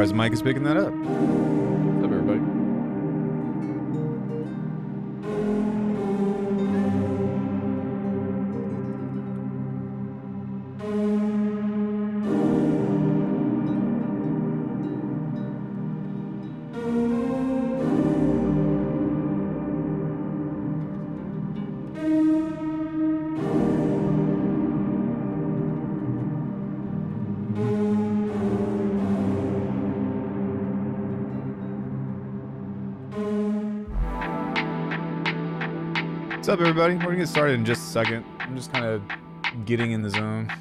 surprised Mike is picking that up. What's up, everybody? What's up, everybody? We're gonna get started in just a second. I'm just kind of getting in the zone.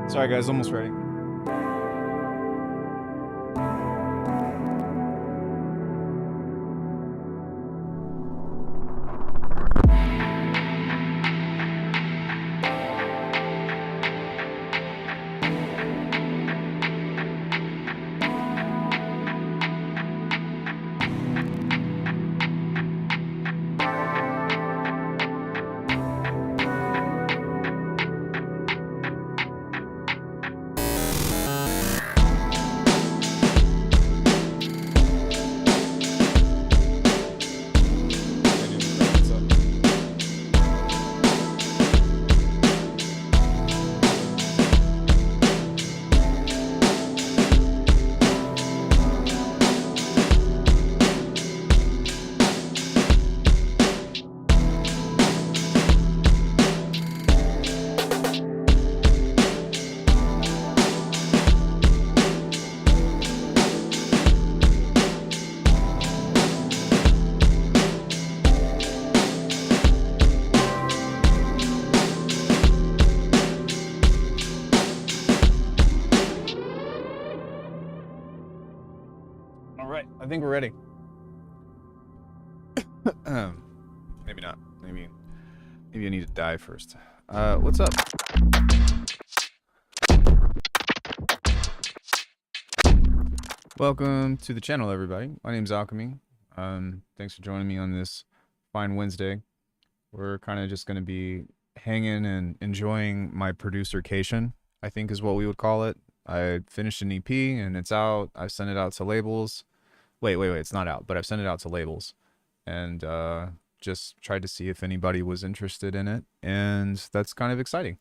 Sorry, guys, almost ready. I think we're ready. Maybe not. Maybe I need to die first. What's up? Welcome to the channel, everybody. My name's Alckemy. Thanks for joining me on this fine Wednesday. We're kind of just going to be hanging and enjoying my producercation, I think is what we would call it. I finished an EP and it's out. I've sent it out to labels. Wait, it's not out, but I've sent it out to labels and just tried to see if anybody was interested in it, and that's kind of exciting.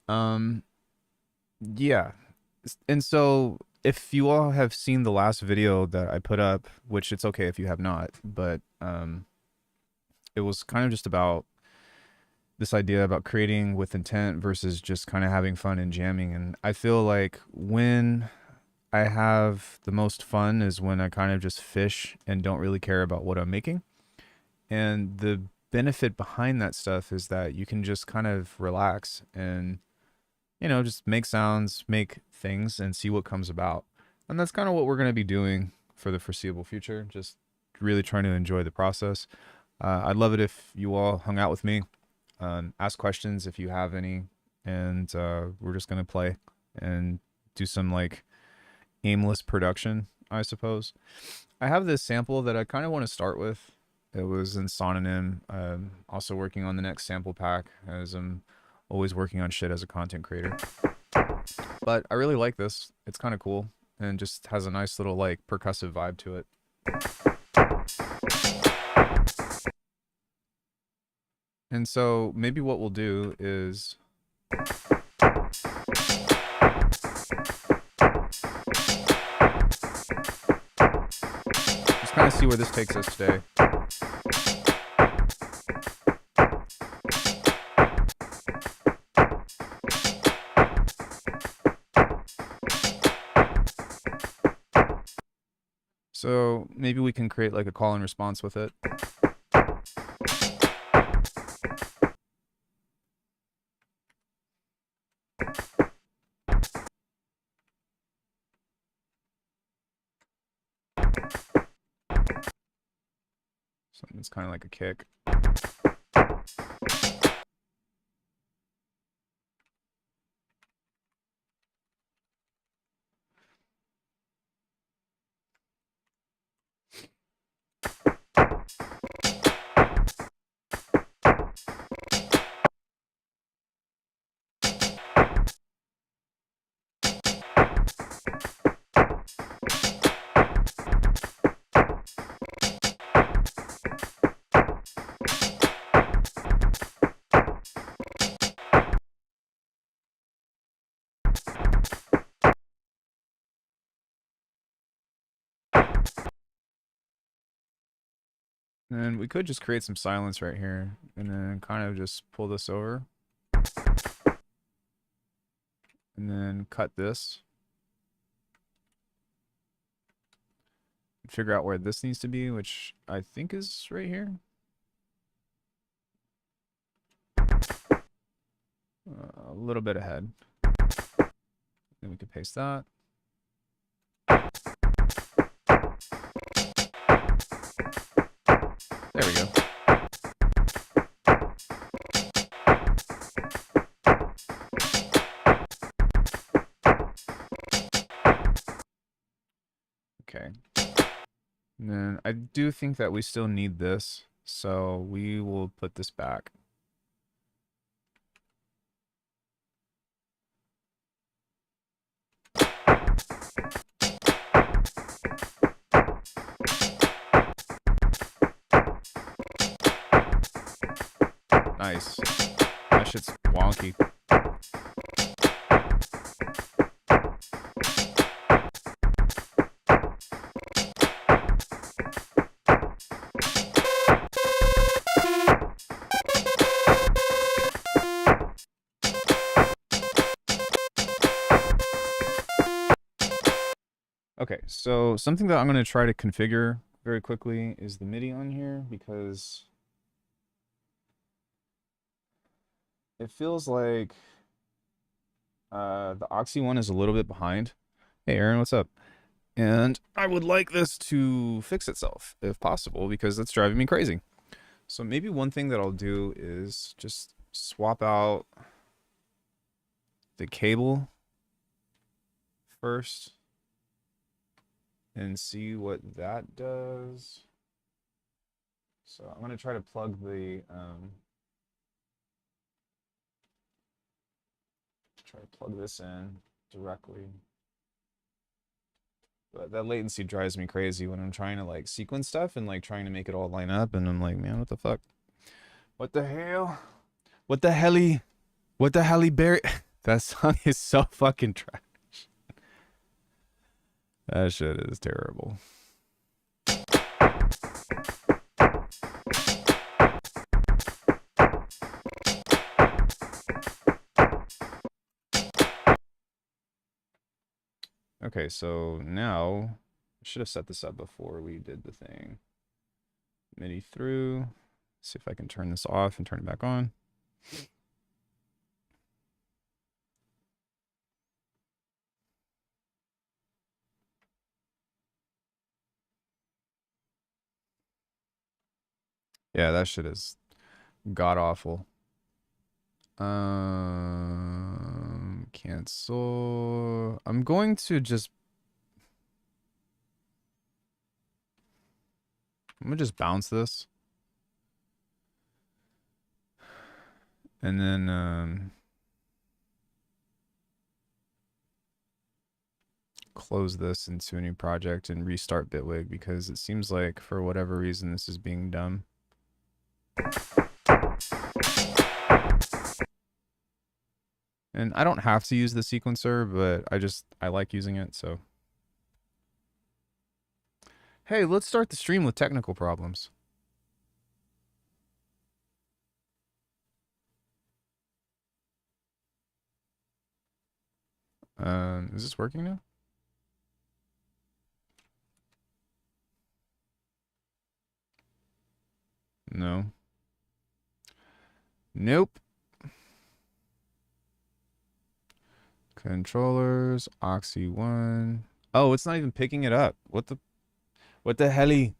Yeah, and so if you all have seen the last video that I put up, which it's okay if you have not, but it was kind of just about this idea about creating with intent versus just kind of having fun and jamming. And I feel like when I have the most fun is when I kind of just fish and don't really care about what I'm making. And the benefit behind that stuff is that you can just kind of relax and, you know, just make sounds, make things and see what comes about. And that's kind of what we're going to be doing for the foreseeable future. Just really trying to enjoy the process. I'd love it if you all hung out with me, ask questions if you have any, and we're just going to play and do some like aimless production, I suppose. I have this sample that I kind of want to start with. It was in Sononym. Also working on the next sample pack, as I'm always working on shit as a content creator. But I really like this. It's kind of cool and just has a nice little like percussive vibe to it. And so maybe what we'll do is just kind of see where this takes us today. So maybe we can create like a call and response with it. Something that's kind of like a kick. And we could just create some silence right here and then kind of just pull this over. And then cut this. Figure out where this needs to be, which I think is right here. A little bit ahead. Then we can paste that. There we go. Okay. And then I do think that we still need this, so we will put this back. Nice. That shit's wonky. Okay, so something that I'm going to try to configure very quickly is the MIDI on here, because it feels like the Oxy one is a little bit behind. Hey Aaron, what's up? And I would like this to fix itself if possible, because it's driving me crazy. So maybe one thing that I'll do is just swap out the cable first and see what that does. So I'm going to try to plug this in directly. But that latency drives me crazy when I'm trying to like sequence stuff and like trying to make it all line up, and I'm like, man, what the fuck? What the hell? What the helly? What the helly berry? That song is so fucking trash. That shit is terrible. Okay, so now I should have set this up before we did the thing. MIDI through. See if I can turn this off and turn it back on. Yeah, that shit is god awful. Cancel. I'm going to just. I'm gonna just bounce this, and then close this into a new project and restart Bitwig because it seems like for whatever reason this is being dumb. And I don't have to use the sequencer, but I like using it, so. Hey, let's start the stream with technical problems. Is this working now? No. Nope. Controllers, Oxy 1. Oh, it's not even picking it up. What the helly?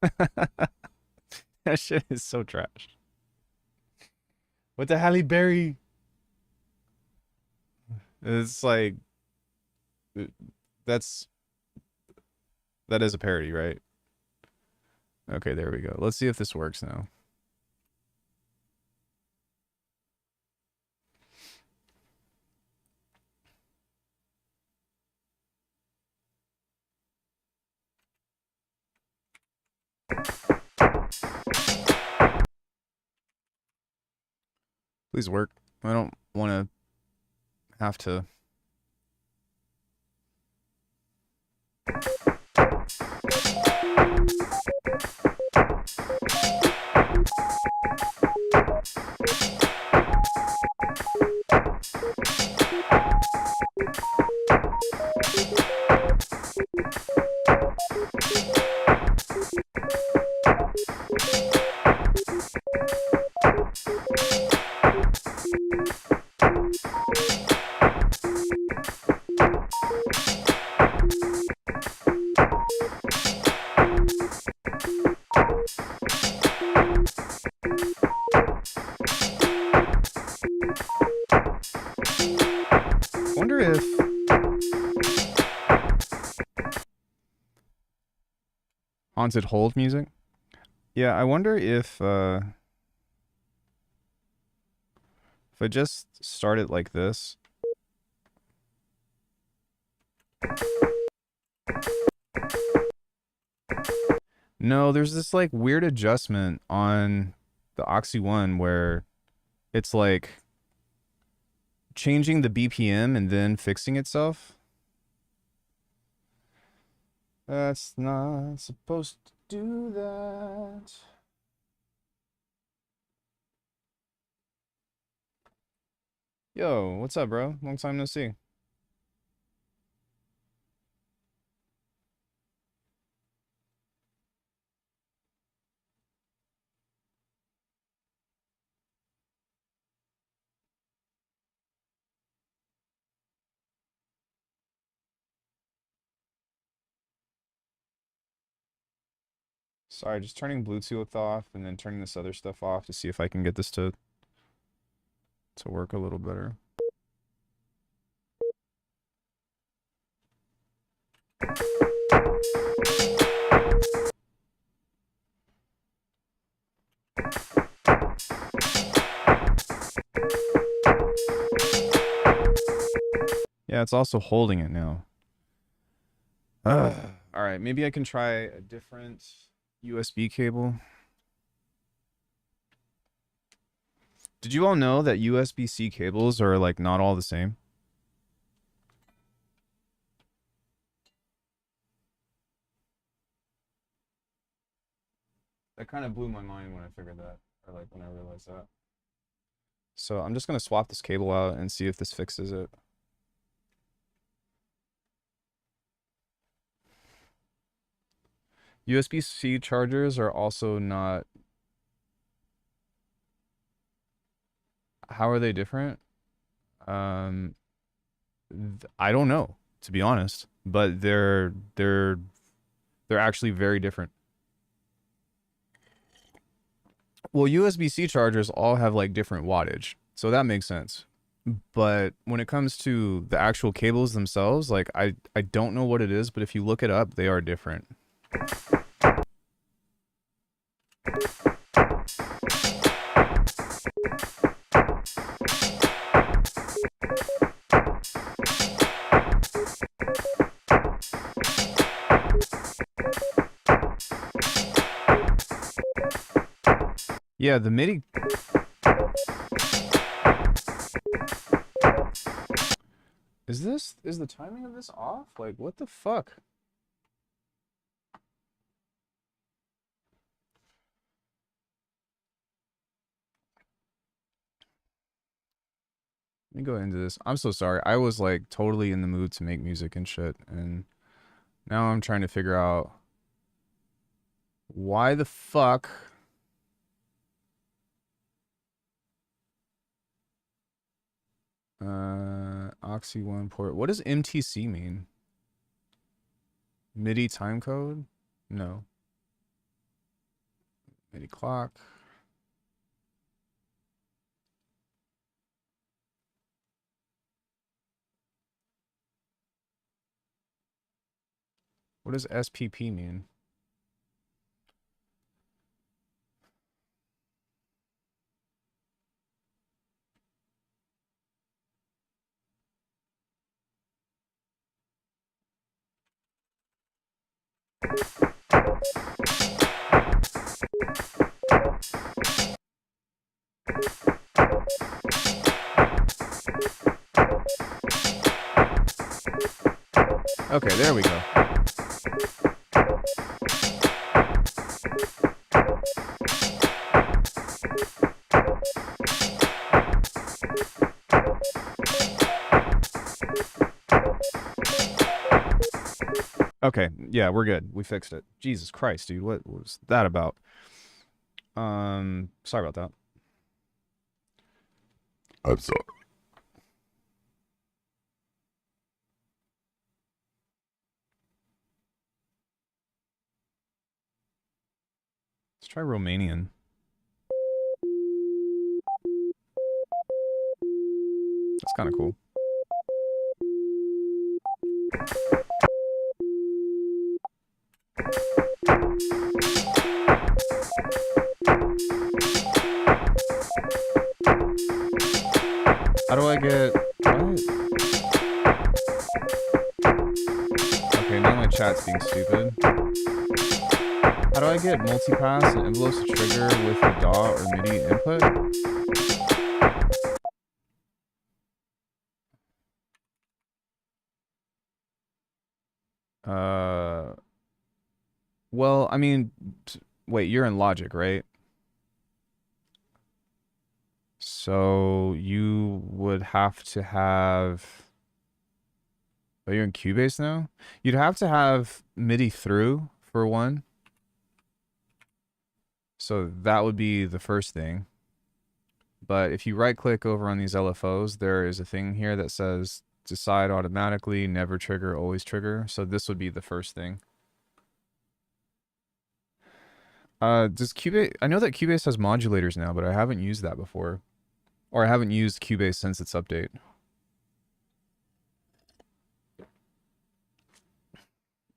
That shit is so trash. What the Halle Berry? It's like that's that is a parody, right? Okay, there we go. Let's see if this works now. Please work. I don't want to have to. Wonder if haunted hold music. Yeah, I wonder if I just start it like this. No, there's this like weird adjustment on the Oxy 1 where it's like changing the BPM and then fixing itself. That's not supposed to do that. Yo, what's up, bro? Long time no see. Sorry, just turning Bluetooth off and then turning this other stuff off to see if I can get this to work a little better. Yeah, it's also holding it now. All right, maybe I can try a different USB cable. Did you all know that USB-C cables are like not all the same? That kind of blew my mind when I figured that, or like when I realized that. So I'm just gonna swap this cable out and see if this fixes it. USB-C chargers are also not. How are they different? Um, I don't know, to be honest, but they're actually very different. Well, USB-C chargers all have like different wattage, so that makes sense. But when it comes to the actual cables themselves, like I don't know what it is, but if you look it up, they are different. Yeah, the MIDI. Is the timing of this off? Like, what the fuck? Let me go into this. I'm so sorry. I was like totally in the mood to make music and shit, and now I'm trying to figure out why the fuck. Oxy 1 port. What does MTC mean? MIDI time code? No. MIDI clock. What does SPP mean? Okay, there we go. Okay, yeah, we're good. We fixed it. Jesus Christ, dude, what was that about? Sorry about that. I'm sorry. Let's try Romanian. That's kind of cool. How do I get... What? Okay, now my chat's being stupid. How do I get multipass and envelopes to trigger with the DAW or MIDI input? Well, I mean, wait, you're in Logic, right? So you would have to have... Oh, you're in Cubase now? You'd have to have MIDI through, for one. So that would be the first thing. But if you right-click over on these LFOs, there is a thing here that says decide automatically, never trigger, always trigger. So this would be the first thing. Does Cubase... I know that Cubase has modulators now, but I haven't used that before. Or I haven't used Cubase since its update.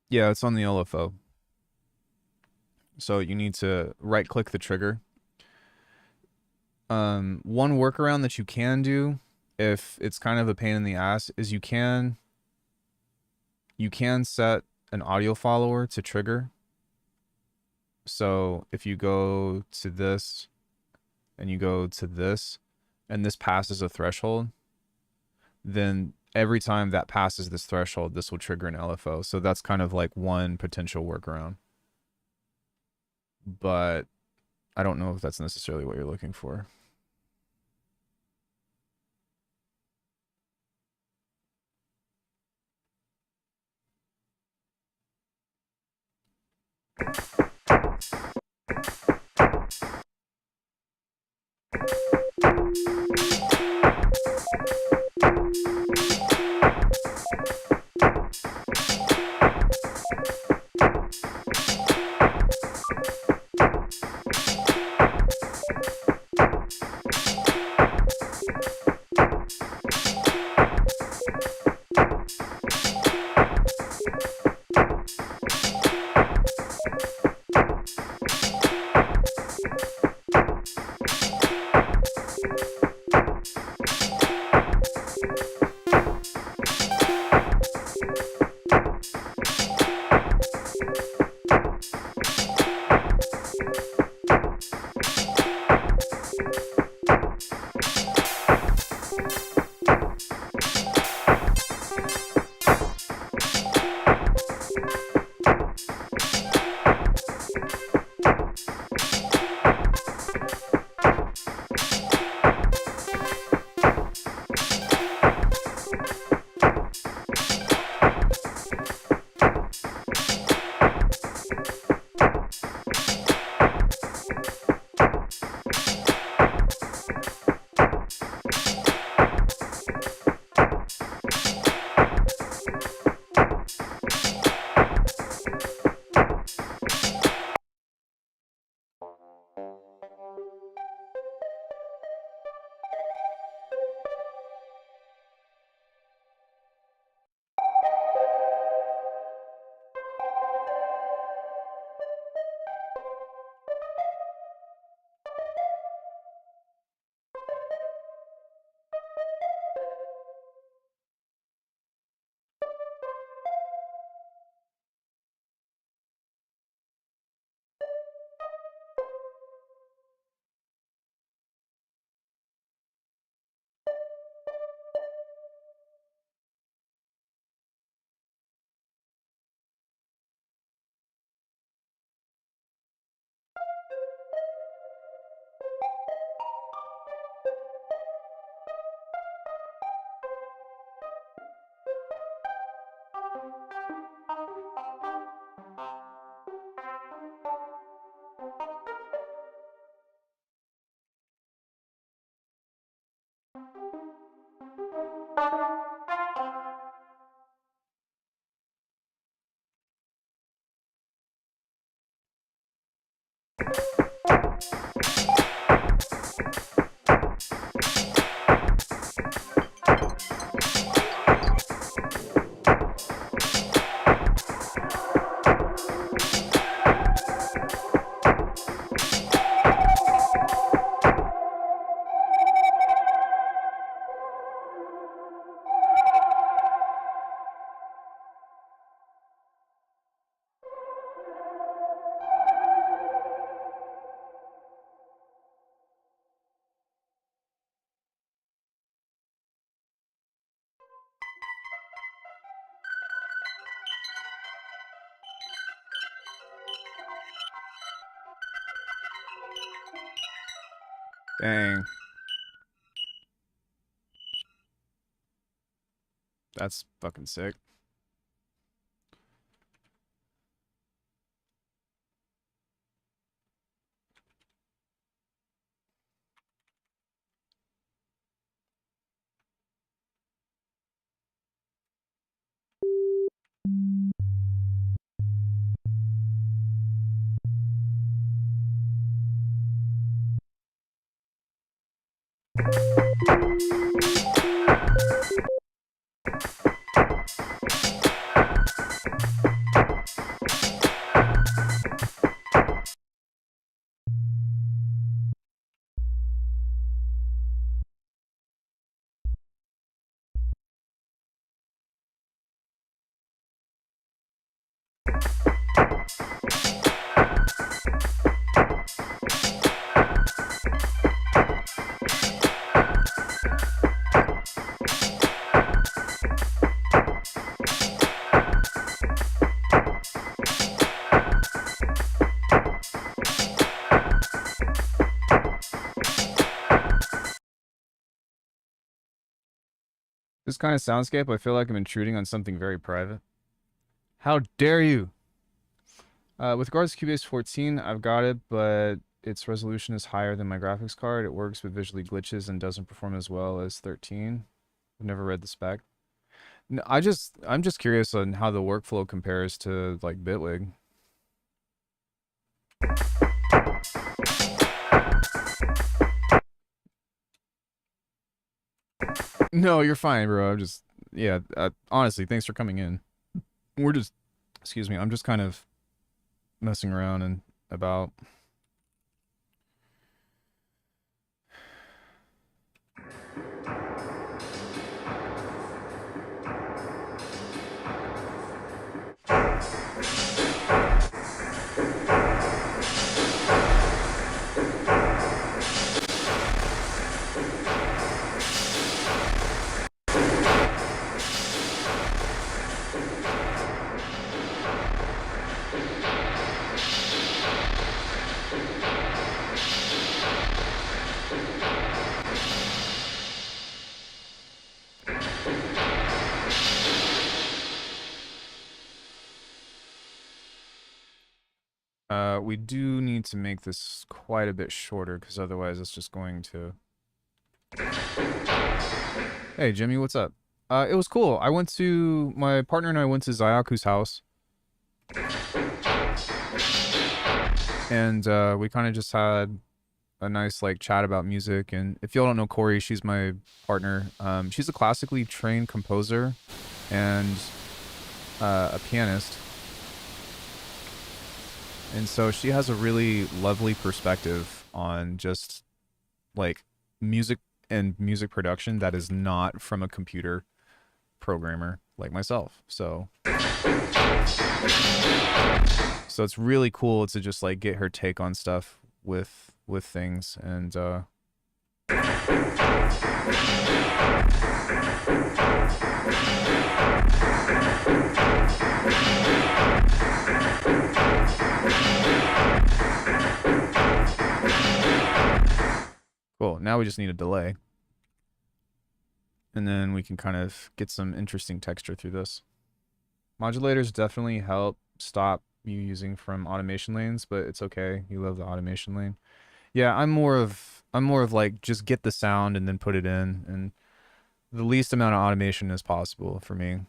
Yeah, it's on the LFO. So you need to right-click the trigger. One workaround that you can do, if it's kind of a pain in the ass, is you can set an audio follower to trigger. So if you go to this and you go to this and this passes a threshold, then every time that passes this threshold, this will trigger an LFO. So that's kind of like one potential workaround. But I don't know if that's necessarily what you're looking for. Dang. That's fucking sick. This kind of soundscape, I feel like I'm intruding on something very private. How dare you? With regards to Cubase 14, I've got it, but its resolution is higher than my graphics card. It works with visually glitches and doesn't perform as well as 13. I've never read the spec. No, I'm just curious on how the workflow compares to like Bitwig. No, you're fine, bro. I'm just yeah. Honestly, thanks for coming in. We're just excuse me. I'm just kind of messing around and about. We do need to make this quite a bit shorter because otherwise it's just going to. Hey, Jimmy, what's up? It was cool. I went to my partner and I went to Zayaku's house, and we kind of just had a nice like chat about music. And if y'all don't know Corey, she's my partner. She's a classically trained composer and a pianist. And so she has a really lovely perspective on just like music and music production that is not from a computer programmer like myself. So it's really cool to just like get her take on stuff with things and cool. Now we just need a delay. And then we can kind of get some interesting texture through this. Modulators definitely help stop you using from automation lanes, but it's okay. You love the automation lane. Yeah, I'm more of I'm more of like just get the sound and then put it in, and the least amount of automation as possible for me.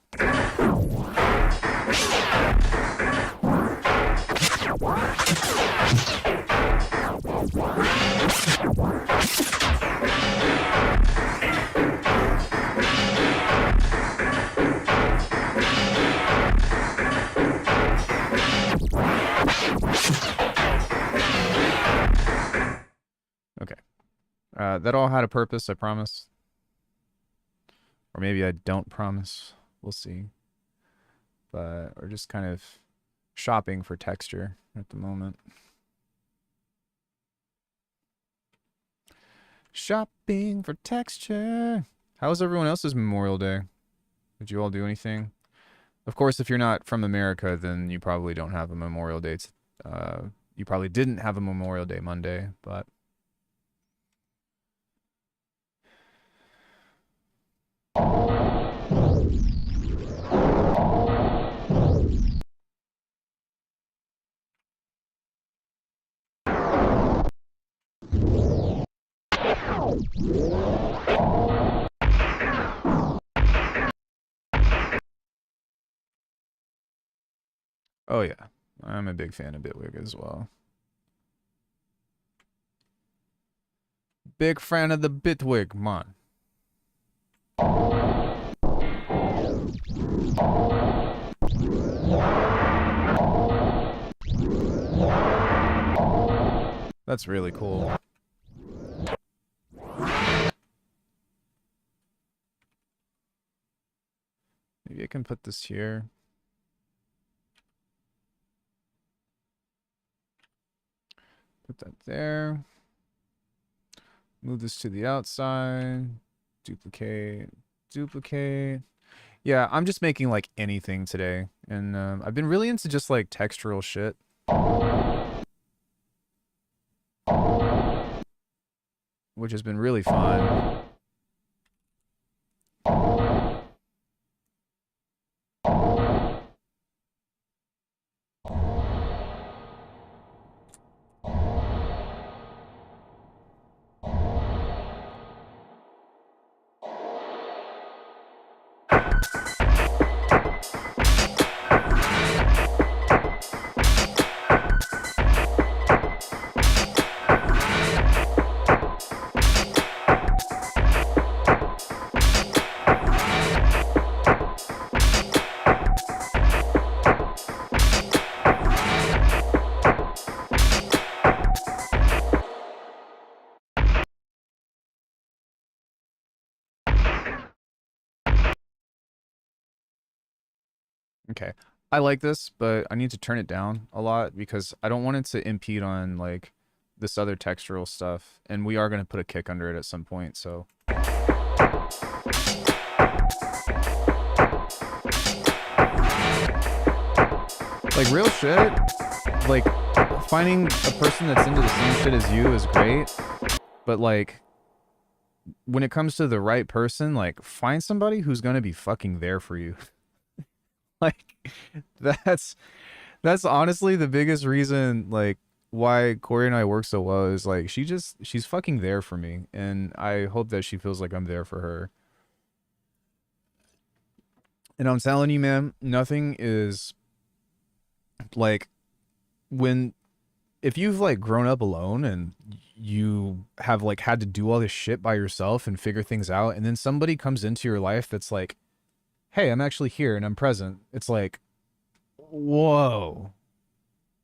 Okay. That all had a purpose, I promise. Or maybe I don't promise. We'll see. But we're just kind of shopping for texture at the moment. Shopping for texture. How was everyone else's Memorial Day? Did you all do anything? Of course, if you're not from America, then you probably don't have a Memorial Day. You probably didn't have a Memorial Day Monday, but... Oh yeah, I'm a big fan of Bitwig as well. Big fan of the Bitwig, man. That's really cool. Maybe I can put this here. Put that there. Move this to the outside. Duplicate. Duplicate. Yeah, I'm just making like anything today. And I've been really into just like textural shit. Which has been really fun. Okay. I like this, but I need to turn it down a lot because I don't want it to impede on like this other textural stuff. And we are going to put a kick under it at some point, so. Like real shit, like finding a person that's into the same shit as you is great. But like when it comes to the right person, like find somebody who's going to be fucking there for you. Like that's honestly the biggest reason like why Corey and I work so well is like she's fucking there for me, and I hope that she feels like I'm there for her. And I'm telling you, man, nothing is like if you've like grown up alone and you have like had to do all this shit by yourself and figure things out, and then somebody comes into your life that's like, hey, I'm actually here and I'm present. It's like, whoa,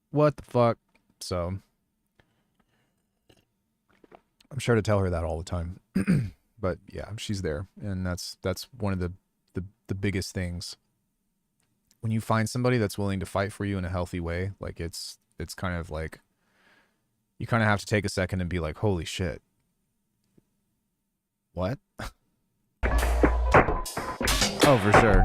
what the fuck? So I'm sure to tell her that all the time. But yeah, she's there, and that's one of the biggest things. When you find somebody that's willing to fight for you in a healthy way, like it's kind of like you kind of have to take a second and be like, holy shit. What? Oh, for sure.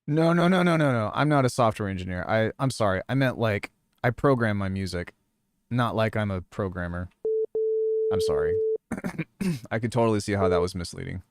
No, no, no, no, no, no. I'm not a software engineer. I'm sorry. I meant like I program my music, not like I'm a programmer. I'm sorry. I could totally see how that was misleading.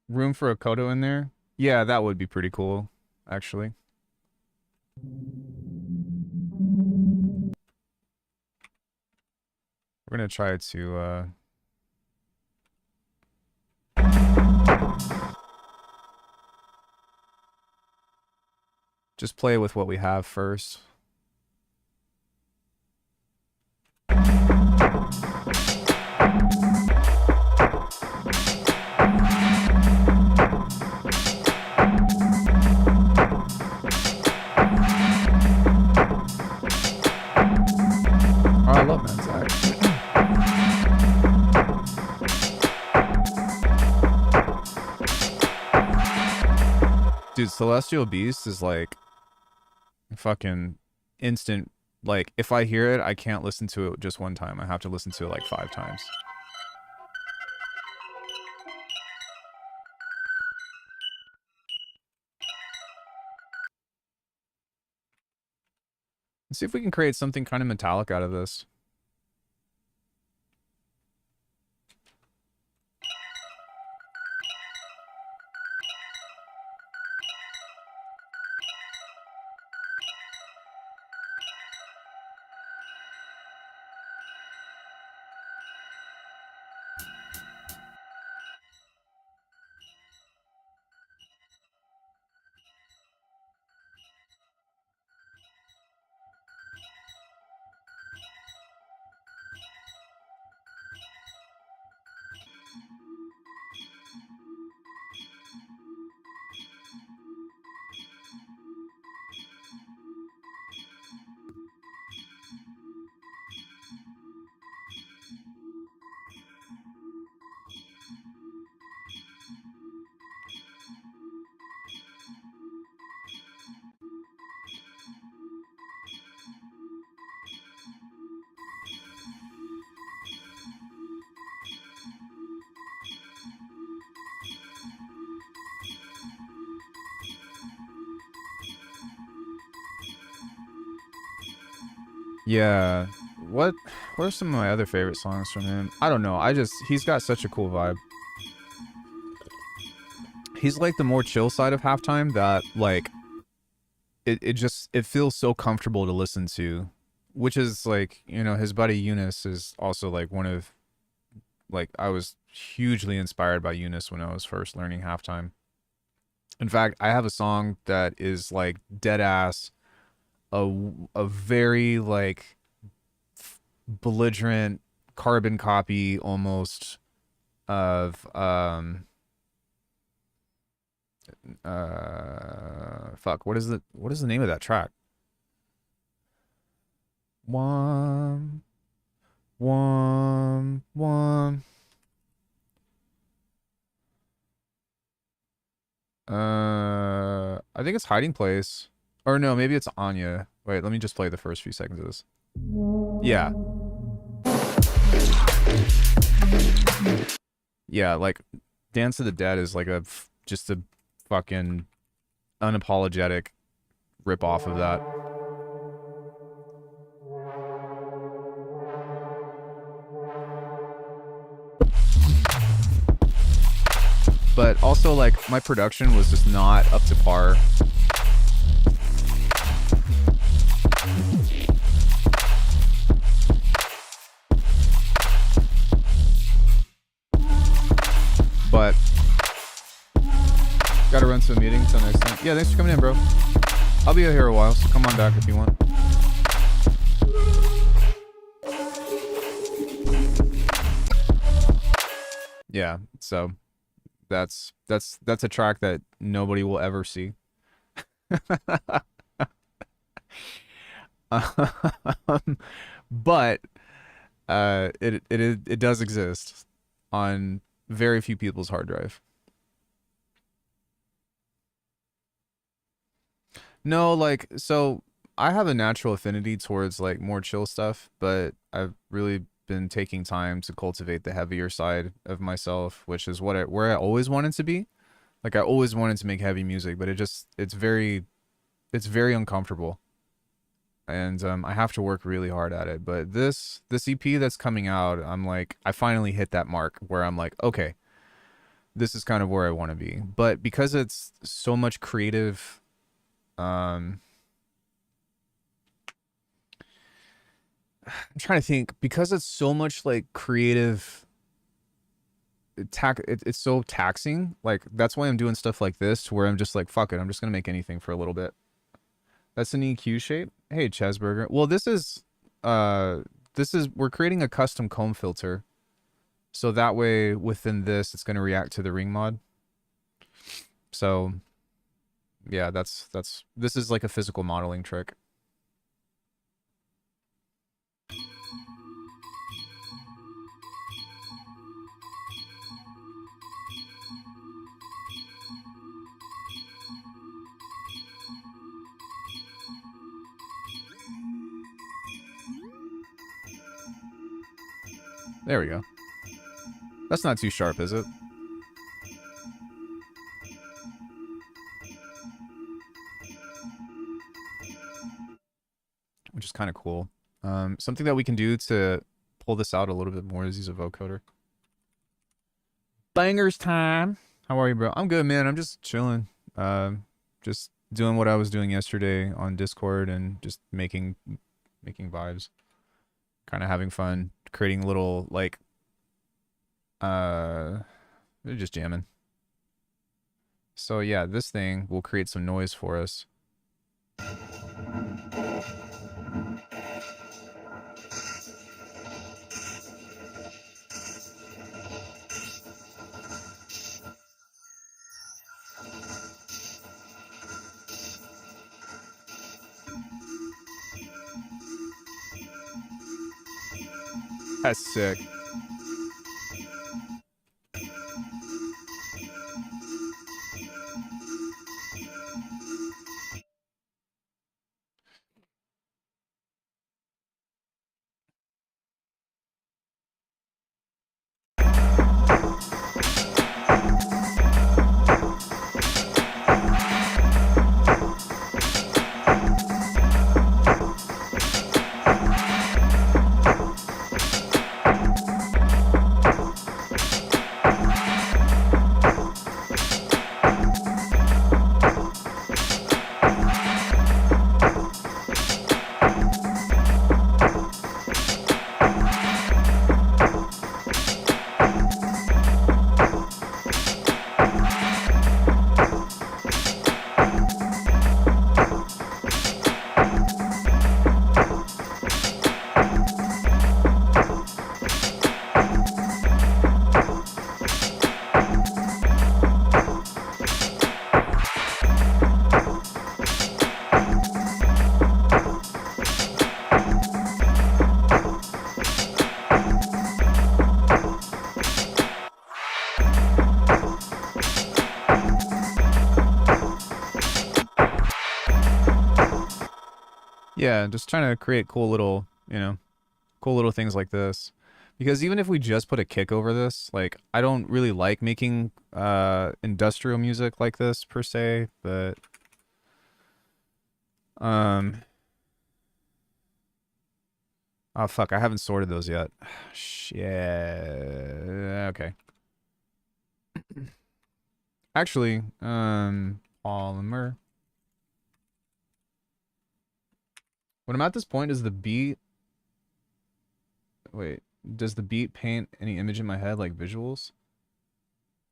Room for a Kodo in there? Yeah, that would be pretty cool, actually. We're gonna try to just play with what we have first. Oh, I love Manzak. Dude, Celestial Beast is like fucking instant. Like, if I hear it, I can't listen to it just one time. I have to listen to it like 5 times. Let's see if we can create something kind of metallic out of this. Yeah. What are some of my other favorite songs from him? I don't know. He's got such a cool vibe. He's like the more chill side of Halftime that like it feels so comfortable to listen to, which is like, his buddy Eunice is also like one of, like, I was hugely inspired by Eunice when I was first learning Halftime. In fact, I have a song that is like dead ass a very like belligerent carbon copy almost of fuck, what is the name of that track? One, one. I think it's Hiding Place. Or no, maybe it's Anya. Wait, let me just play the first few seconds of this. Yeah. Yeah, like Dance of the Dead is like just a fucking unapologetic rip off of that. But also, like, my production was just not up to par. But gotta run to a meeting until next time. Yeah, thanks for coming in, bro. I'll be here a while, so come on back if you want. Yeah, so that's a track that nobody will ever see. But it does exist on very few people's hard drive. No, like, so I have a natural affinity towards like more chill stuff, but I've really been taking time to cultivate the heavier side of myself, which is where I always wanted to be. Like, I always wanted to make heavy music, but it's very uncomfortable. And I have to work really hard at it. But this EP that's coming out, I'm like, I finally hit that mark where I'm like, okay, this is kind of where I want to be. But because it's so much creative, I'm trying to think, because it's so much like creative it's so taxing. Like, that's why I'm doing stuff like this, to where I'm just like, fuck it, I'm just gonna make anything for a little bit. That's an EQ shape. Hey, Chesburger. Well, this is we're creating a custom comb filter, so that way within this it's going to react to the ring mod. So yeah, this is like a physical modeling trick. There we go. That's not too sharp, is it? Which is kind of cool. Something that we can do to pull this out a little bit more is use a vocoder. Bangers time. How are you, bro? I'm good, man. I'm just chilling. Just doing what I was doing yesterday on Discord and just making vibes. Kind of having fun, creating little, like, just jamming. So yeah, this thing will create some noise for us. That's sick. Yeah, just trying to create cool little, you know, cool little things like this. Because even if we just put a kick over this, like, I don't really like making industrial music like this per se, but oh fuck, I haven't sorted those yet. Shit. Okay. Actually, polymer. When I'm at this point, does the beat wait, does the beat paint any image in my head like visuals?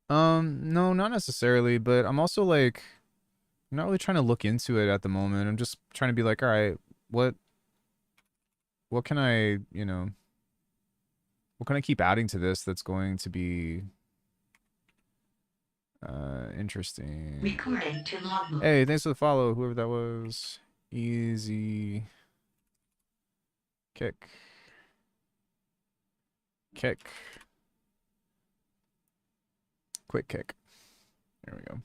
No, not necessarily, but I'm also like I'm not really trying to look into it at the moment. I'm just trying to be like, all right, what what can I, you know, what can I keep adding to this that's going to be interesting. Recording to logbook. Hey, thanks for the follow, whoever that was. Easy kick. Kick. Quick kick. There we go.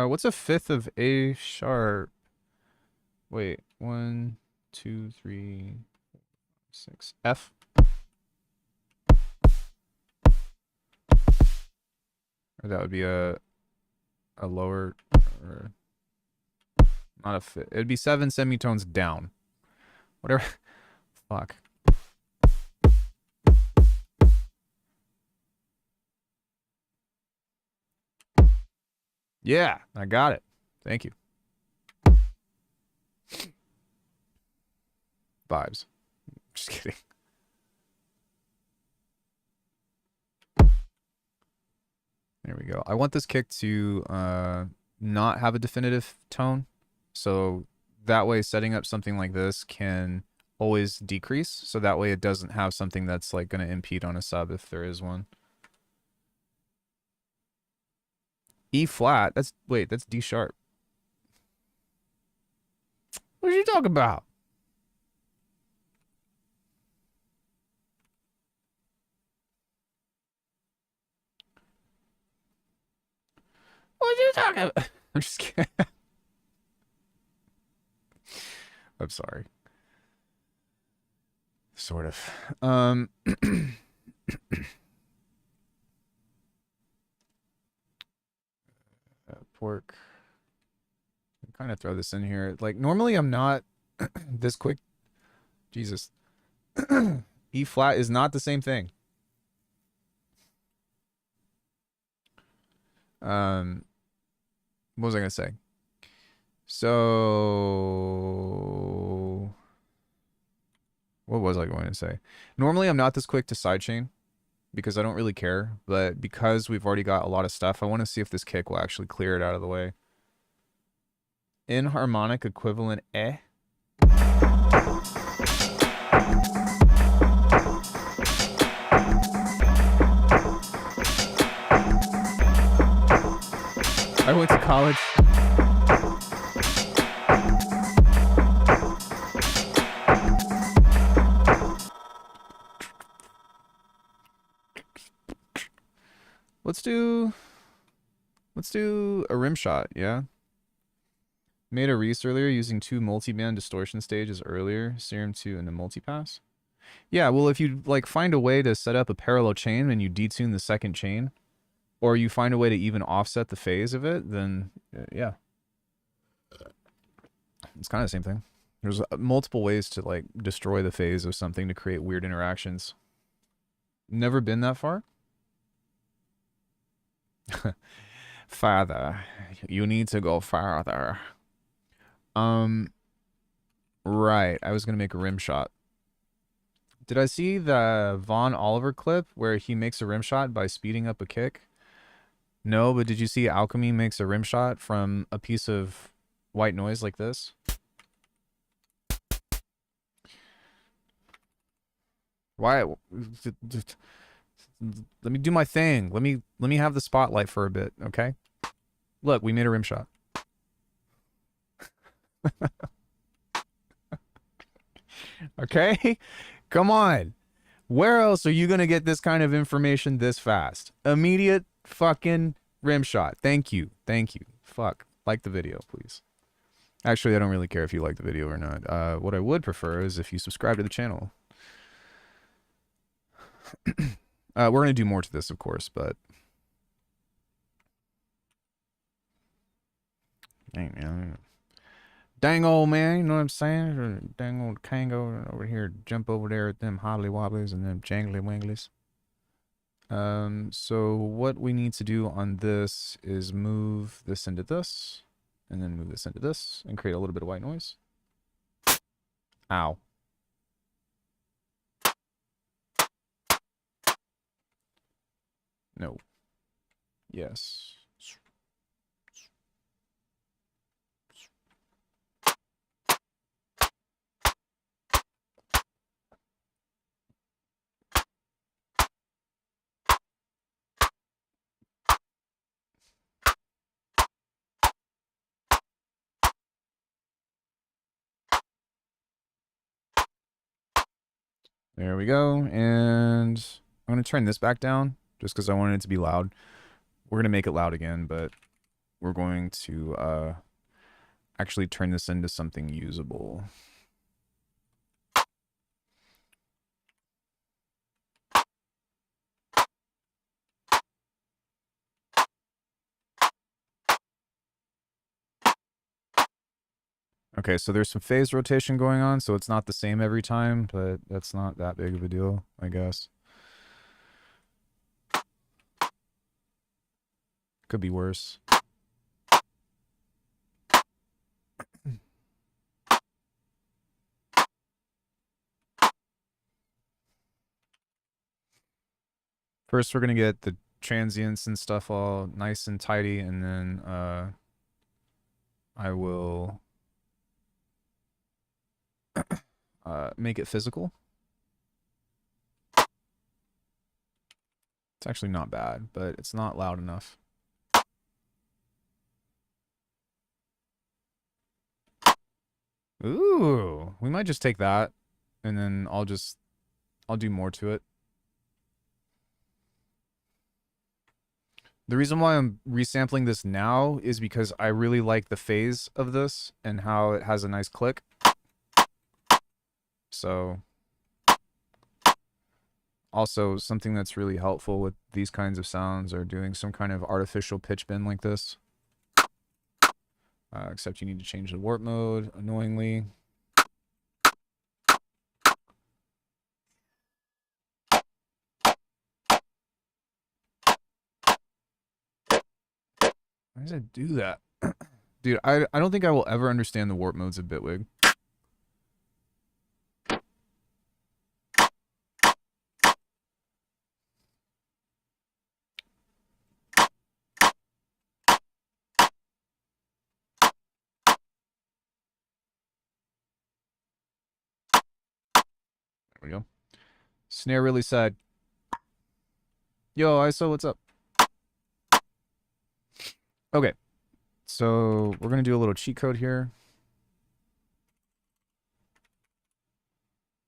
What's a fifth of A sharp? Wait, 1, 2, 3, 6. F. Or that would be a lower, or not a fifth. It'd be 7 semitones down. Whatever. Fuck. Yeah, I got it. Thank you. Vibes. Just kidding. There we go. I want this kick to not have a definitive tone. So that way setting up something like this can always decrease. So that way it doesn't have something that's like going to impede on a sub if there is one. E flat. Wait, that's D sharp. What are you talking about? What are you talking about? I'm just kidding. I'm sorry. Sort of. Pork. Kind of throw this in here. Like, normally I'm not this quick. Jesus. E flat is not the same thing. What was I gonna say? So, what was I going to say? Normally, I'm not this quick to sidechain because I don't really care. But because we've already got a lot of stuff, I want to see if this kick will actually clear it out of the way. Inharmonic equivalent eh. I went to college. Let's do a rim shot, yeah? Made a Reese earlier using 2 multi-band distortion stages earlier, Serum 2 and the multipass. Yeah, well, if you like find a way to set up a parallel chain and you detune the second chain, or you find a way to even offset the phase of it, then yeah. It's kind of the same thing. There's multiple ways to like destroy the phase of something to create weird interactions. Never been that far? Farther. You need to go farther. Right. I was going to make a rim shot. Did I see the Von Oliver clip where he makes a rim shot by speeding up a kick? No, but did you see Alckemy makes a rim shot from a piece of white noise like this? Why? Let me do my thing. Let me have the spotlight for a bit, okay? Look, we made a rim shot. Okay? Come on. Where else are you gonna get this kind of information this fast? Immediate fucking rim shot. Thank you. Thank you. Fuck. Like the video, please. Actually, I don't really care if you like the video or not. What I would prefer is if you subscribe to the channel. We're gonna do more to this, of course, but dang man, dang old man, you know what I'm saying? Dang old Kango over here, jump over there at them hobbly wobblies and them jangly wanglies. So what we need to do on this is move this into this, and then move this into this, and create a little bit of white noise. Ow. No. Yes. There we go, and I'm going to turn this back down, just because I wanted it to be loud. We're going to make it loud again, but we're going to actually turn this into something usable. Okay, so there's some phase rotation going on, so it's not the same every time, but that's not that big of a deal, I guess. Could be worse. First, we're going to get the transients and stuff all nice and tidy, and then I will make it physical. It's actually not bad, but it's not loud enough. Ooh, we might just take that, and then I'll do more to it. The reason why I'm resampling this now is because I really like the phase of this and how it has a nice click. So, also something that's really helpful with these kinds of sounds are doing some kind of artificial pitch bend like this. Except you need to change the warp mode, annoyingly. Why does it do that? Dude, I don't think I will ever understand the warp modes of Bitwig. There we go. Snare really sad. Yo, ISO, what's up? Okay. So we're going to do a little cheat code here.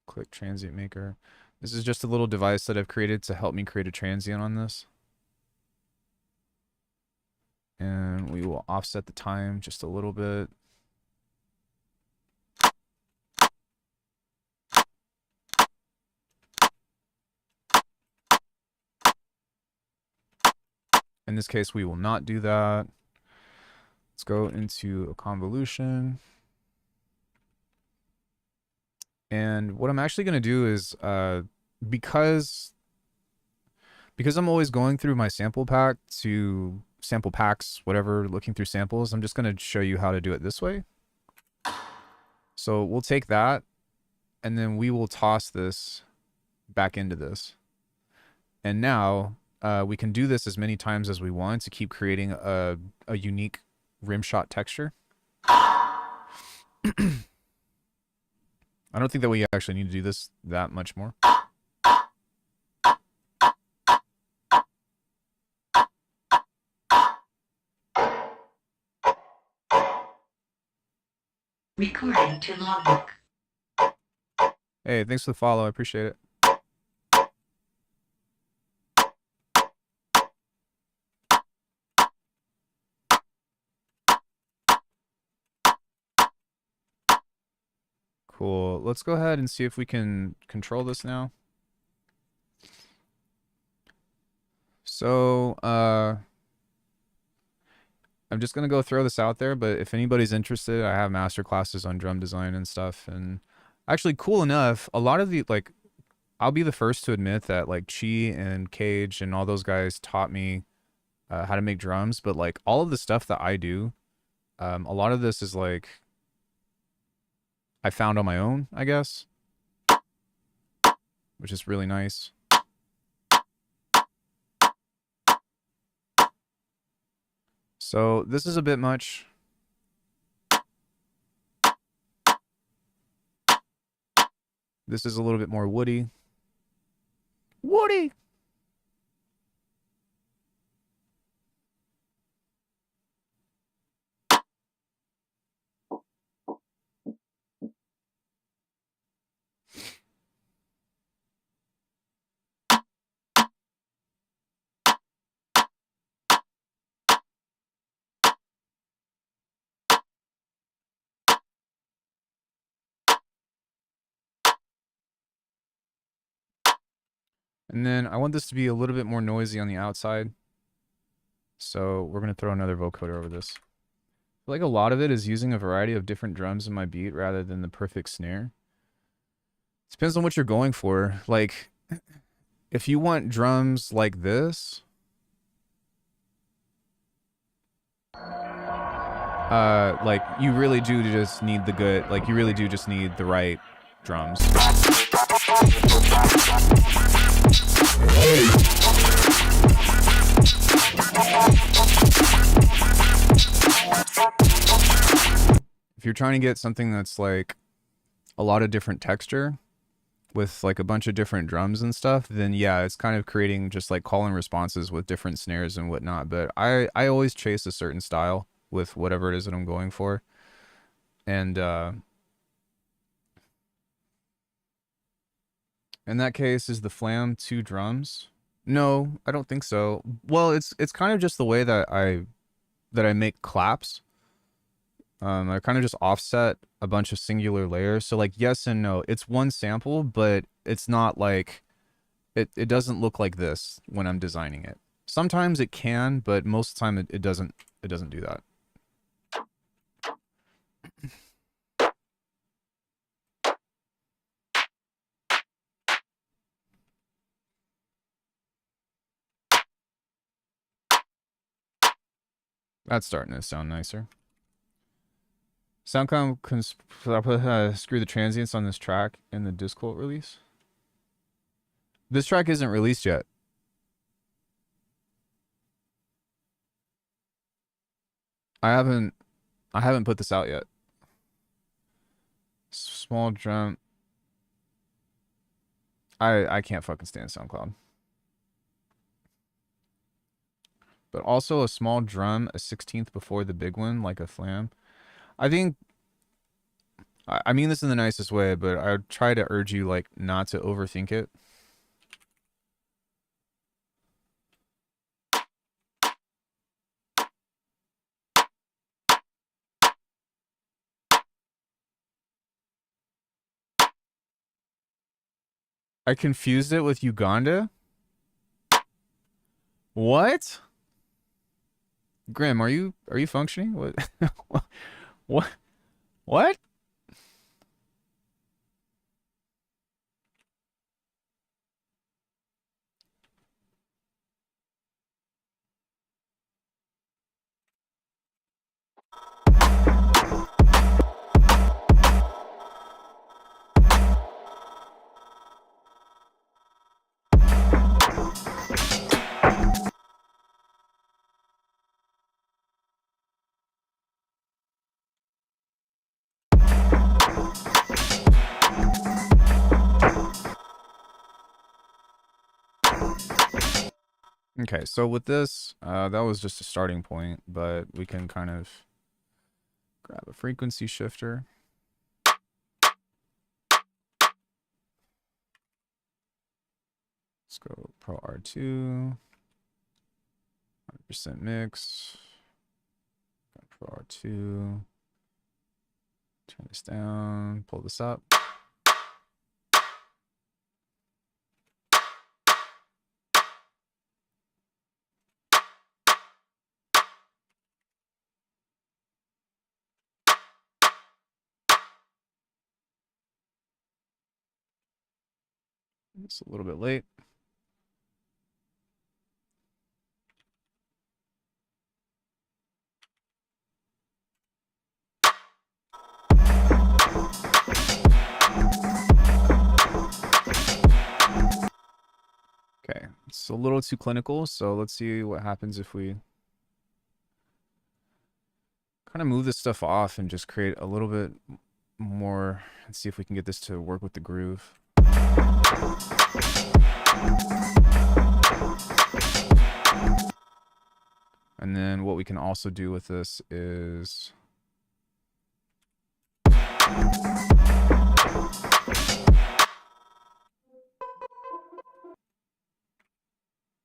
Click transient maker. This is just a little device that I've created to help me create a transient on this. And we will offset the time just a little bit. In this case, we will not do that. Let's go into a convolution. And what I'm actually going to do is, because I'm always going through my sample pack to sample packs, whatever, looking through samples, I'm just going to show you how to do it this way. So we'll take that, and then we will toss this back into this. And now we can do this as many times as we want to keep creating a unique rim shot texture. I don't think that we actually need to do this that much more. Recording to logbook. Hey, thanks for the follow. I appreciate it. Cool. Let's go ahead and see if we can control this now. So, I'm just gonna go throw this out there, but if anybody's interested, I have master classes on drum design and stuff. And actually, cool enough, a lot of the, like, I'll be the first to admit that, like, Chi and Cage and all those guys taught me how to make drums, but, like, all of the stuff that I do, a lot of this is, like, I found on my own, I guess, which is really nice. So this is a bit much. This is a little bit more woody. Woody! And then I want this to be a little bit more noisy on the outside. So we're going to throw another vocoder over this. I feel like a lot of it is using a variety of different drums in my beat rather than the perfect snare. It depends on what you're going for. Like, if you want drums like this, like, you really do just need the good, like, you really do just need the right drums. If you're trying to get something that's like a lot of different texture with like a bunch of different drums and stuff, then yeah, it's kind of creating just like call and responses with different snares and whatnot. But I always chase a certain style with whatever it is that I'm going for. And in that case, is the flam 2 drums? No, I don't think so. Well, it's kind of just the way that I make claps. I kind of just offset a bunch of singular layers. So like yes and no. It's one sample, but it's not like it doesn't look like this when I'm designing it. Sometimes it can, but most of the time it doesn't do that. That's starting to sound nicer. Soundcom can screw the transients on this track in the Discord release. This track isn't released yet. I haven't put this out yet. Small drum. I can't fucking stand SoundCloud. But also a small drum, a 16th before the big one, like a flam. I think, I mean this in the nicest way, but I would try to urge you, like, not to overthink it. I confused it with Uganda? What? Grim, are you functioning? What? What? What? Okay, so with this, that was just a starting point, but we can kind of grab a frequency shifter. Let's go Pro R2, 100% mix, Pro R2, turn this down, pull this up. It's a little bit late. Okay, it's a little too clinical, so let's see what happens if we kind of move this stuff off and just create a little bit more and see if we can get this to work with the groove. And then what we can also do with this is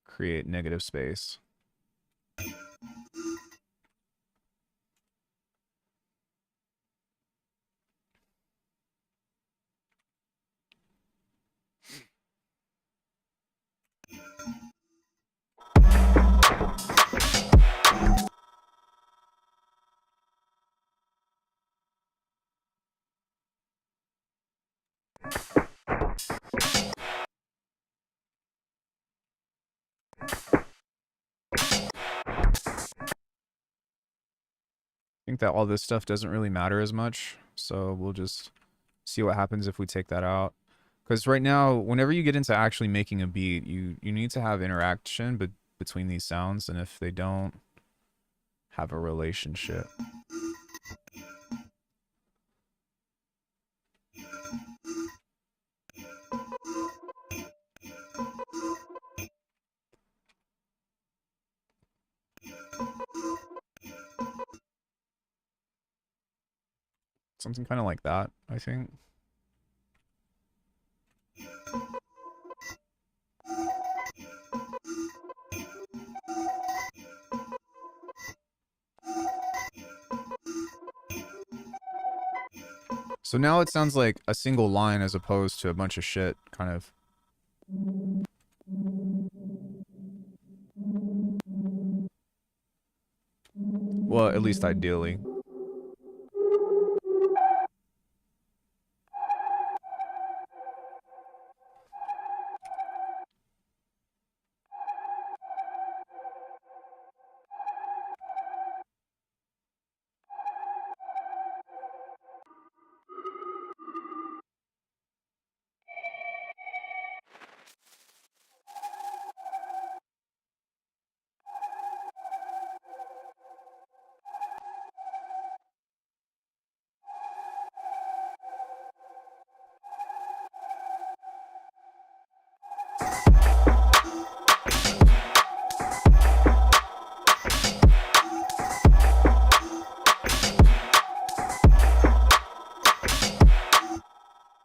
create negative space. I think that all this stuff doesn't really matter as much, so we'll just see what happens if we take that out. Because right now, whenever you get into actually making a beat, you need to have interaction between these sounds, and if they don't have a relationship. Something kind of like that, I think. So now it sounds like a single line as opposed to a bunch of shit, kind of. Well, at least ideally.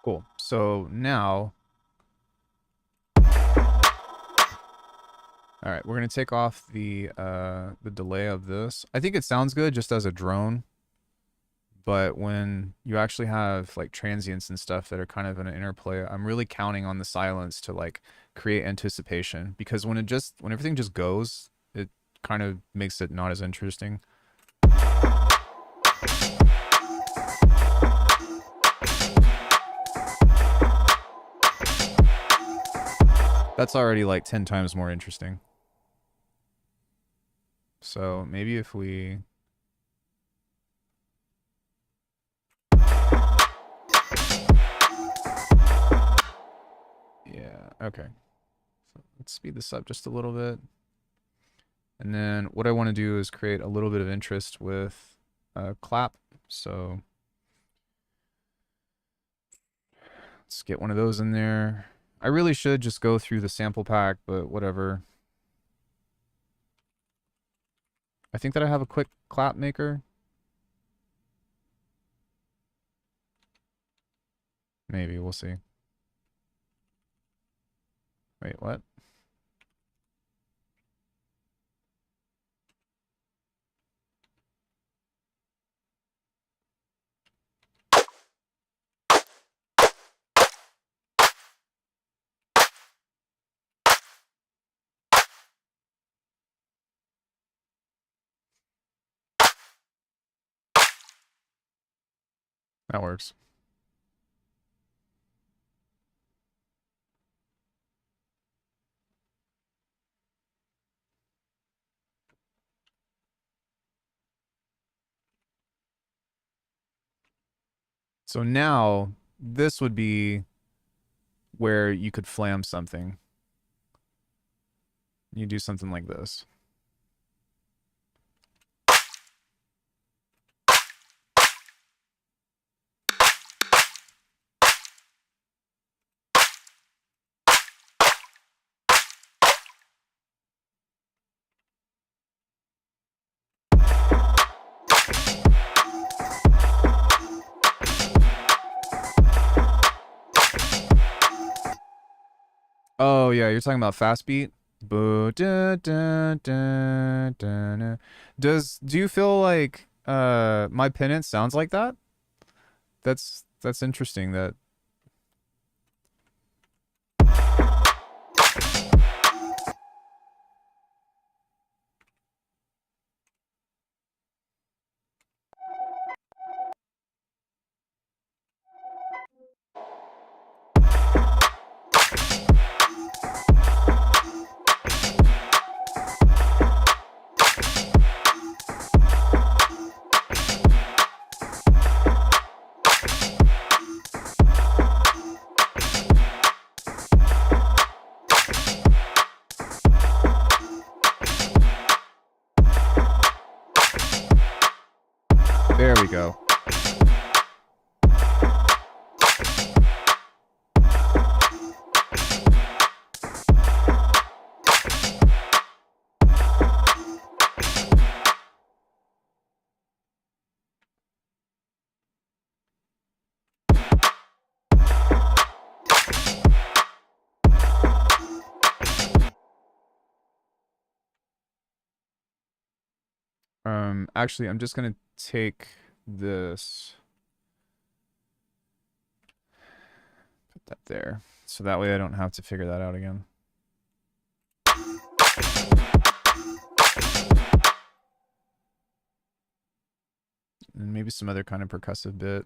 Cool. So now, all right, we're gonna take off the delay of this. I think it sounds good just as a drone, but when you actually have like transients and stuff that are kind of in an interplay, I'm really counting on the silence to like create anticipation, because when everything just goes, it kind of makes it not as interesting. That's already like 10 times more interesting. So maybe if we... Yeah, okay. So let's speed this up just a little bit. And then what I want to do is create a little bit of interest with clap. So let's get one of those in there. I really should just go through the sample pack, but whatever. I think that I have a quick clap maker. Maybe, we'll see. Wait, what? That works. So now this would be where you could flam something. You do something like this. Oh yeah, you're talking about fast beat. Boo, da, da, da, da, da. Do you feel like my penance sounds like that? That's interesting. That there we go. Actually, I'm just gonna take this, put that there, so that way I don't have to figure that out again. And maybe some other kind of percussive bit.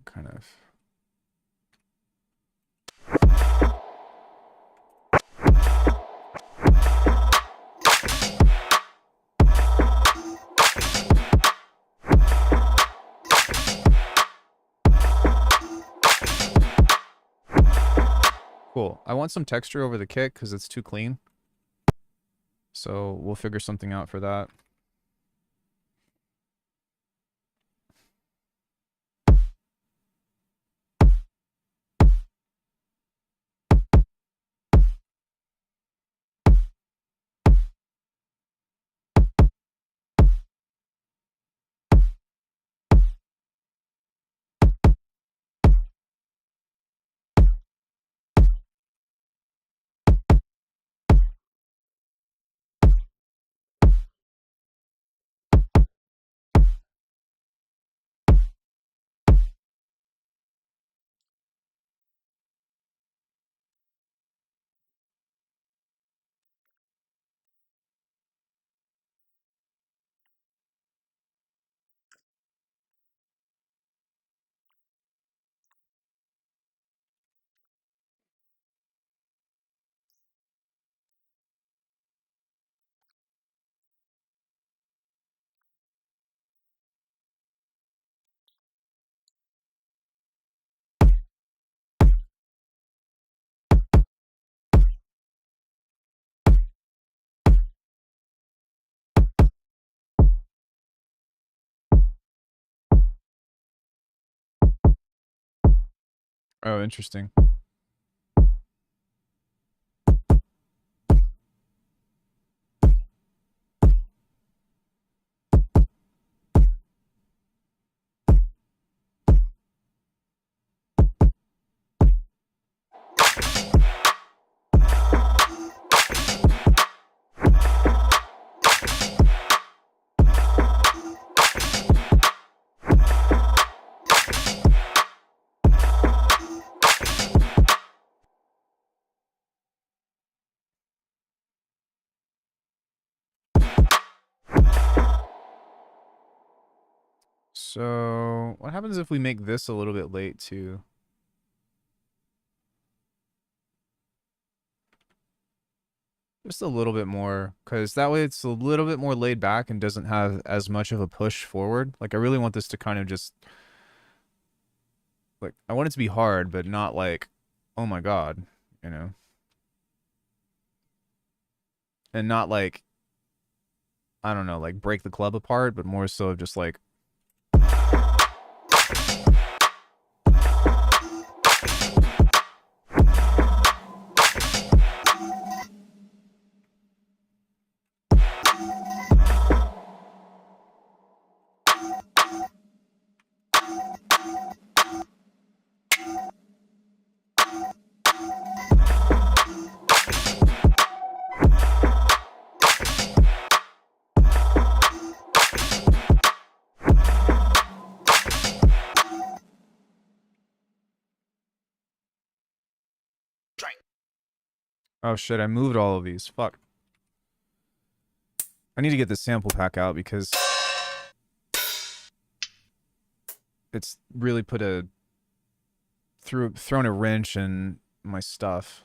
Kind of. Cool. I want some texture over the kick because it's too clean. So we'll figure something out for that. Oh, interesting. So what happens if we make this a little bit late too? Just a little bit more, because that way it's a little bit more laid back and doesn't have as much of a push forward. Like, I really want this to kind of just, like, I want it to be hard, but not like, oh my god, you know? And not like, I don't know, like break the club apart, but more so just like, oh shit, I moved all of these. Fuck. I need to get the sample pack out because it's really put a thrown a wrench in my stuff.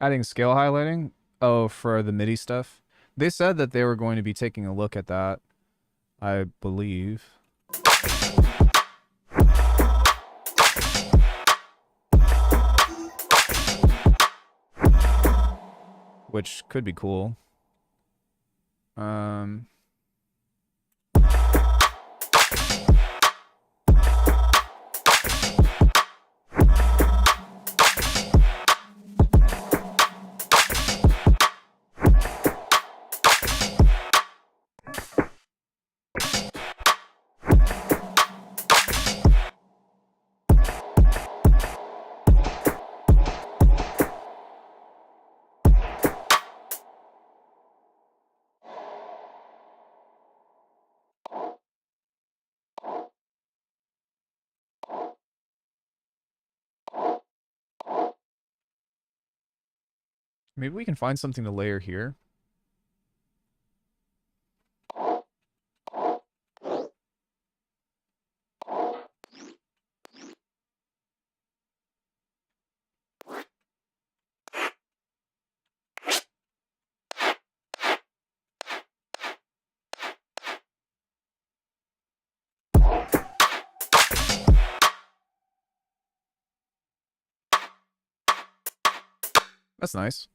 Adding scale highlighting? Oh, for the MIDI stuff? They said that they were going to be taking a look at that, I believe. Which could be cool. Maybe we can find something to layer here. That's nice.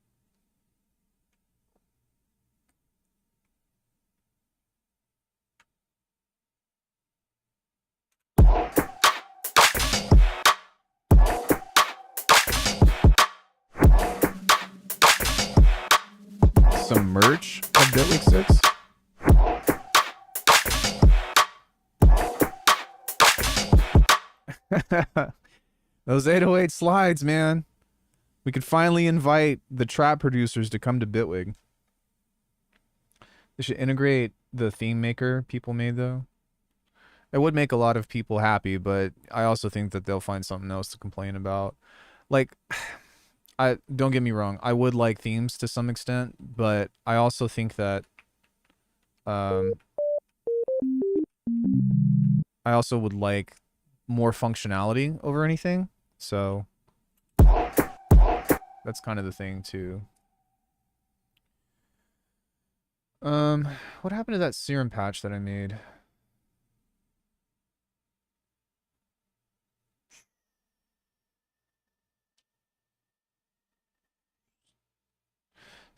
merch of Bitwig 6. Those 808 slides, man. We could finally invite the trap producers to come to Bitwig. They should integrate the theme maker people made, though. It would make a lot of people happy, but I also think that they'll find something else to complain about. Like, I don't get me wrong, I would like themes to some extent, but I also think that I also would like more functionality over anything. So that's kind of the thing too. What happened to that serum patch that I made?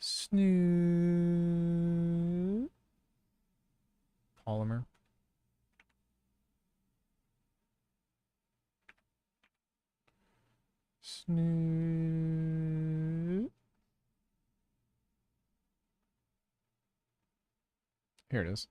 Snoop. Polymer. Snoop. Here it is.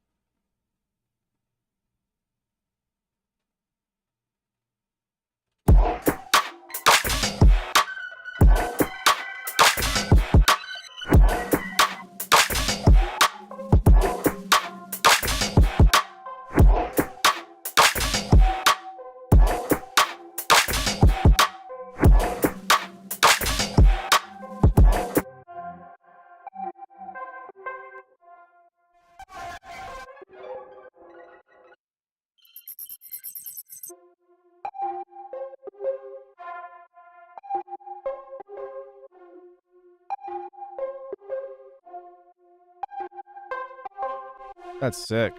That's sick.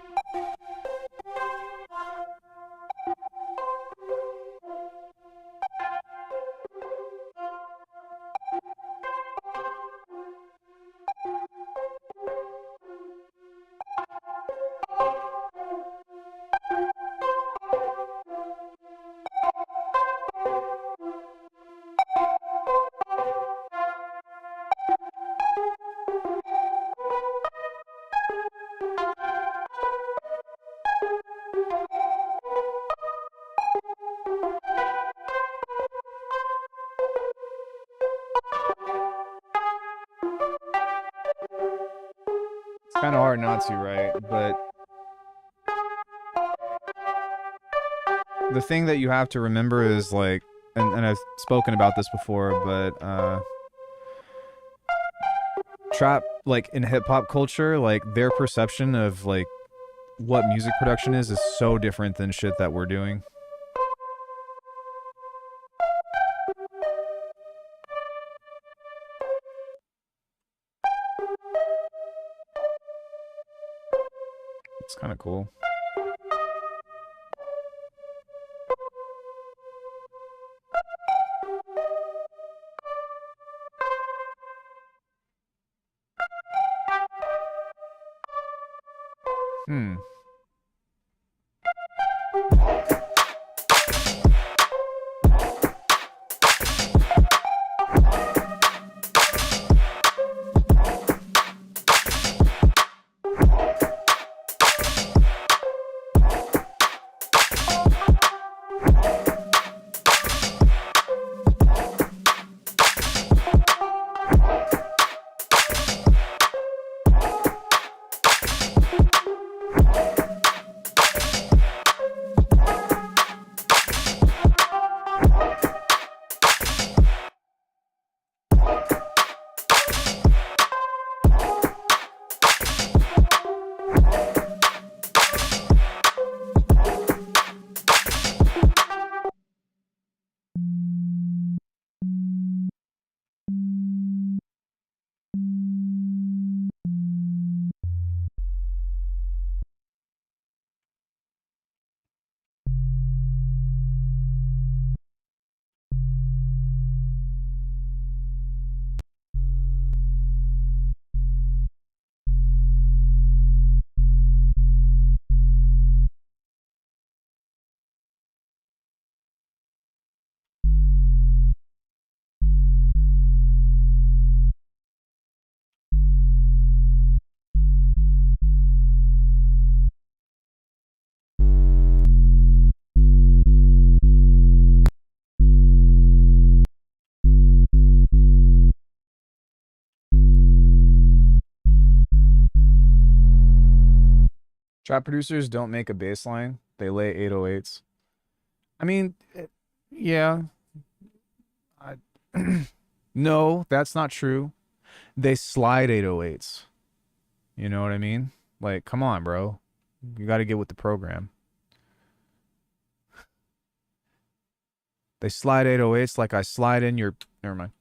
Kind of hard not to, right? But the thing that you have to remember is like, and I've spoken about this before, but trap, like in hip hop culture, like their perception of like what music production is so different than shit that we're doing. It's kind of cool. Trap producers don't make a bass line. They lay 808s. I mean, yeah. I, no, that's not true. They slide 808s. You know what I mean? Like, come on, bro. You got to get with the program. They slide 808s like I slide in your... Never mind.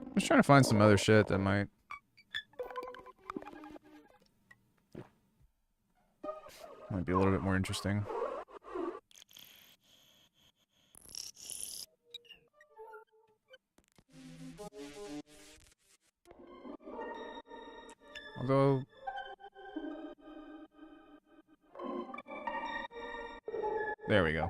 I'm just trying to find some other shit that might be a little bit more interesting. Although... There we go.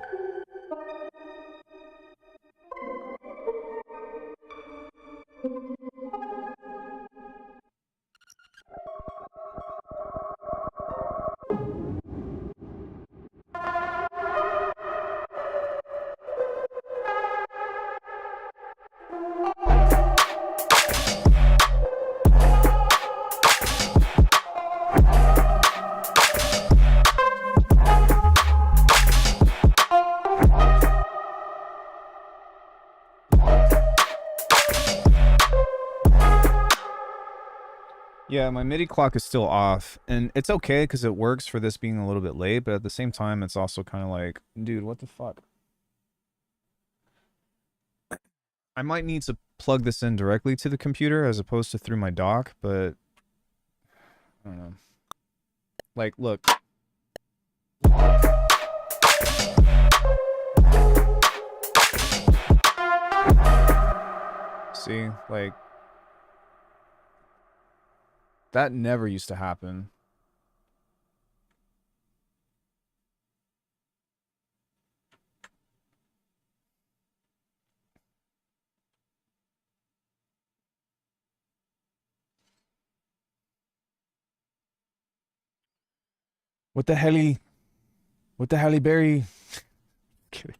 Yeah, my MIDI clock is still off, and it's okay because it works for this being a little bit late, but at the same time, it's also kind of like, dude, what the fuck? I might need to plug this in directly to the computer as opposed to through my dock, but I don't know. Like, look. See, like, that never used to happen. What the helly? What the Halle Berry? Kidding.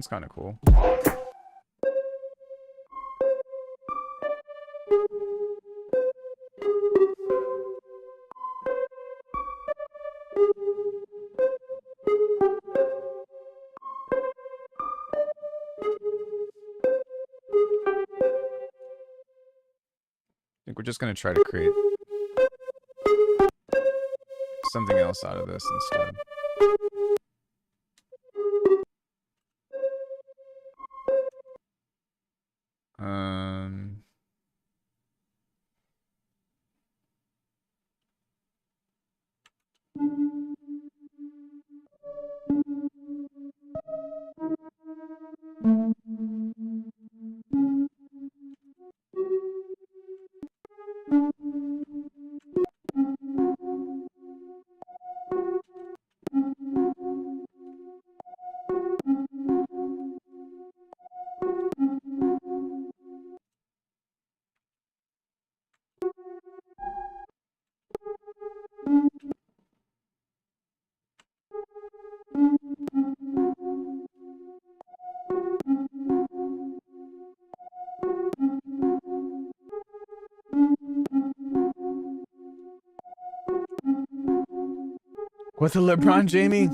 That's kind of cool. I think we're just gonna try to create something else out of this instead. With a LeBron, Jamie?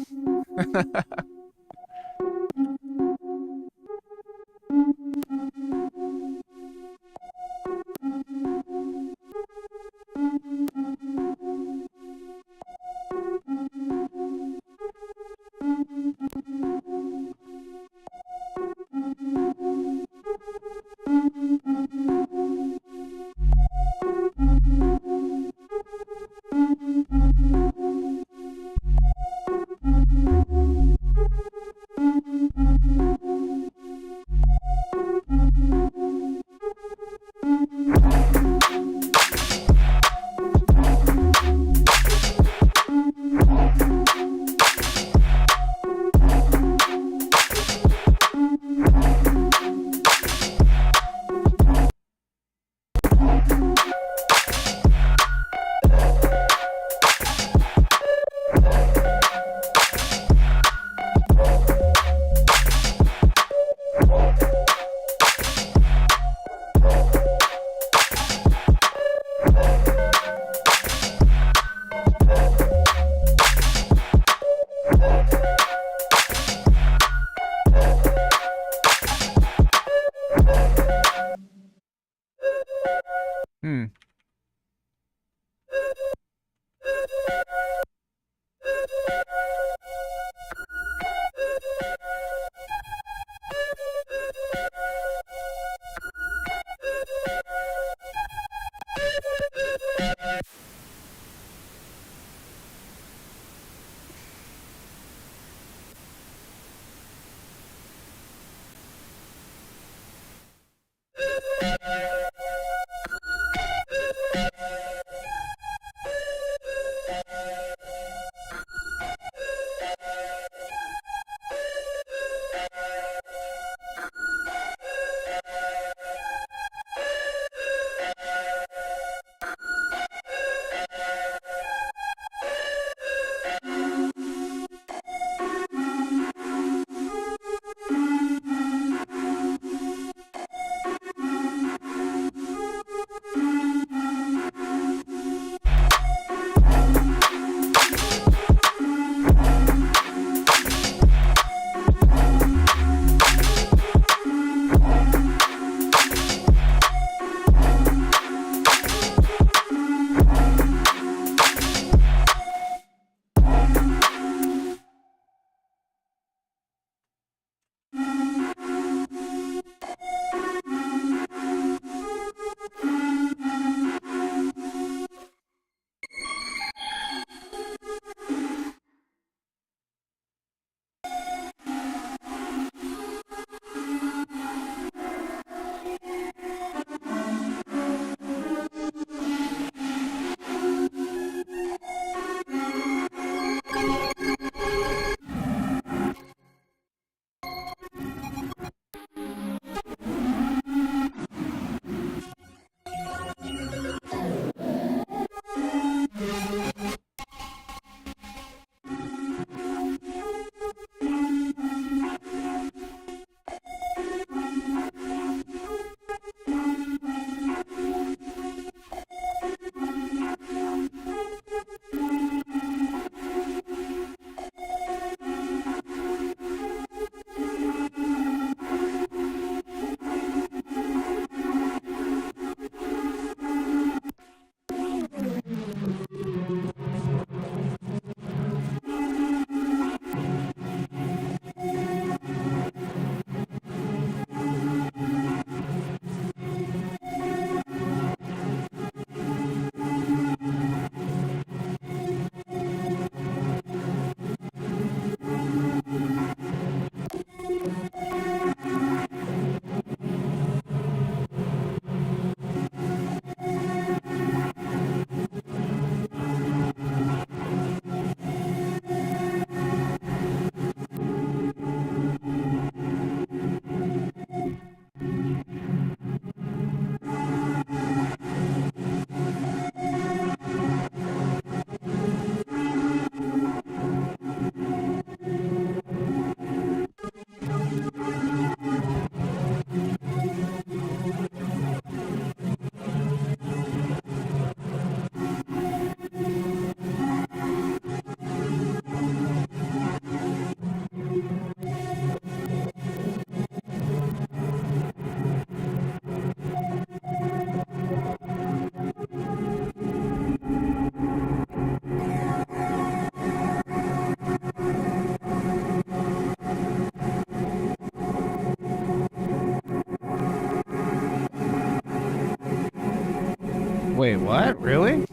Wait, what? Really?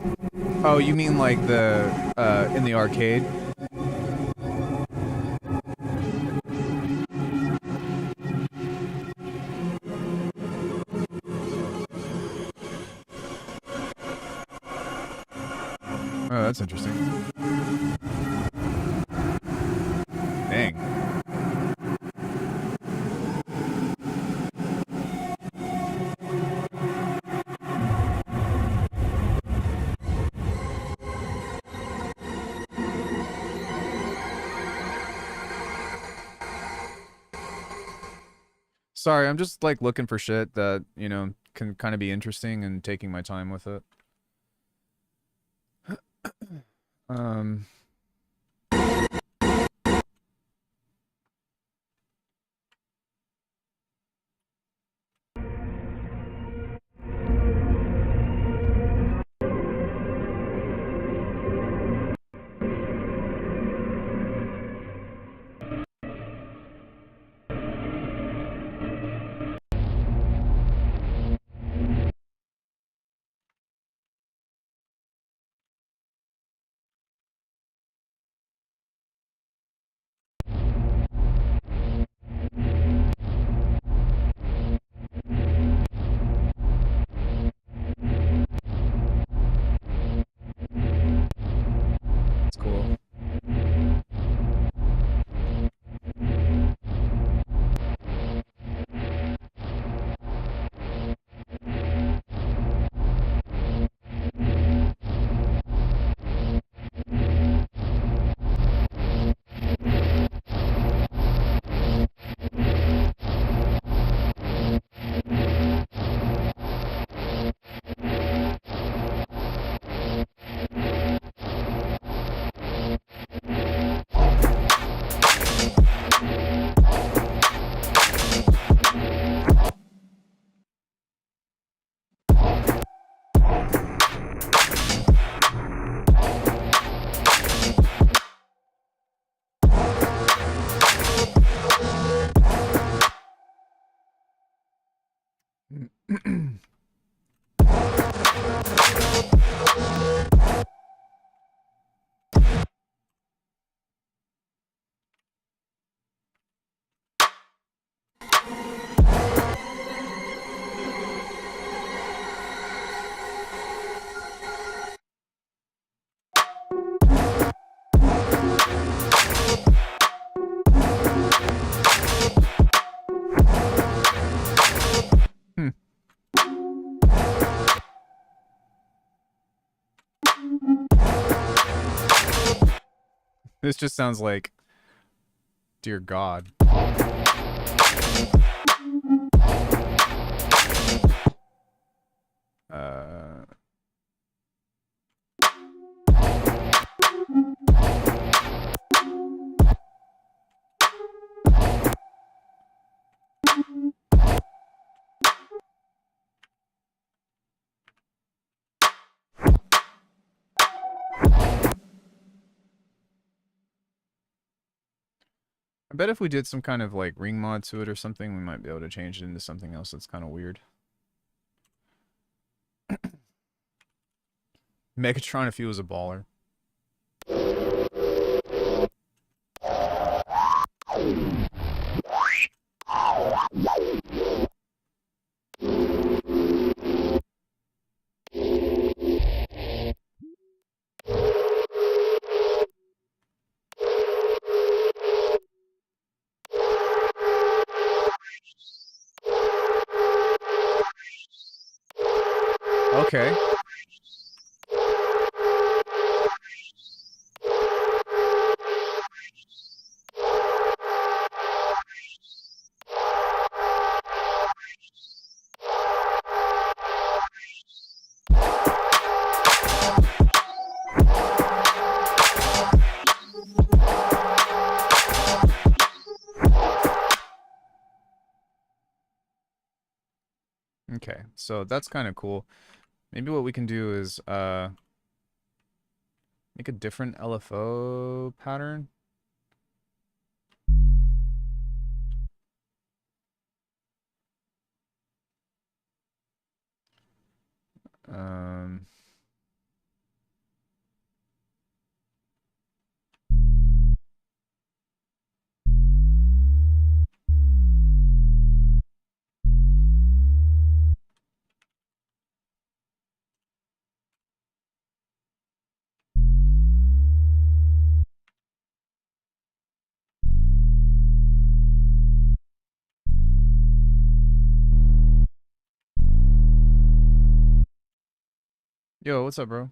Oh, you mean like the in the arcade? Oh, that's interesting. Dang. Sorry, I'm just like looking for shit that, you know, can kind of be interesting and taking my time with it. Um, it's cool. Hmm. This just sounds like, dear God. Uh, I bet if we did some kind of like ring mod to it or something, we might be able to change it into something else that's kind of weird. Megatron if he was a baller. Okay. Okay, so that's kind of cool. Maybe what we can do is make a different LFO pattern. Um, Yo, what's up, bro?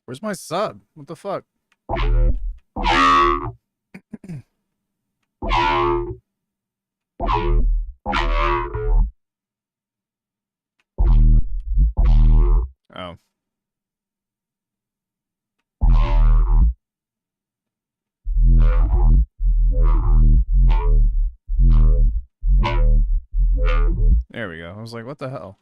Where's my sub? What the fuck? Oh. There we go. I was like, what the hell?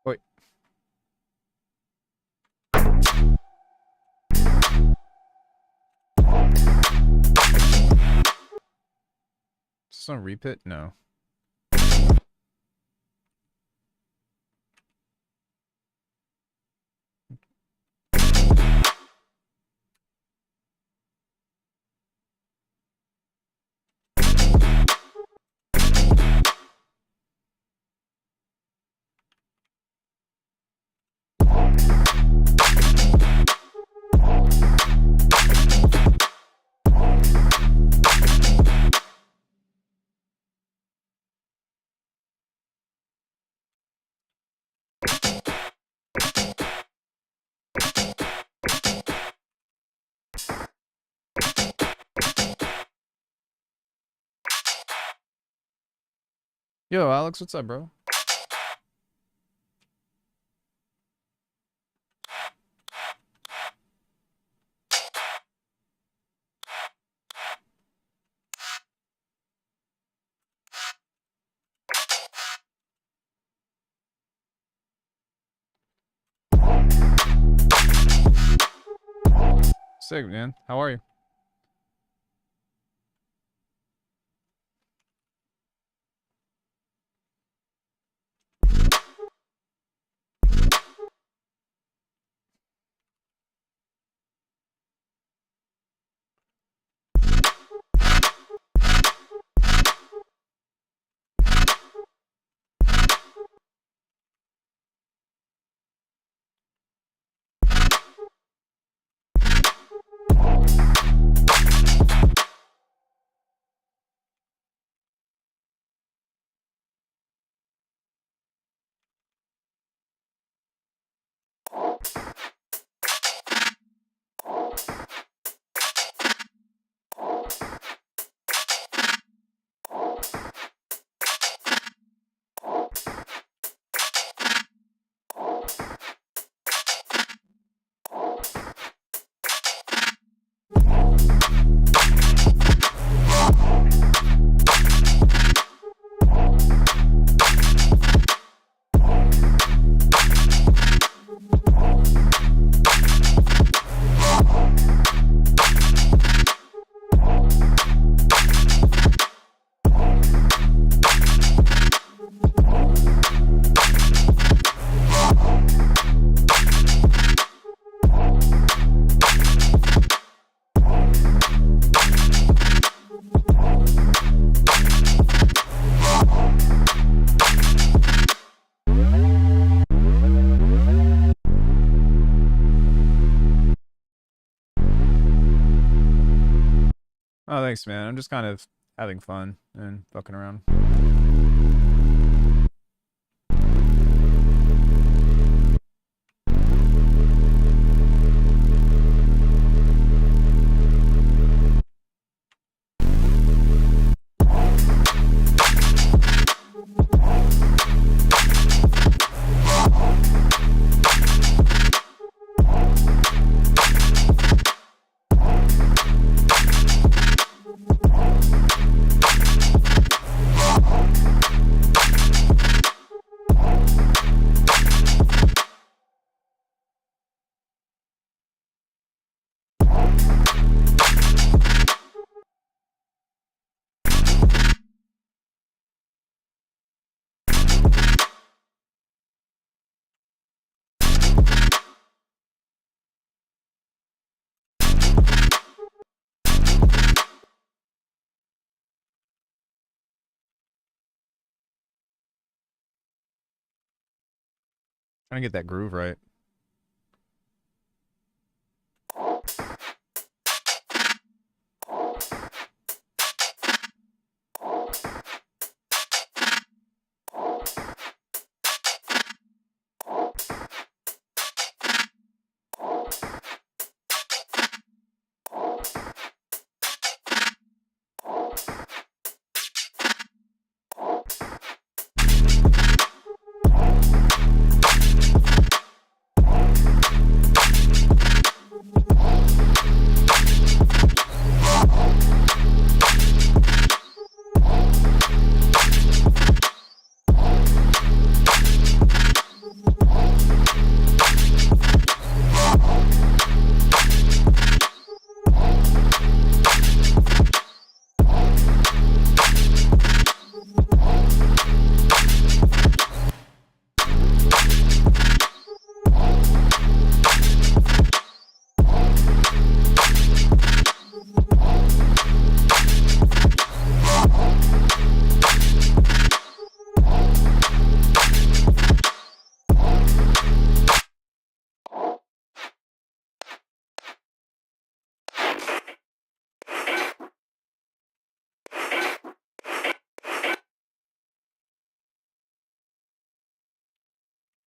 Wait. Is this on repeat? No. Yo, Alex, what's up, bro? Sick, man. How are you? Oh, thanks, man. I'm just kind of having fun and fucking around. Trying to get that groove right.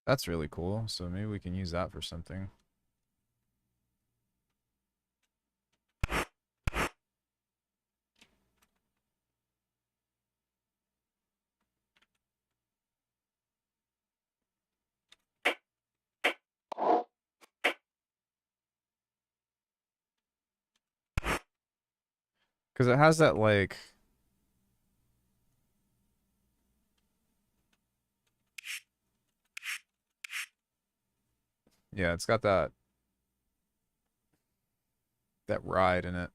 That's really cool. So maybe we can use that for something. Because it has that, like... Yeah, it's got that... that ride in it.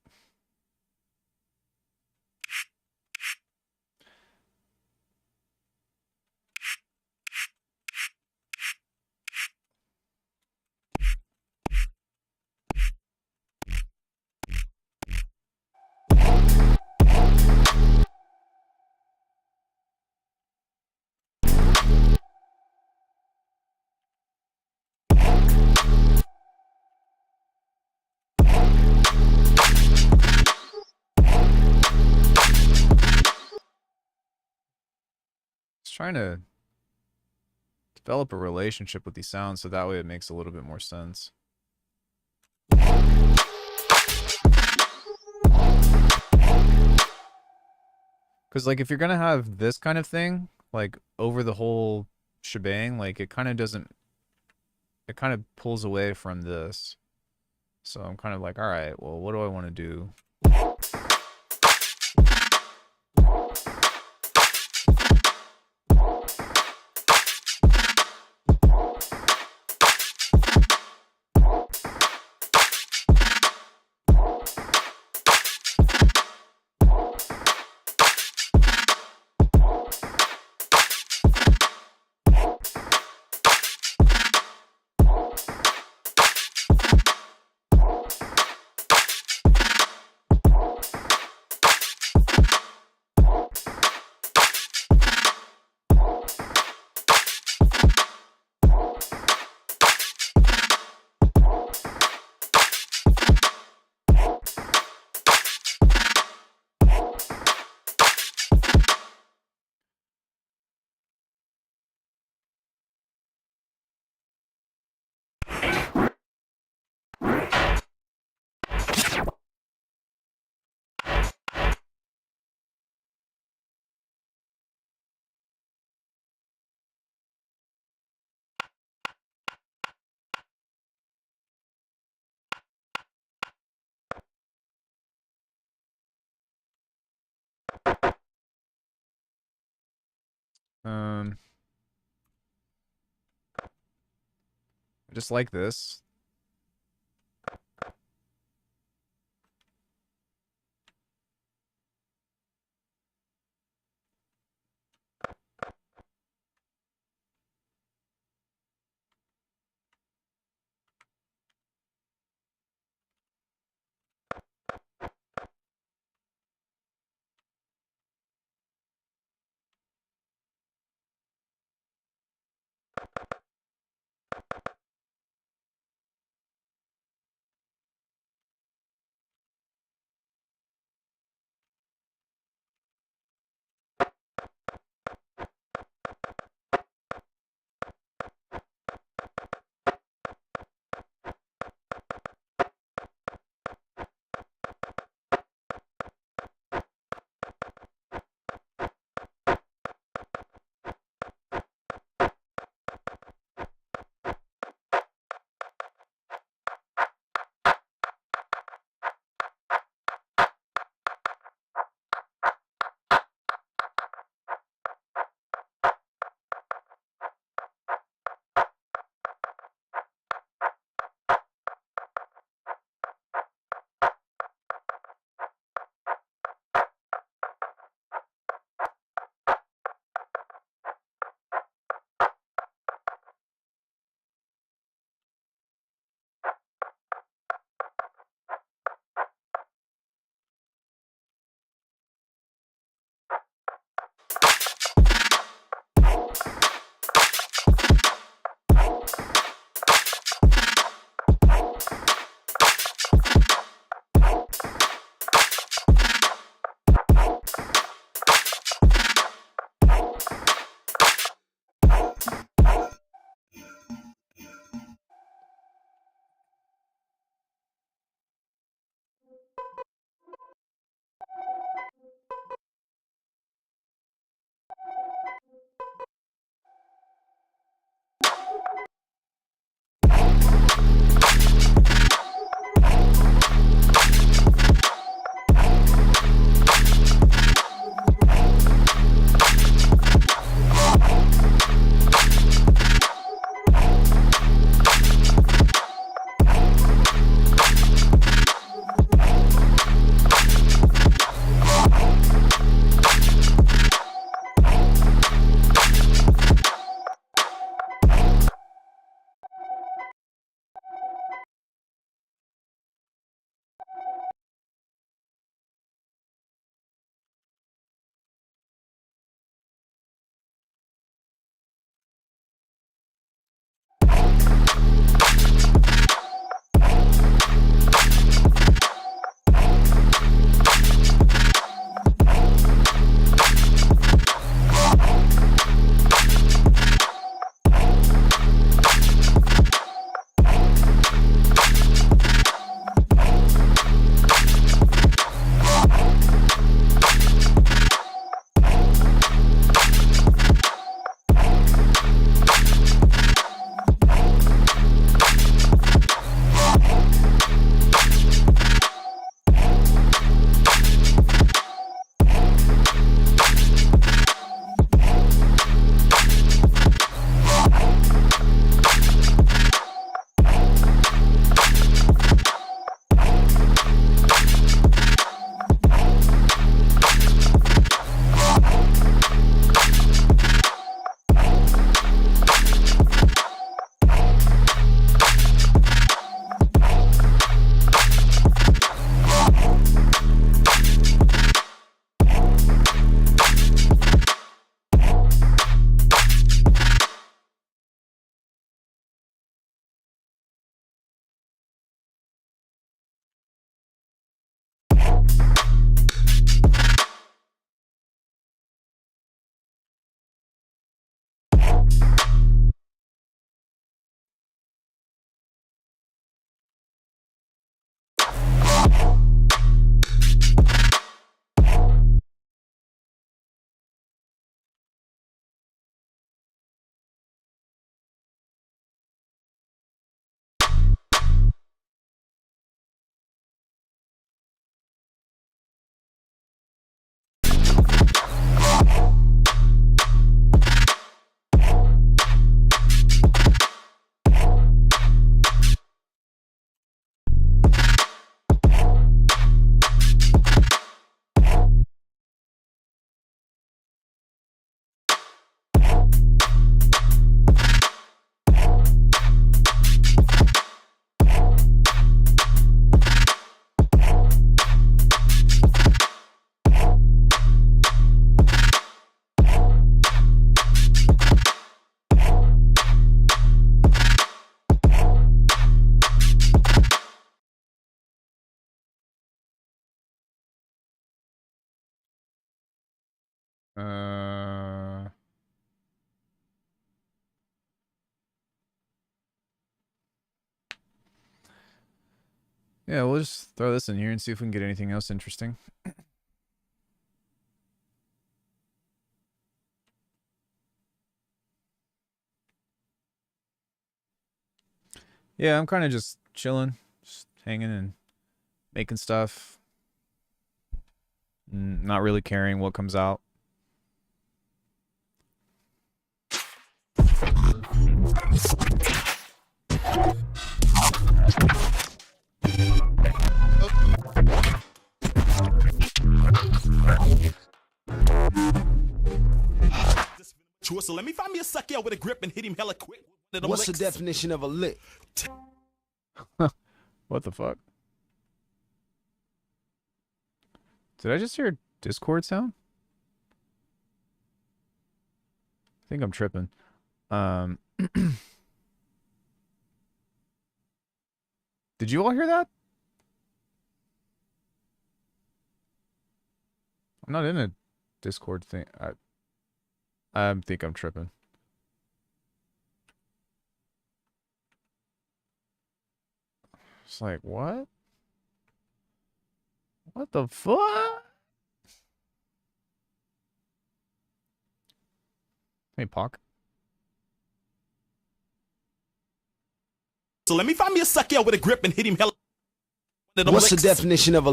Just trying to develop a relationship with these sounds so that way it makes a little bit more sense. Because, like, if you're gonna have this kind of thing, like, over the whole shebang, like, it kind of doesn't, it kind of pulls away from this. So I'm kind of like, all right, well, what do I want to do? Um, I just like this. Yeah, we'll just throw this in here and see if we can get anything else interesting. Yeah, I'm kind of just chilling, just hanging and making stuff. Not really caring what comes out. So let me find me a sucker with a grip and hit him hella quick. What's the definition of a lick? What the fuck? Did I just hear a Discord sound? I think I'm tripping. Did you all hear that? I'm not in a Discord thing. I think I'm tripping. It's like, what? What the fuck? Hey, Pock. So let me find me a sucker with a grip and hit him hella. What's the definition of a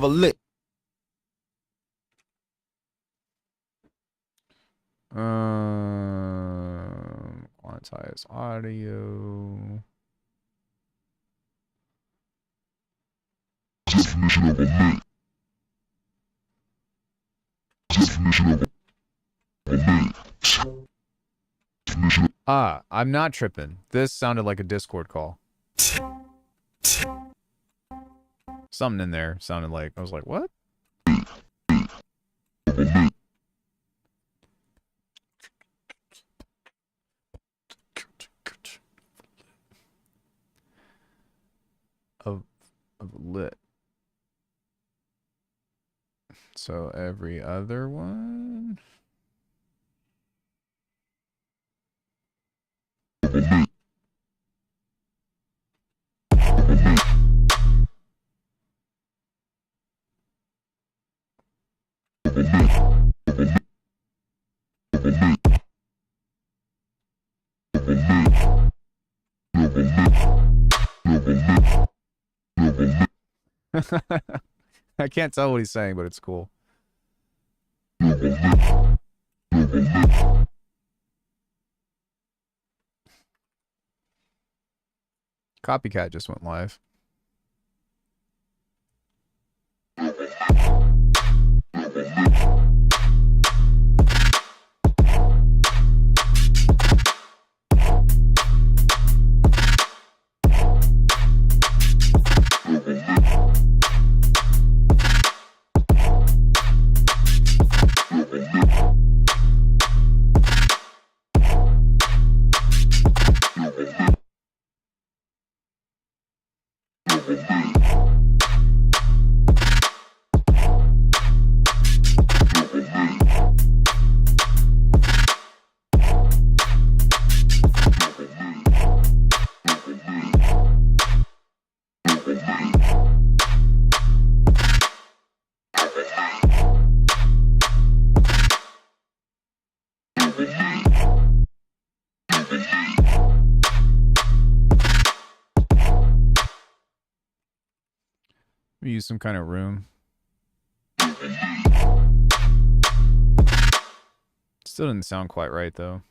lick? Quantize audio. Definition of a lick. Definition of a lick. Ah, I'm not tripping. This sounded like a Discord call. Something in there sounded like, I was like, what? Of lit. So every other one. I can't tell what he's saying, but it's cool. Copycat just went live. Use some kind of room. Still didn't sound quite right though.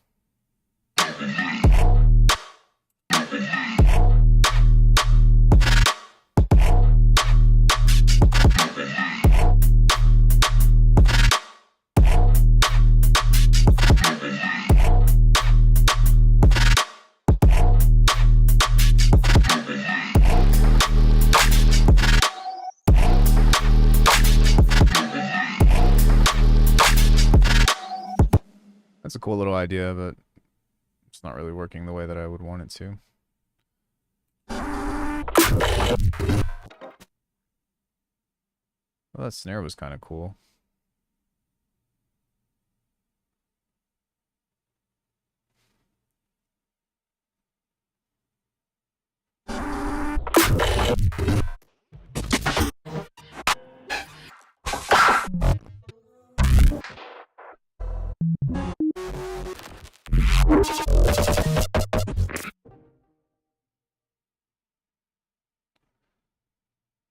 That's a cool little idea, but it's not really working the way that I would want it to. Well, that snare was kind of cool.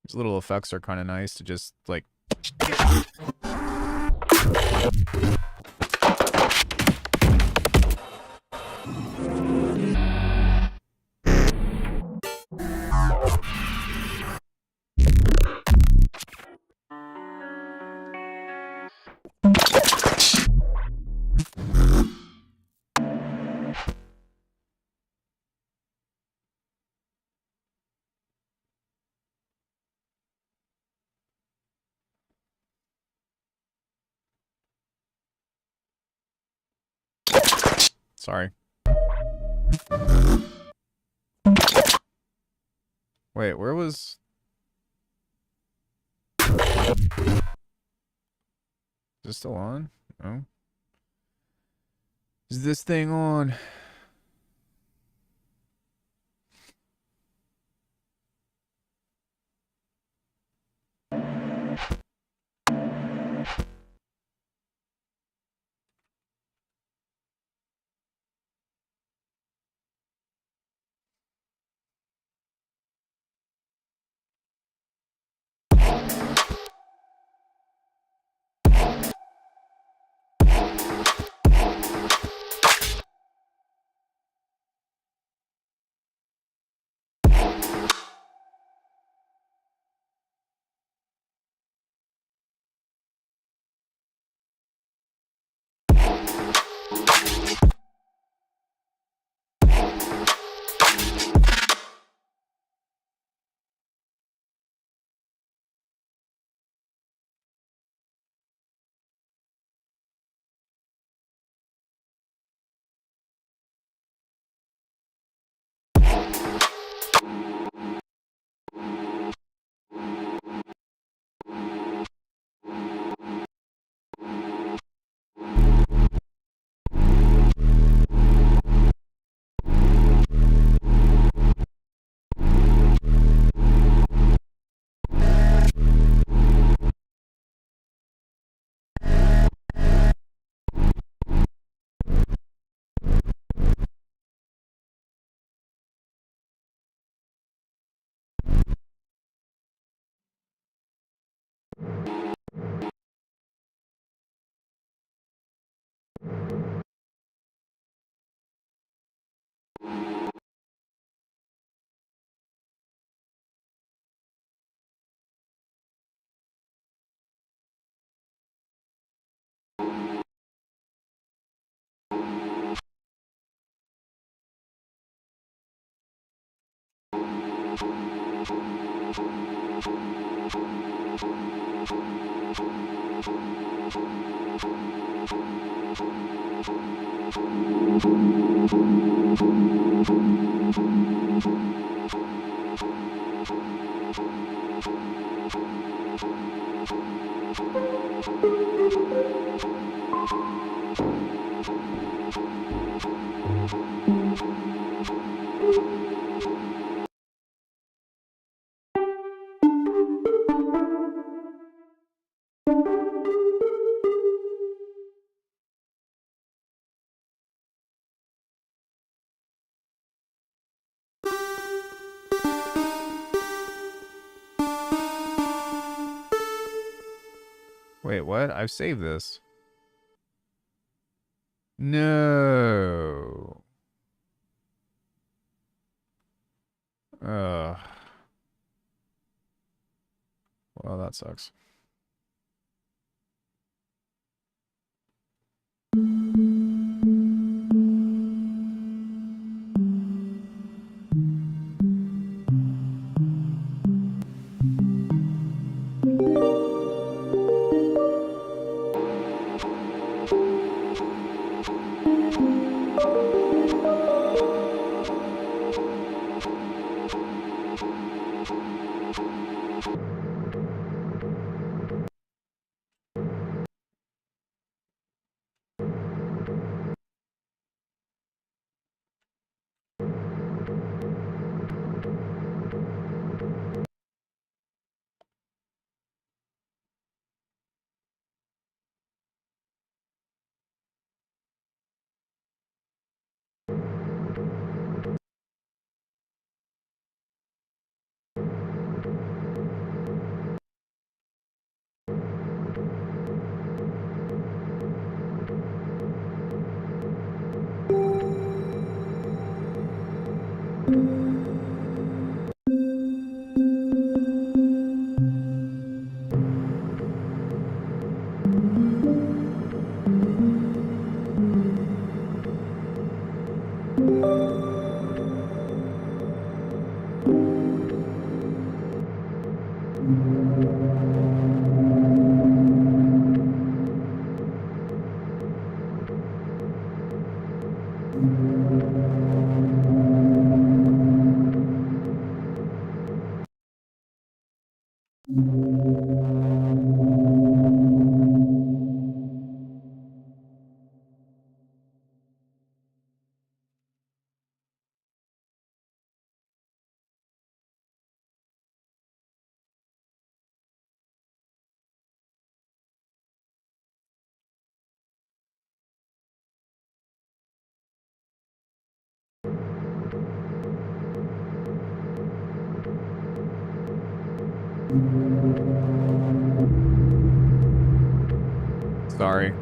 These little effects are kind of nice to just like. Sorry. Wait, where was... Is this still on? No. Is this thing on? Wait, what? I've saved this. No. Ugh. Well, that sucks. Sorry.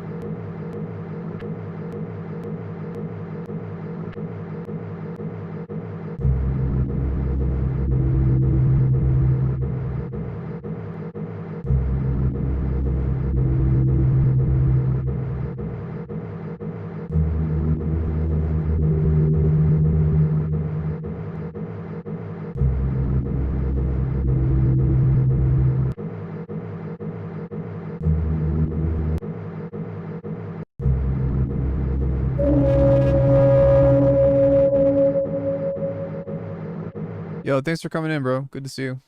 Yo, thanks for coming in, bro. Good to see you.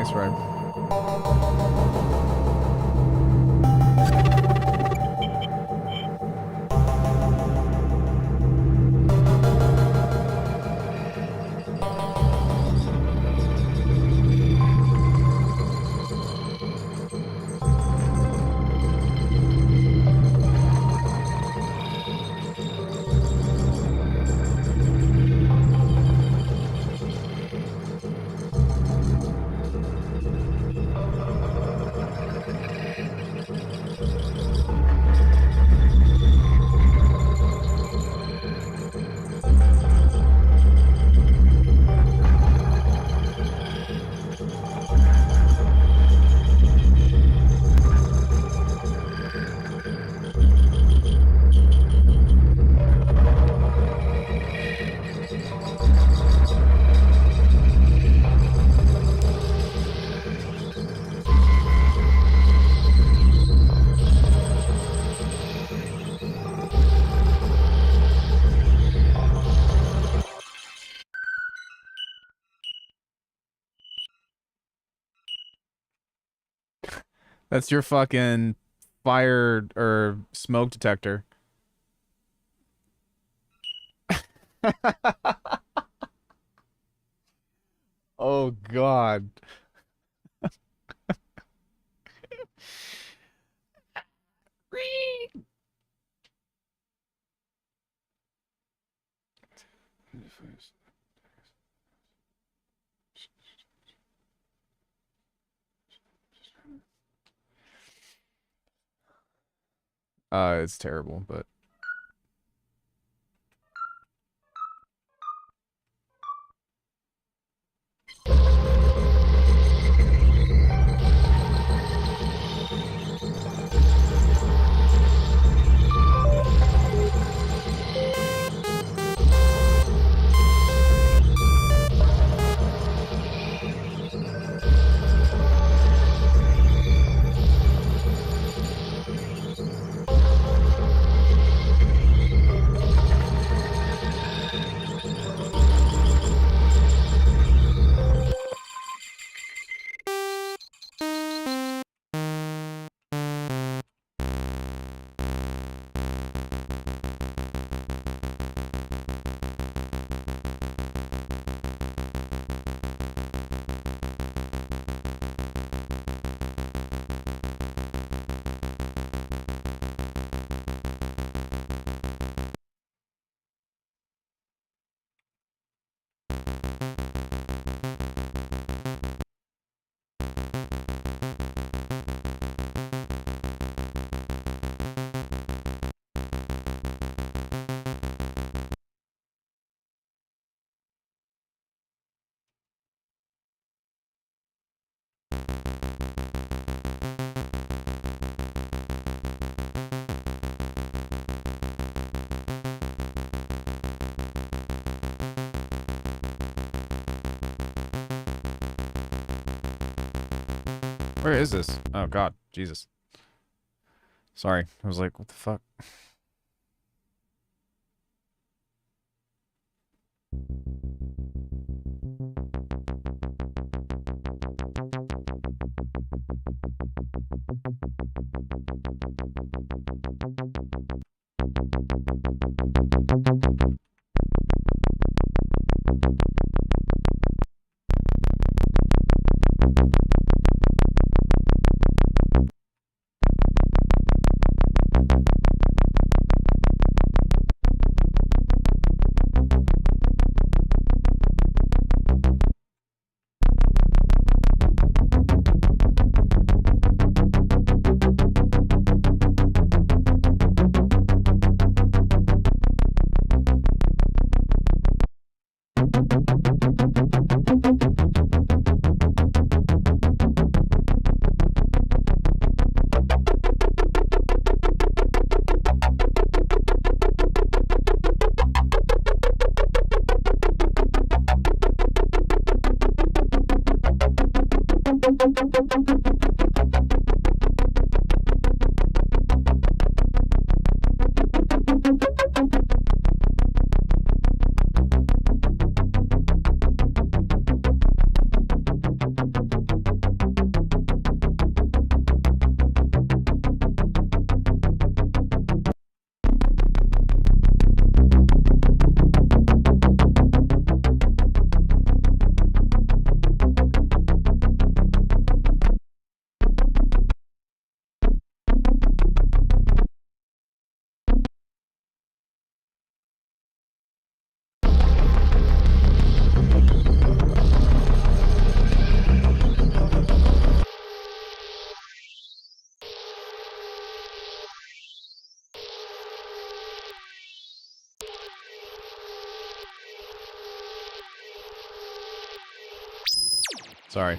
Thanks, Ryan. That's your fucking fire or smoke detector. Oh God. It's terrible, but where is this? Oh God, Jesus. Sorry, I was like, what the fuck? Sorry.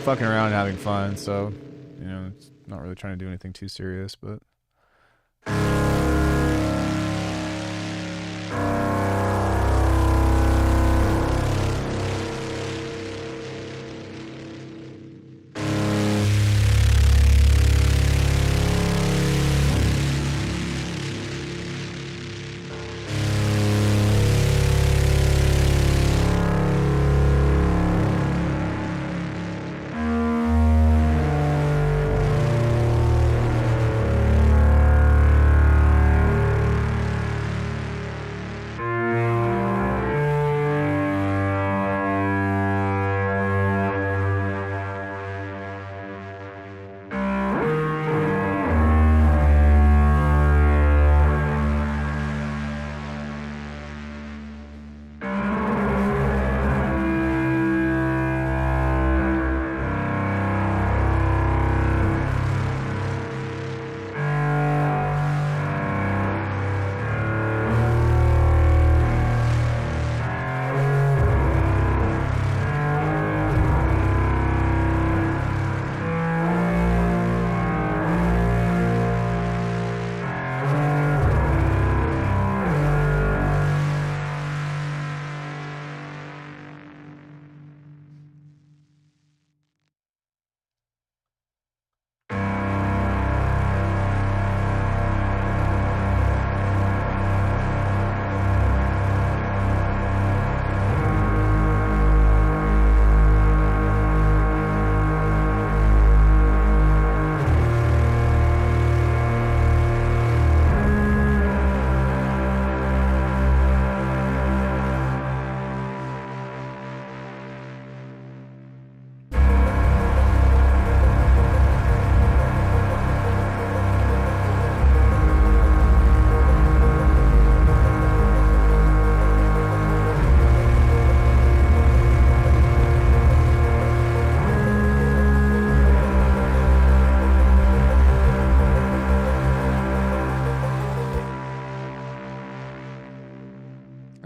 fucking around and having fun, so you know, it's not really trying to do anything too serious, but.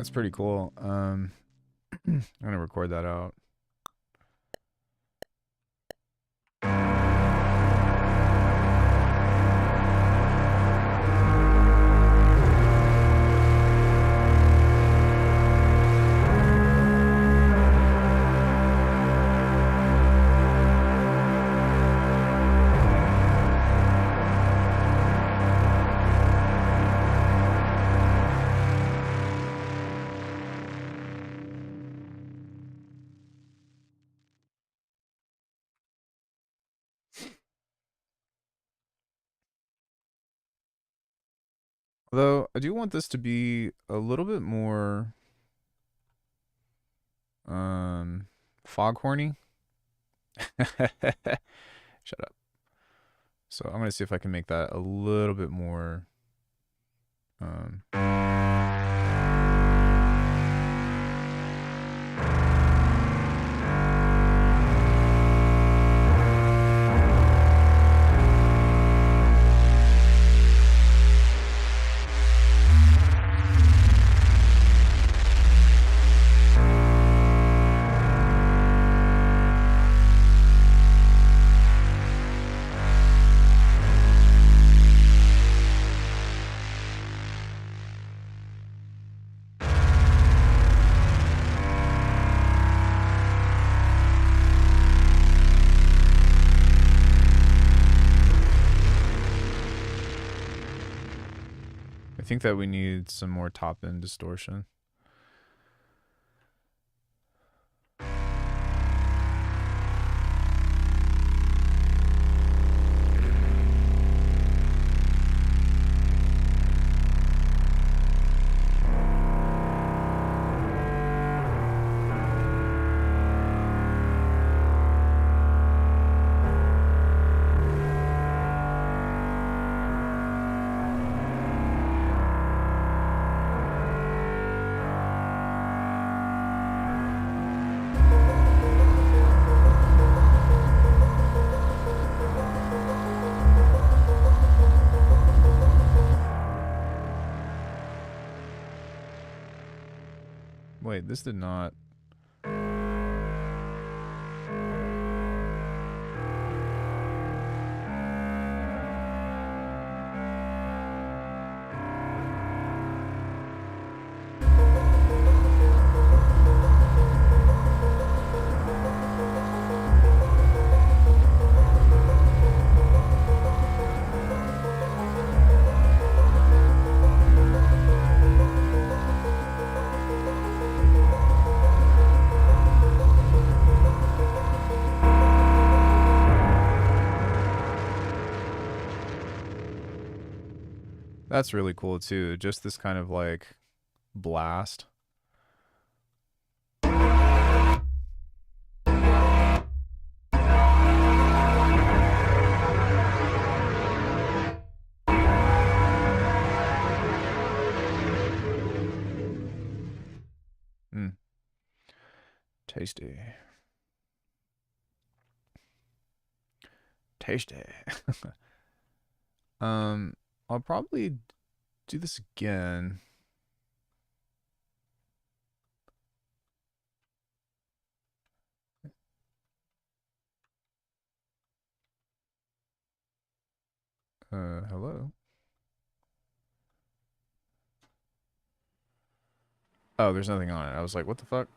That's pretty cool. I'm gonna record that out. Although I do want this to be a little bit more foghorny. Shut up. So I'm gonna see if I can make that a little bit more I think that we need some more top end distortion. Wait, this did not. That's really cool too. Just this kind of like blast. Mm. Tasty. Tasty. I'll probably do this again. Hello. Oh, there's nothing on it. I was like, what the fuck?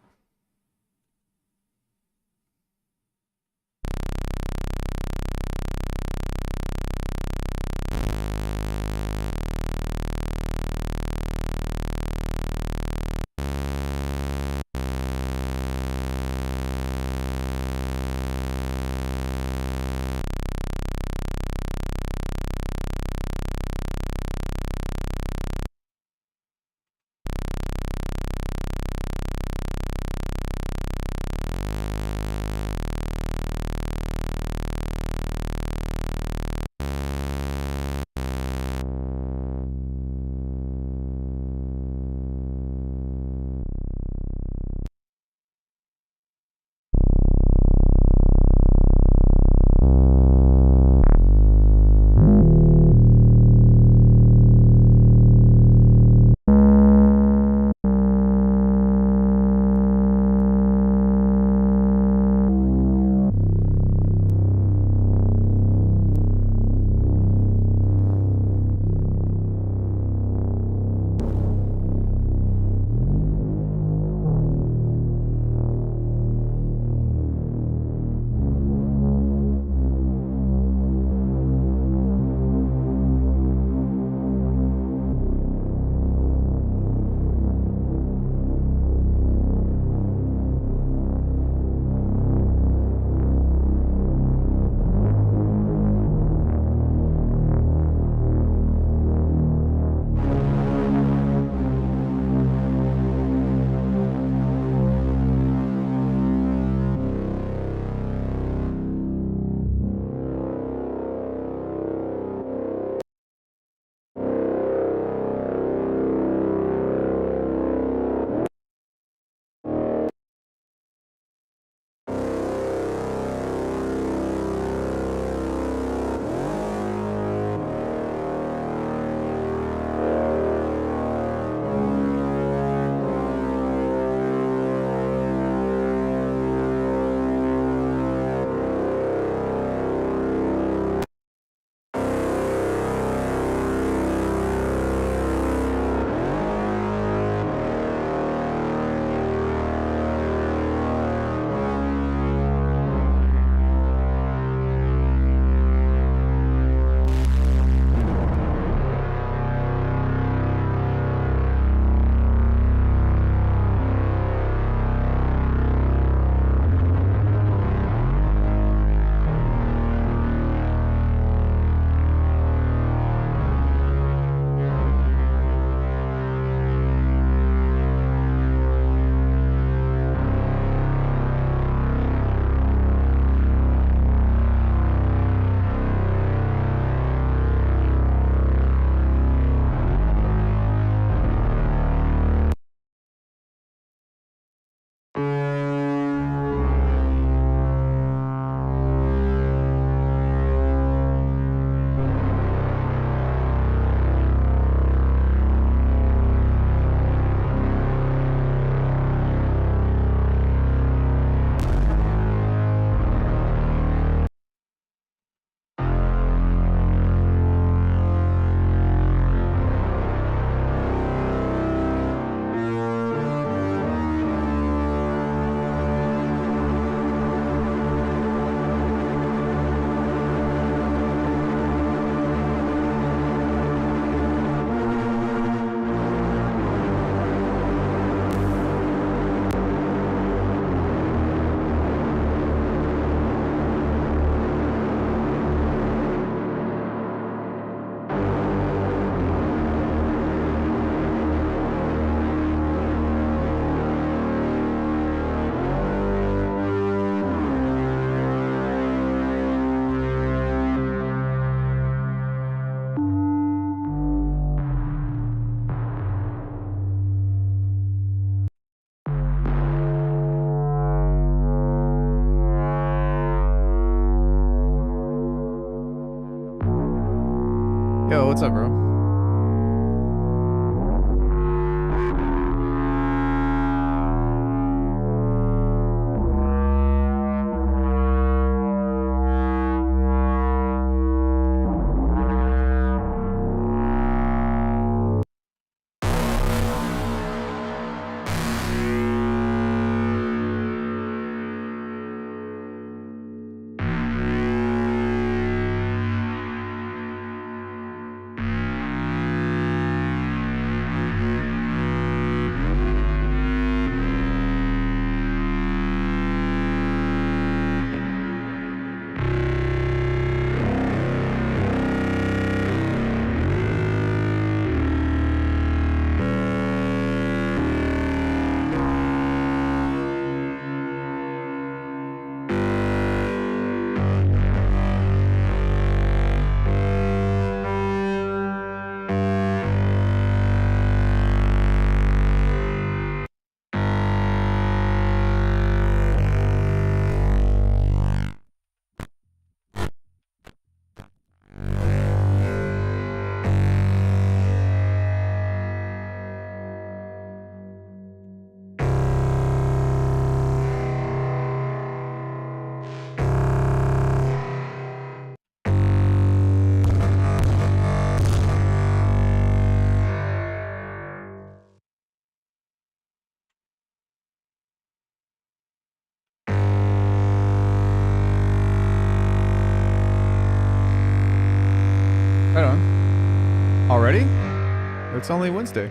up, bro? Right on. Already? It's only Wednesday.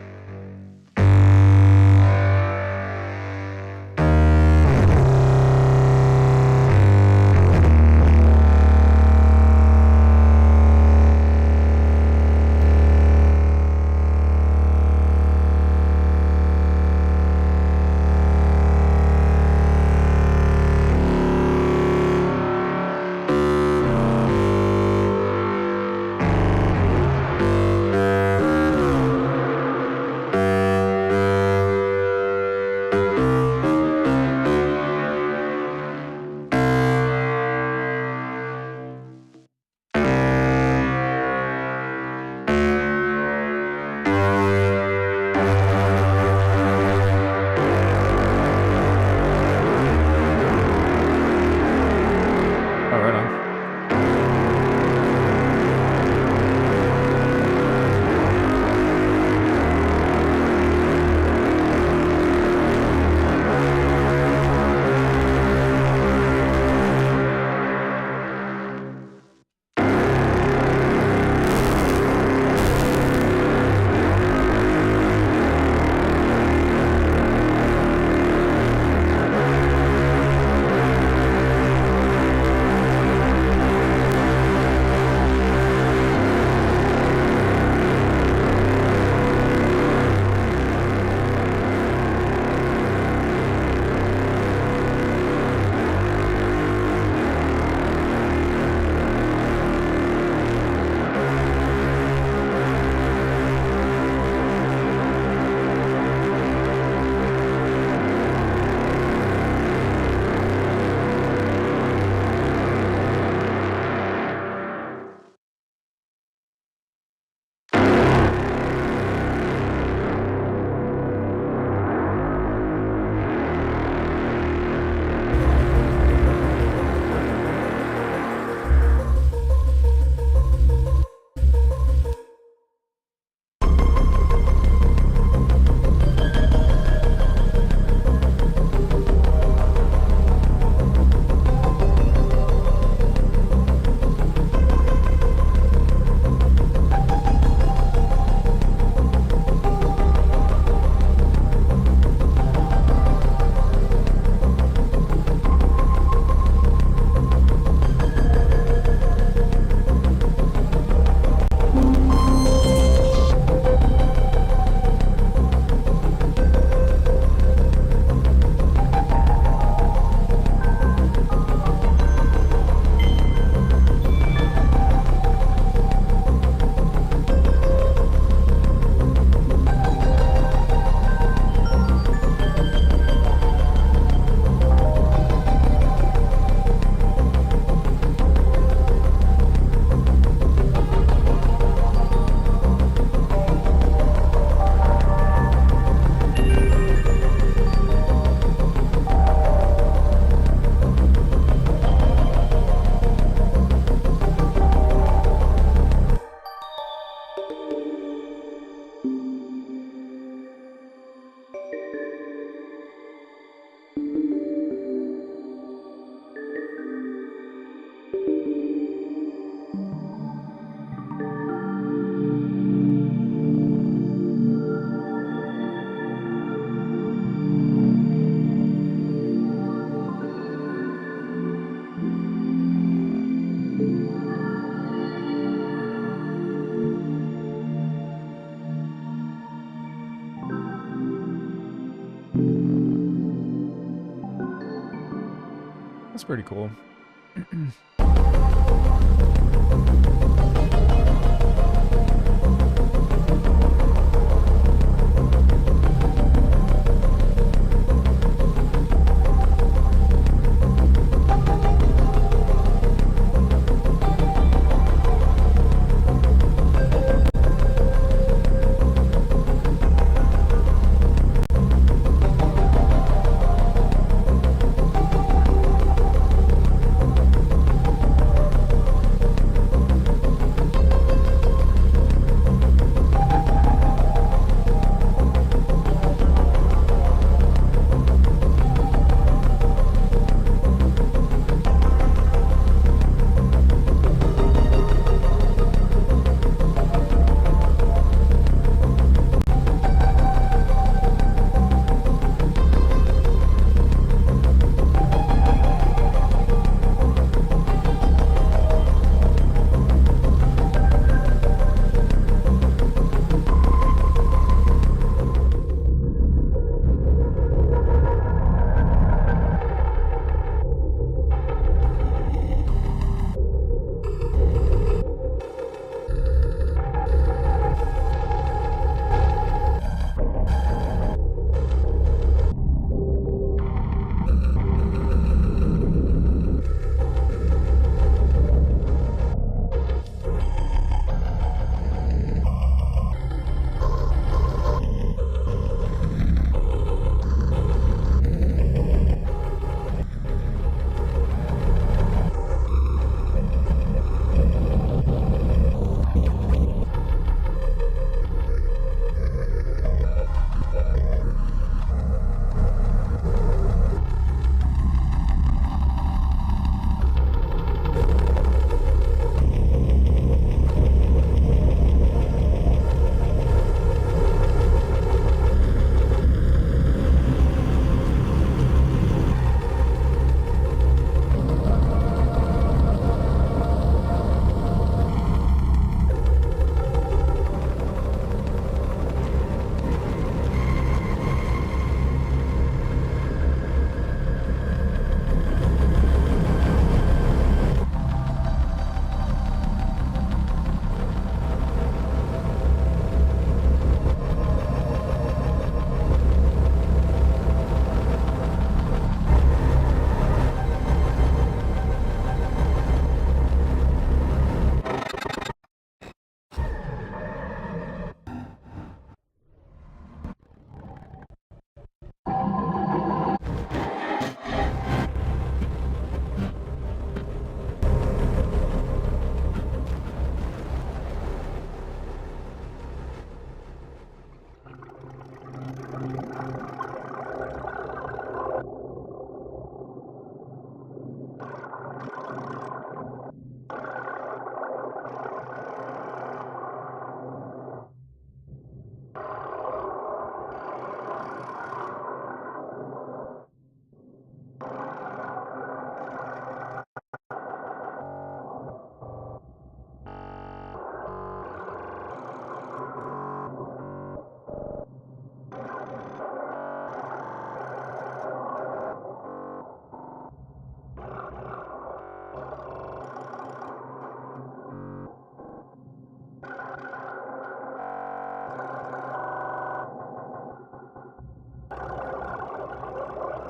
That's pretty cool.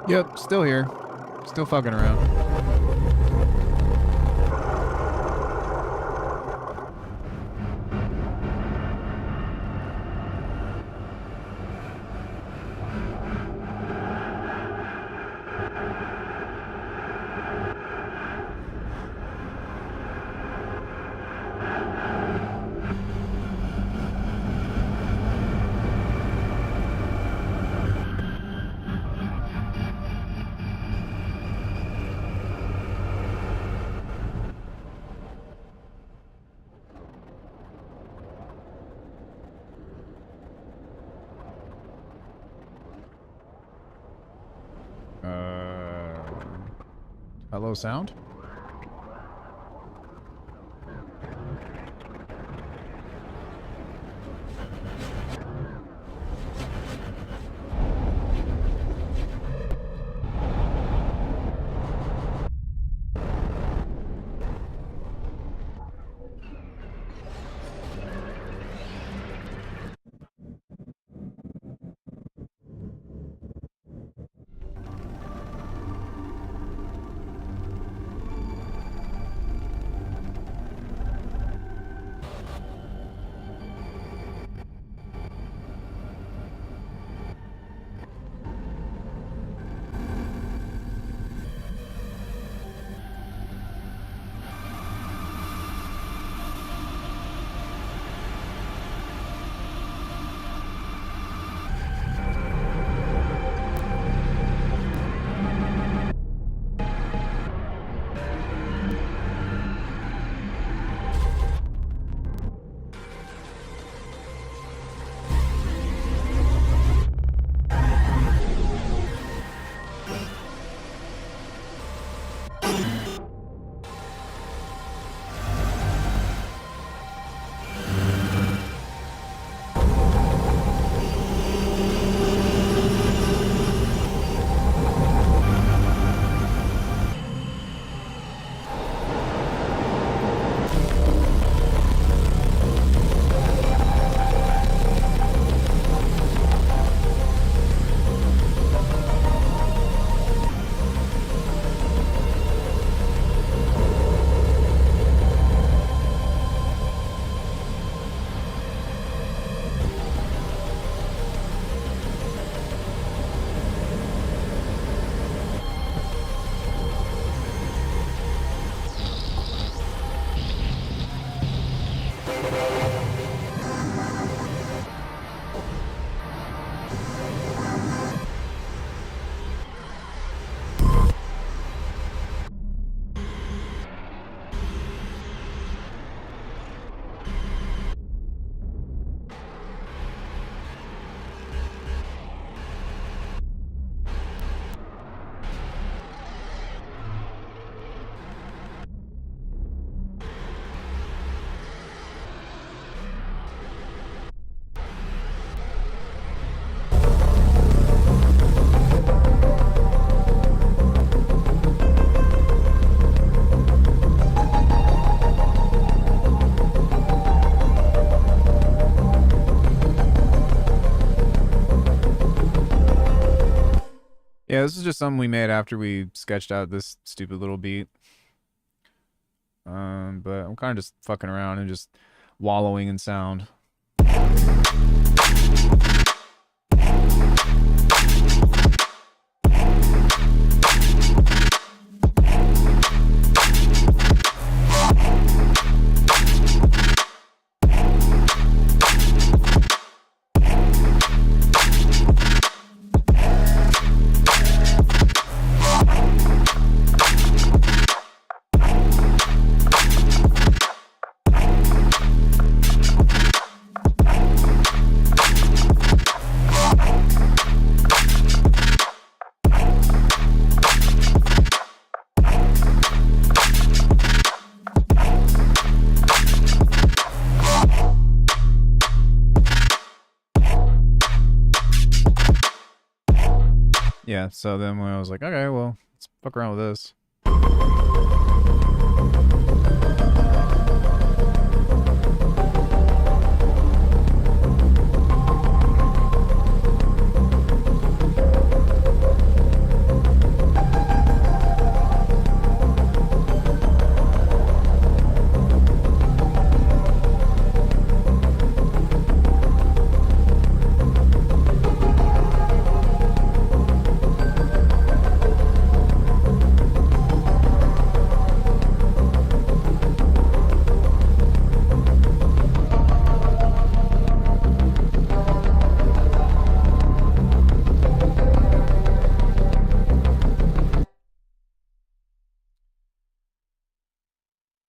Yep, still here. Still fucking around. Hello, sound? Yeah, this is just something we made after we sketched out this stupid little beat. But I'm kind of just fucking around and just wallowing in sound. Yeah, so then when I was like, okay, well, let's fuck around with this.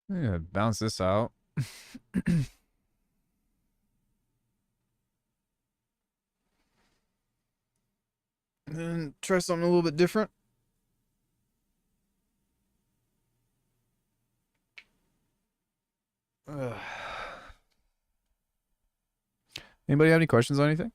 Yeah, bounce this out. And try something a little bit different. Ugh. Anybody have any questions on anything?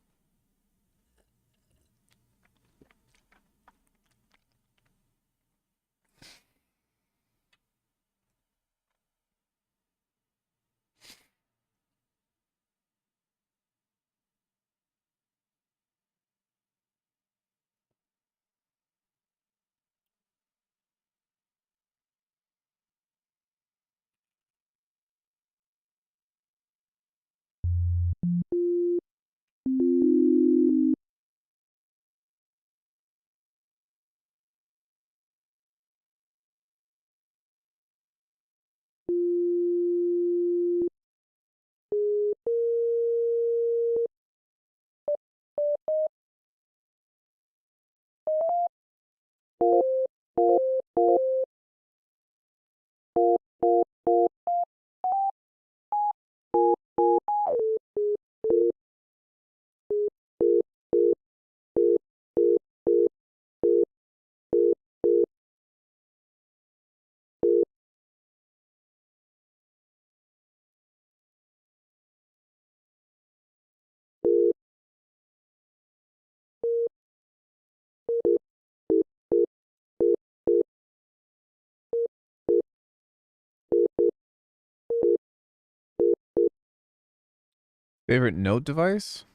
Favorite note device?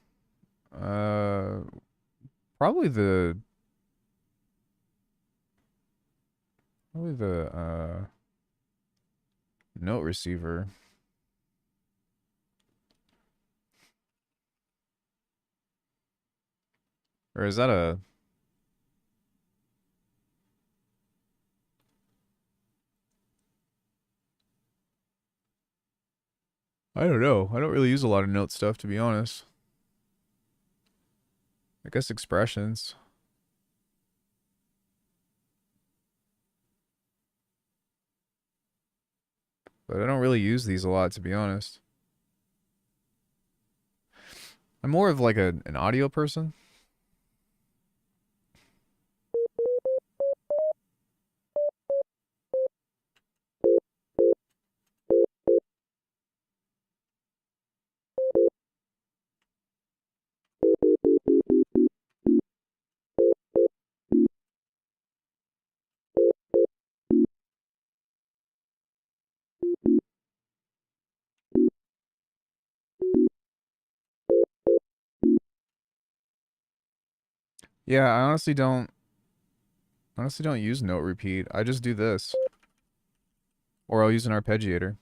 Uh, probably the note receiver. Or is that a I don't know. I don't really use a lot of note stuff, to be honest. I guess expressions. But I don't really use these a lot, to be honest. I'm more of like an audio person. Yeah, I honestly don't Honestly, don't use note repeat. I just do this. Or I'll use an arpeggiator.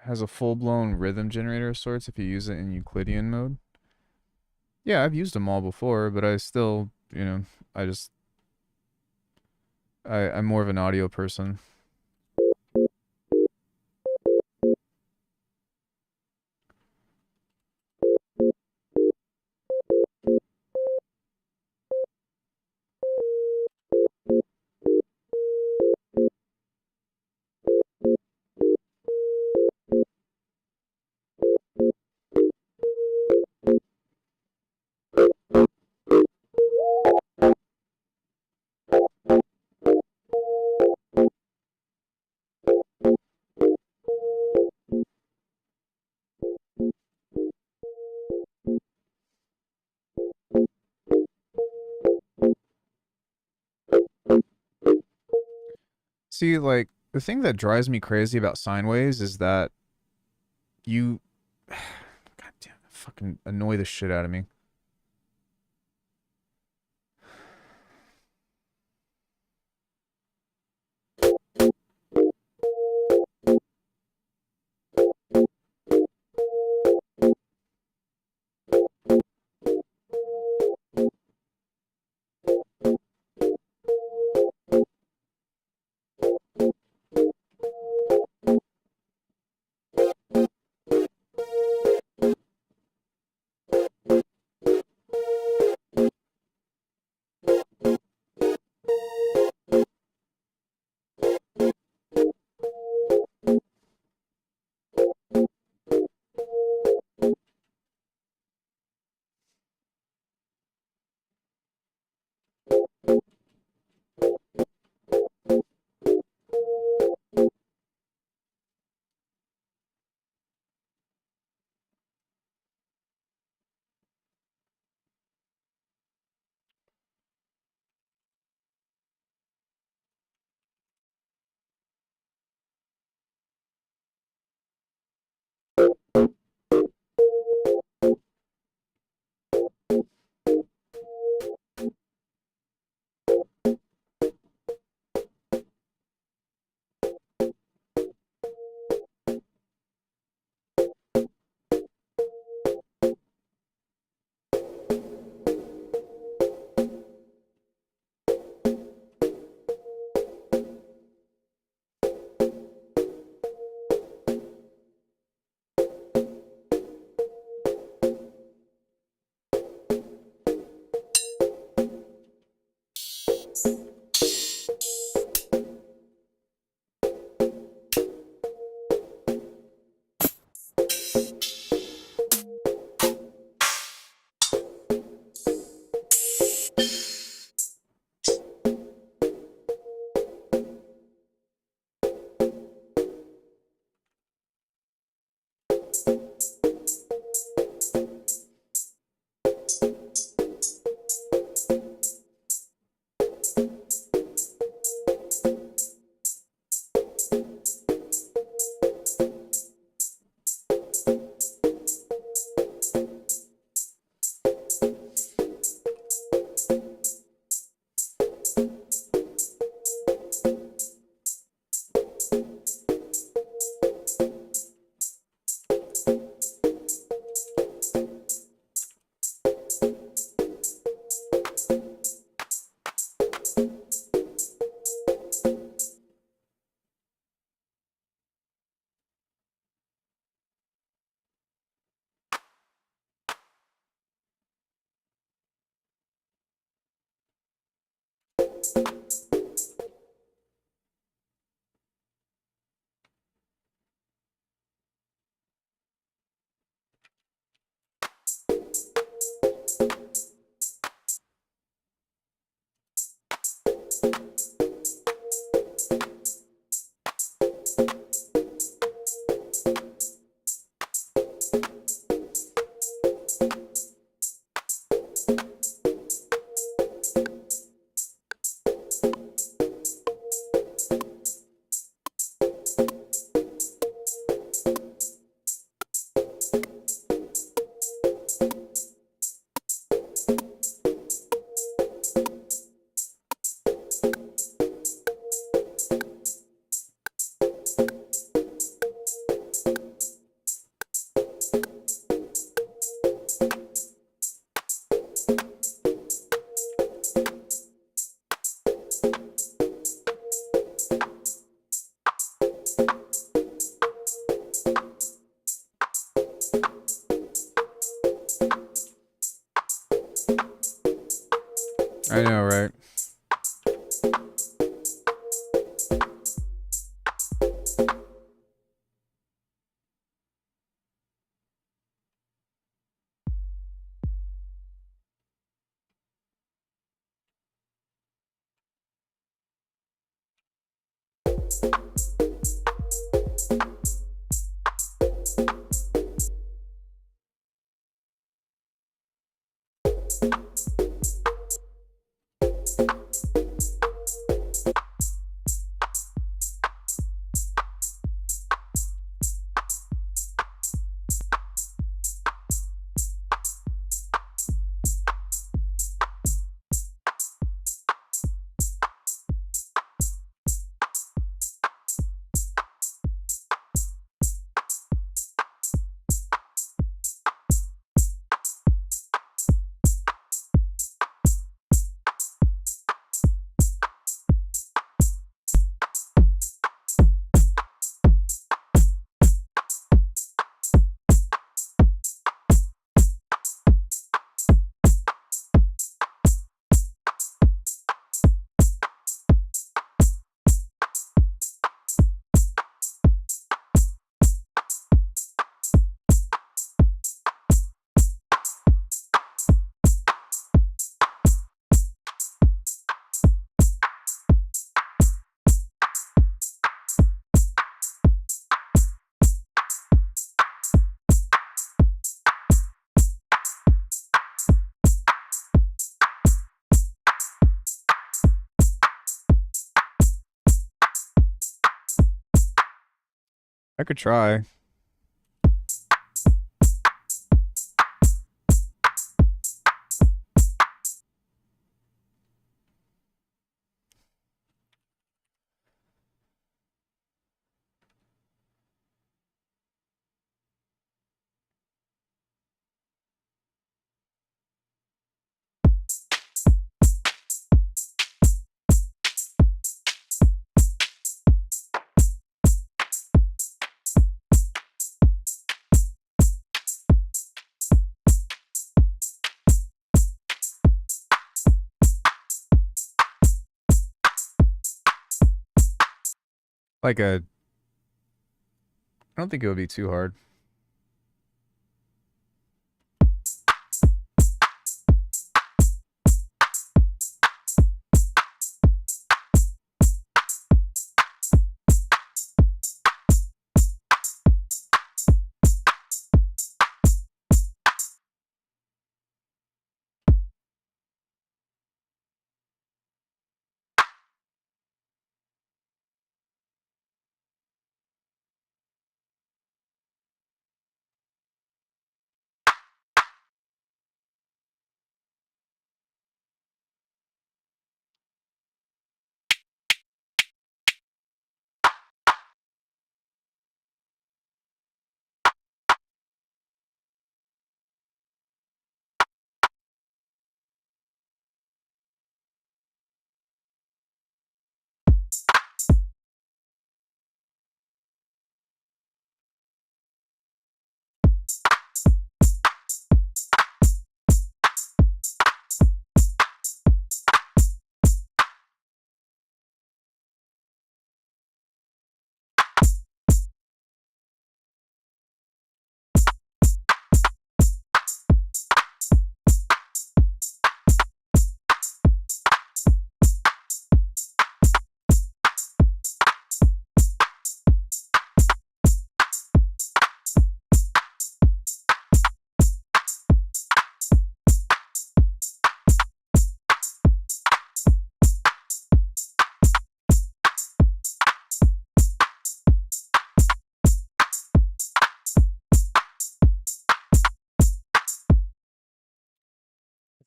Has a full-blown rhythm generator of sorts if you use it in Euclidean mode. Yeah, I've used them all before, but I still, I just, I'm more of an audio person. See, like, the thing that drives me crazy about sine waves is that you, God damn, fucking annoy the shit out of me. I know, right? I could try. Like a, I don't think it would be too hard.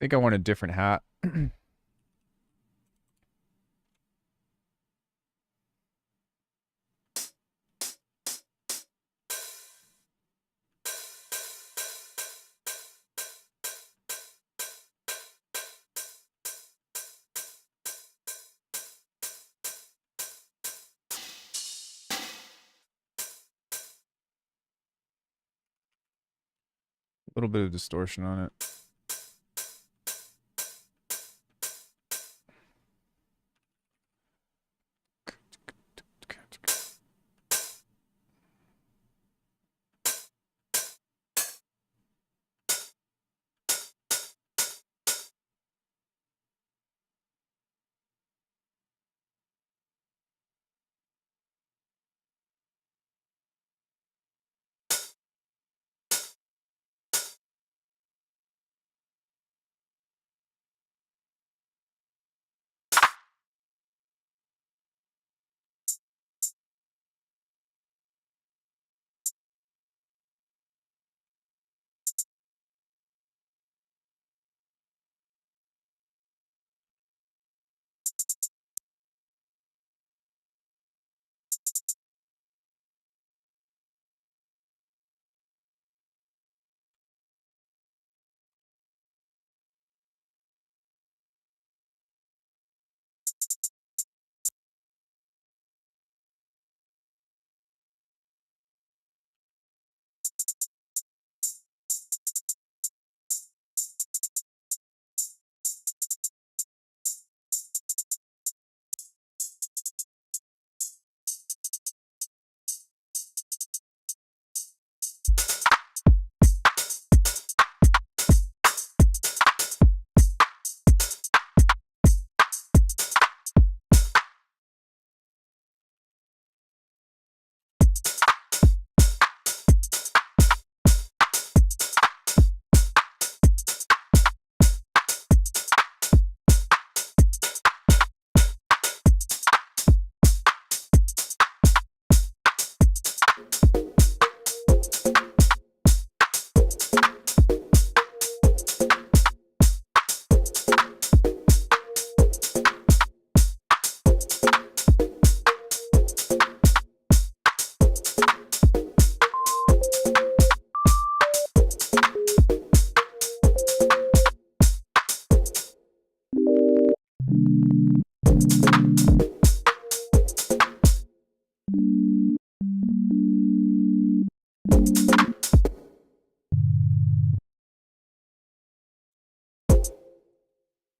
think I want a different hat. A little bit of distortion on it.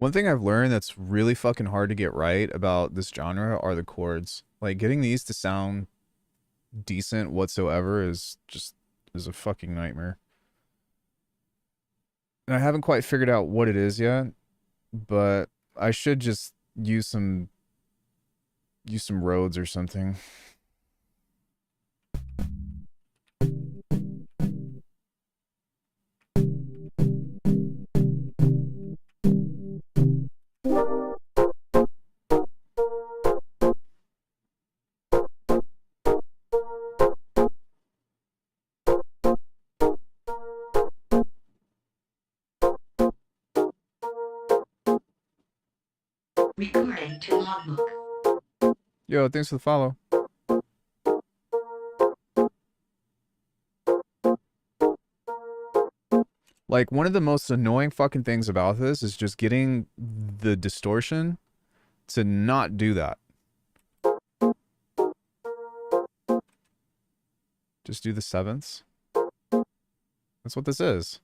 One thing I've learned that's really fucking hard to get right about this genre are the chords. Like getting these to sound decent whatsoever is a fucking nightmare. And I haven't quite figured out what it is yet, but I should just use some roads or something. Recording to logbook. Yo, thanks for the follow. Like, one of the most annoying fucking things about this is just getting the distortion to not do that. Just do the sevenths. That's what this is.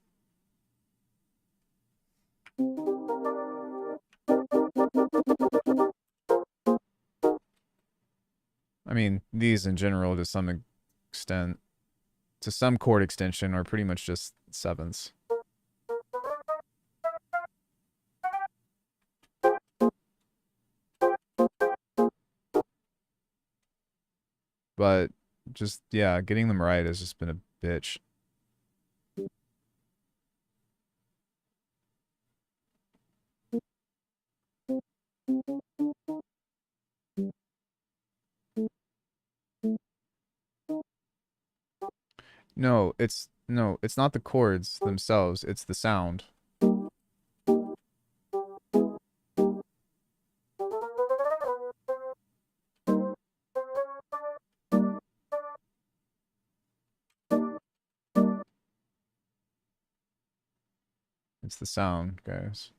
I mean, these in general, to some extent, to some chord extension, are pretty much just sevenths. But just, yeah, getting them right has just been a bitch. No, it's not the chords themselves, it's the sound. It's the sound, guys.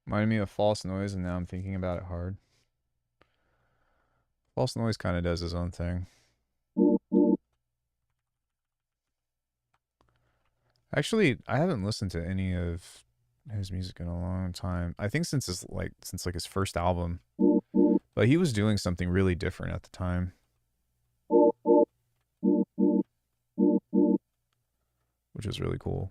Reminded me of false noise, and now I'm thinking about it hard. False noise kind of does his own thing. Actually, I haven't listened to any of his music in a long time. I think since his first album. But he was doing something really different at the time, which was really cool.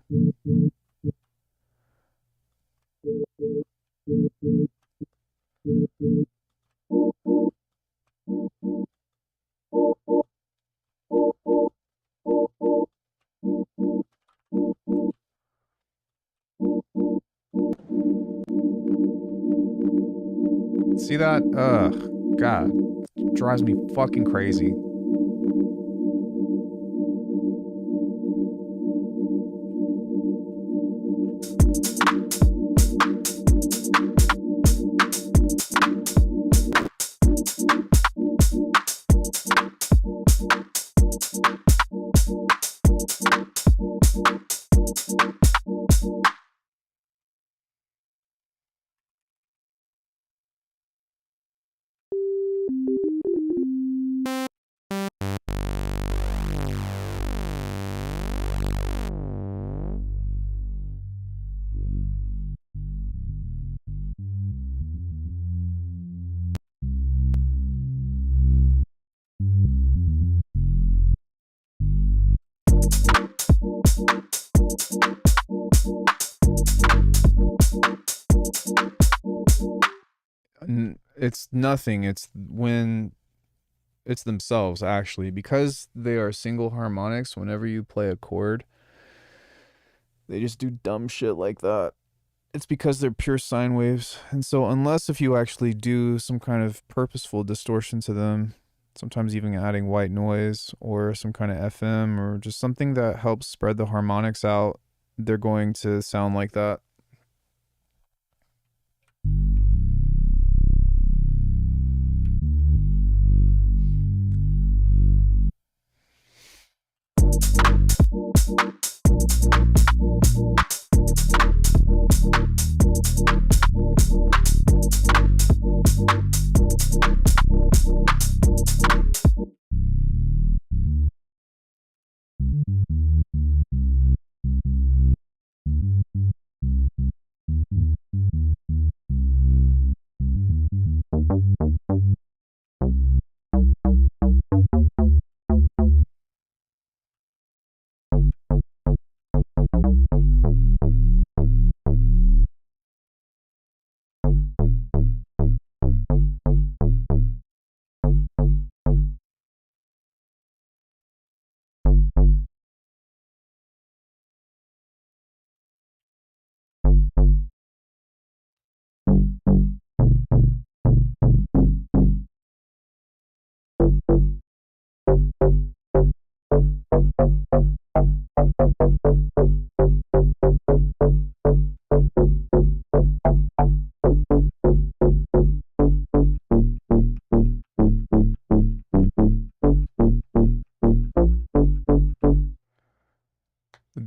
See that? Ugh, God, drives me fucking crazy. It's nothing. It's when it's themselves, actually, because they are single harmonics. Whenever you play a chord, they just do dumb shit like that. It's because they're pure sine waves. And so unless if you actually do some kind of purposeful distortion to them, sometimes even adding white noise or some kind of FM or just something that helps spread the harmonics out, they're going to sound like that.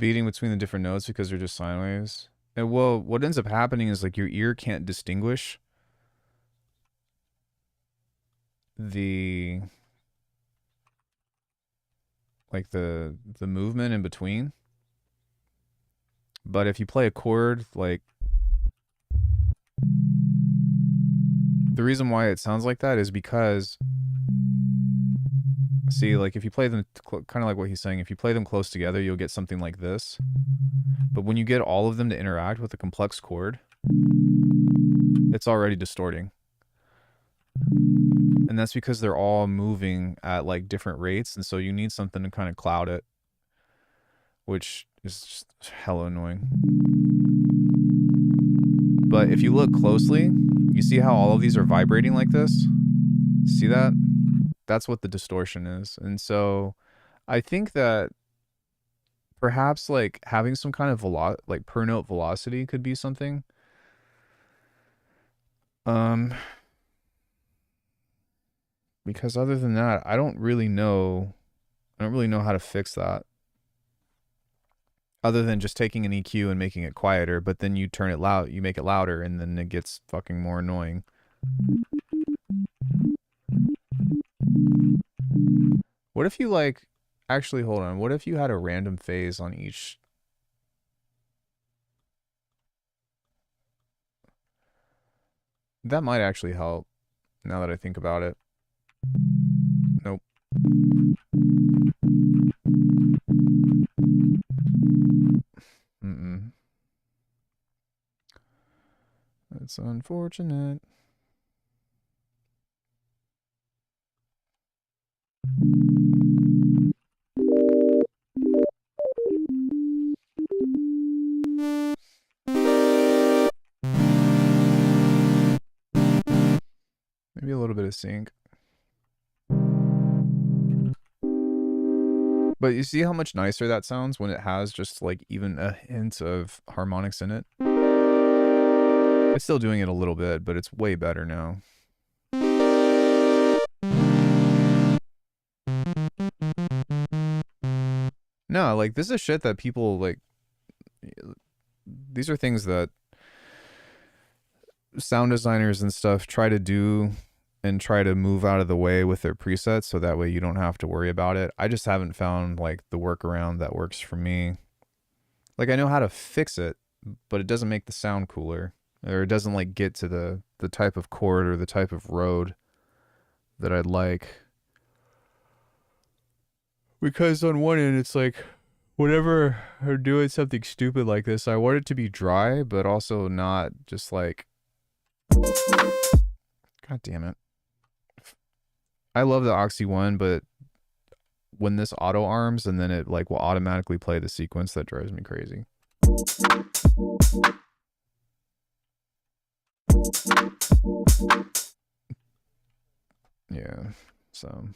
beating between the different notes because they're just sine waves. And well, what ends up happening is like your ear can't distinguish the like the movement in between. But if you play a chord, like the reason why it sounds like that is because, see, like if you play them kind of like what he's saying, if you play them close together, you'll get something like this. But when you get all of them to interact with a complex chord, it's already distorting. And that's because they're all moving at like different rates, and so you need something to kind of cloud it, which is just hella annoying. But if you look closely, you see how all of these are vibrating like this? See that? That's what the distortion is. And so I think that perhaps like having some kind of like per note velocity could be something. Because other than that, I don't really know how to fix that. Other than just taking an EQ and making it quieter, but then you turn it loud, you make it louder, and then it gets fucking more annoying. What if you like, actually, hold on. What if you had a random phase on each? That might actually help, now that I think about it. Nope. Mm-mm. That's unfortunate. Maybe a little bit of sync. But you see how much nicer that sounds when it has just like even a hint of harmonics in it? It's still doing it a little bit, but it's way better now. No, like this is shit that people like. These are things that sound designers and stuff try to do and try to move out of the way with their presets so that way you don't have to worry about it. I just haven't found like the workaround that works for me. Like I know how to fix it, but it doesn't make the sound cooler, or it doesn't like get to the type of chord or the type of road that I'd like. Because on one end it's like whenever I'm doing something stupid like this, I want it to be dry, but also not just like, God damn it. I love the Oxy one, but when this auto arms and then it like will automatically play the sequence, that drives me crazy. Yeah, so.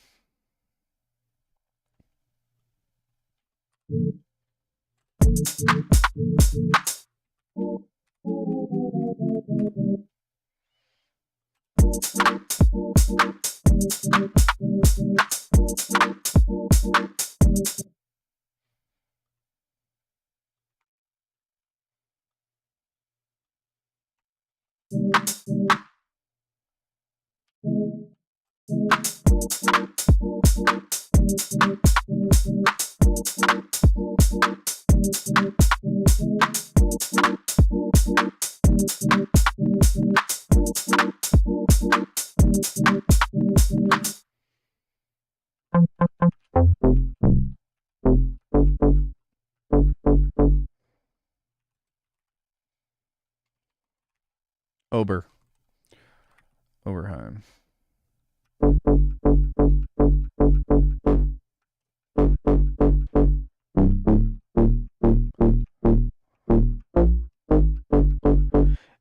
Oberheim.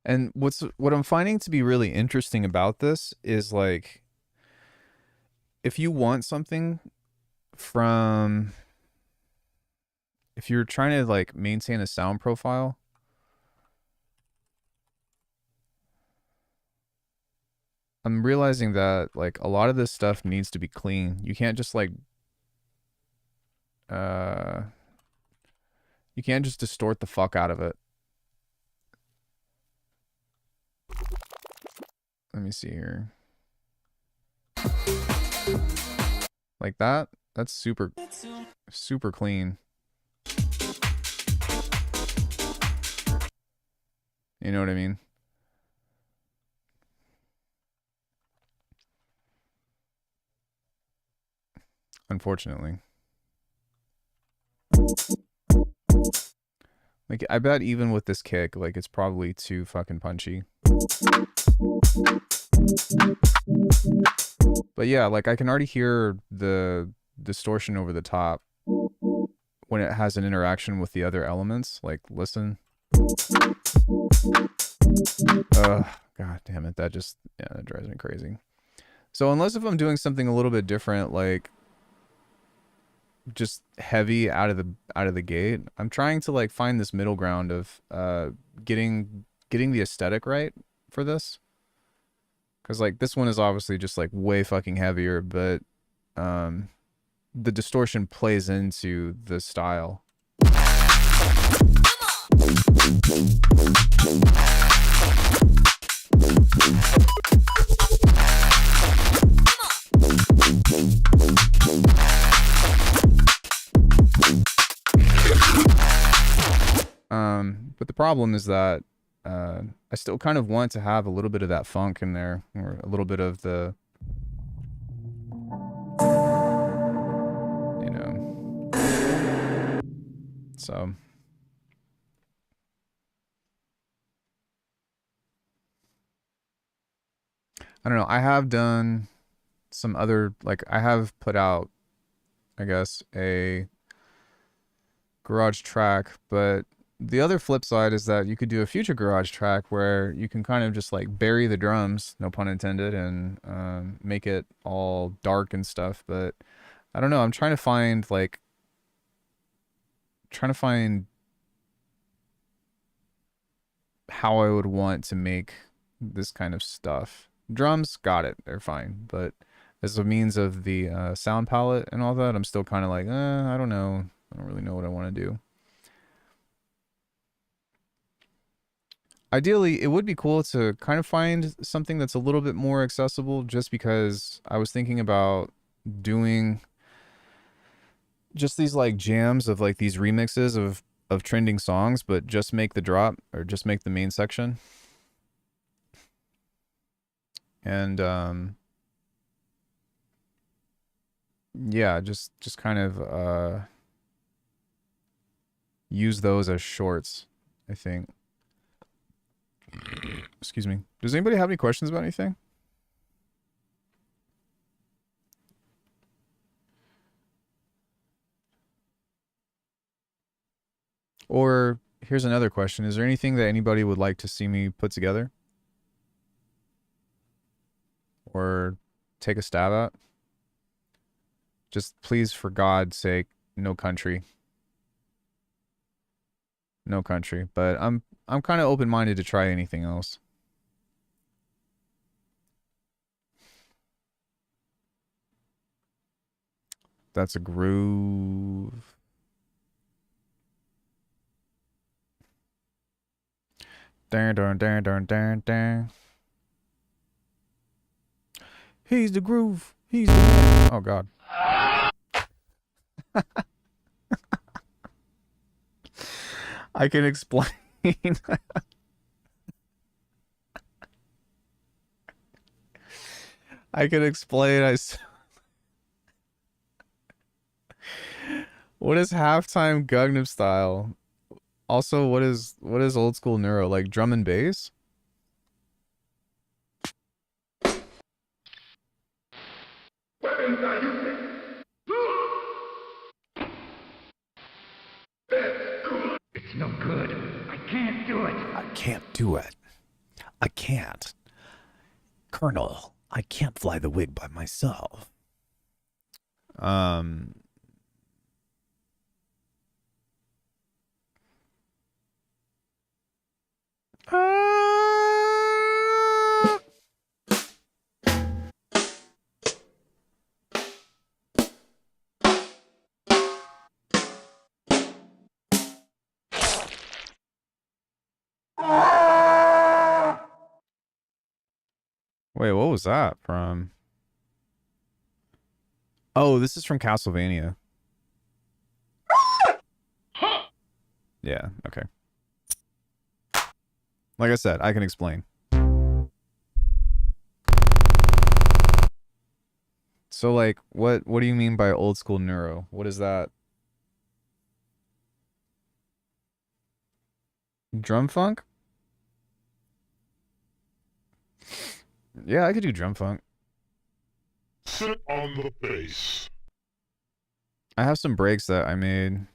And what I'm finding to be really interesting about this is like, if you want something from, if you're trying to like maintain a sound profile, I'm realizing that like a lot of this stuff needs to be clean. You can't just like, You can't just distort the fuck out of it. Let me see here. Like that? That's super, super clean. You know what I mean? Unfortunately. Like, I bet even with this kick, like, it's probably too fucking punchy. But yeah, like, I can already hear the distortion over the top when it has an interaction with the other elements. Like, listen. Ugh, god damn it. That just, yeah, that drives me crazy. So unless if I'm doing something a little bit different, like, just heavy out of the gate, I'm trying to like find this middle ground of getting the aesthetic right for this, because like this one is obviously just like way fucking heavier, but the distortion plays into the style. But the problem is that I still kind of want to have a little bit of that funk in there, or a little bit of the, you know. So I don't know. I have done some other, like, I have put out, I guess, a garage track, but the other flip side is that you could do a future garage track where you can kind of just like bury the drums, no pun intended, and make it all dark and stuff. But I don't know. I'm trying to find how I would want to make this kind of stuff. Drums, got it. They're fine. But as a means of the sound palette and all that, I'm still kind of like, I don't know. I don't really know what I want to do. Ideally, it would be cool to kind of find something that's a little bit more accessible, just because I was thinking about doing just these like jams of like these remixes of trending songs, but just make the drop, or just make the main section. And yeah, just kind of use those as shorts, I think. Excuse me. Does anybody have any questions about anything? Or here's another question. Is there anything that anybody would like to see me put together? Or take a stab at? Just please, for God's sake, no country. No country. But I'm kind of open-minded to try anything else. That's a groove. Darn, darn, darn, darn, darn, darn. He's the groove. He's the man. Oh, God. I can explain. I can explain. What is halftime Gangnam Style? Also, what is old school neuro? Like drum and bass? It's no good. I can't do it. I can't do it. I can't. Colonel, I can't fly the wig by myself. Wait, what was that from? Oh, this is from Castlevania. Yeah, okay. Like I said, I can explain. So like what do you mean by old school neuro? What is that? Drum funk? Yeah, I could do drum funk. Sit on the bass. I have some breaks that I made.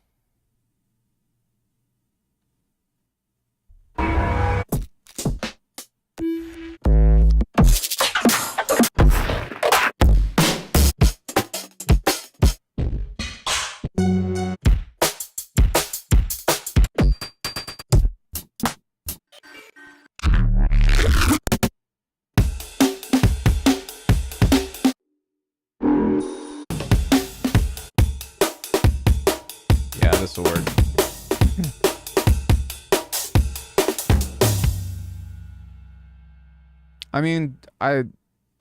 Yeah, this will work. I mean, I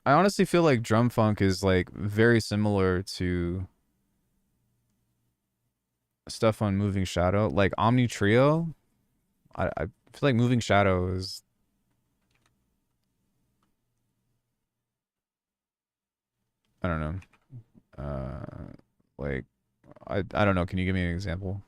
honestly feel like drum funk is like very similar to stuff on Moving Shadow, like Omni Trio. I feel like Moving Shadow is I don't know. Like I don't know. Can you give me an example?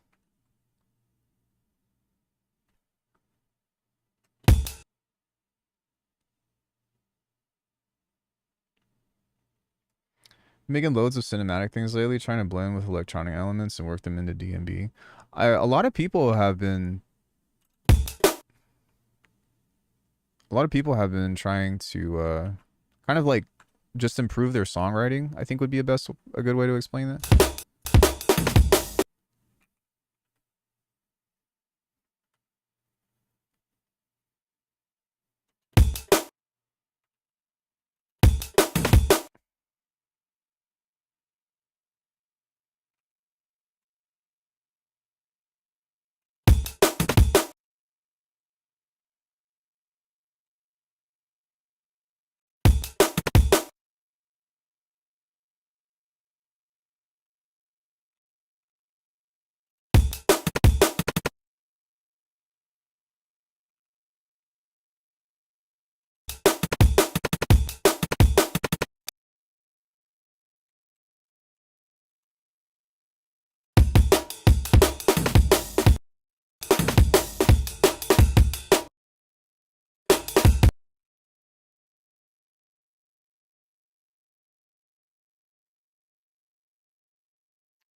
Making loads of cinematic things lately, trying to blend with electronic elements and work them into D&B. A lot of people have been trying to kind of like just improve their songwriting, I think would be a good way to explain that.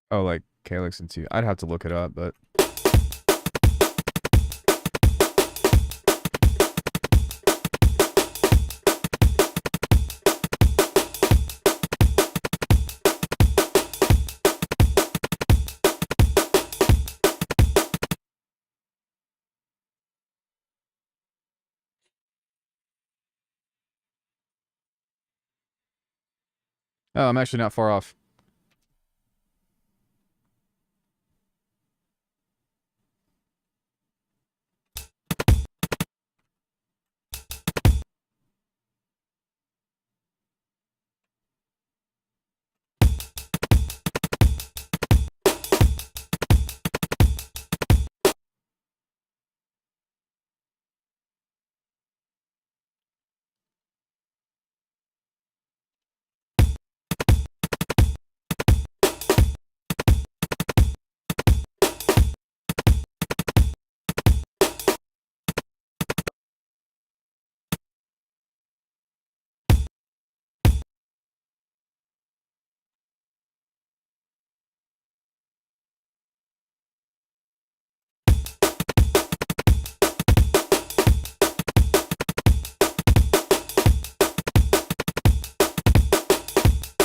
Oh, like Calyx and T. I'd have to look it up, but oh, I'm actually not far off.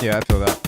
Yeah, I feel that.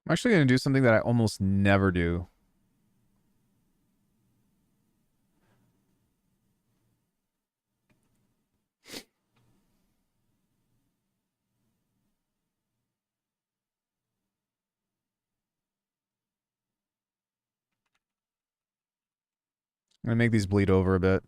I'm actually going to do something that I almost never do. I'm going to make these bleed over a bit.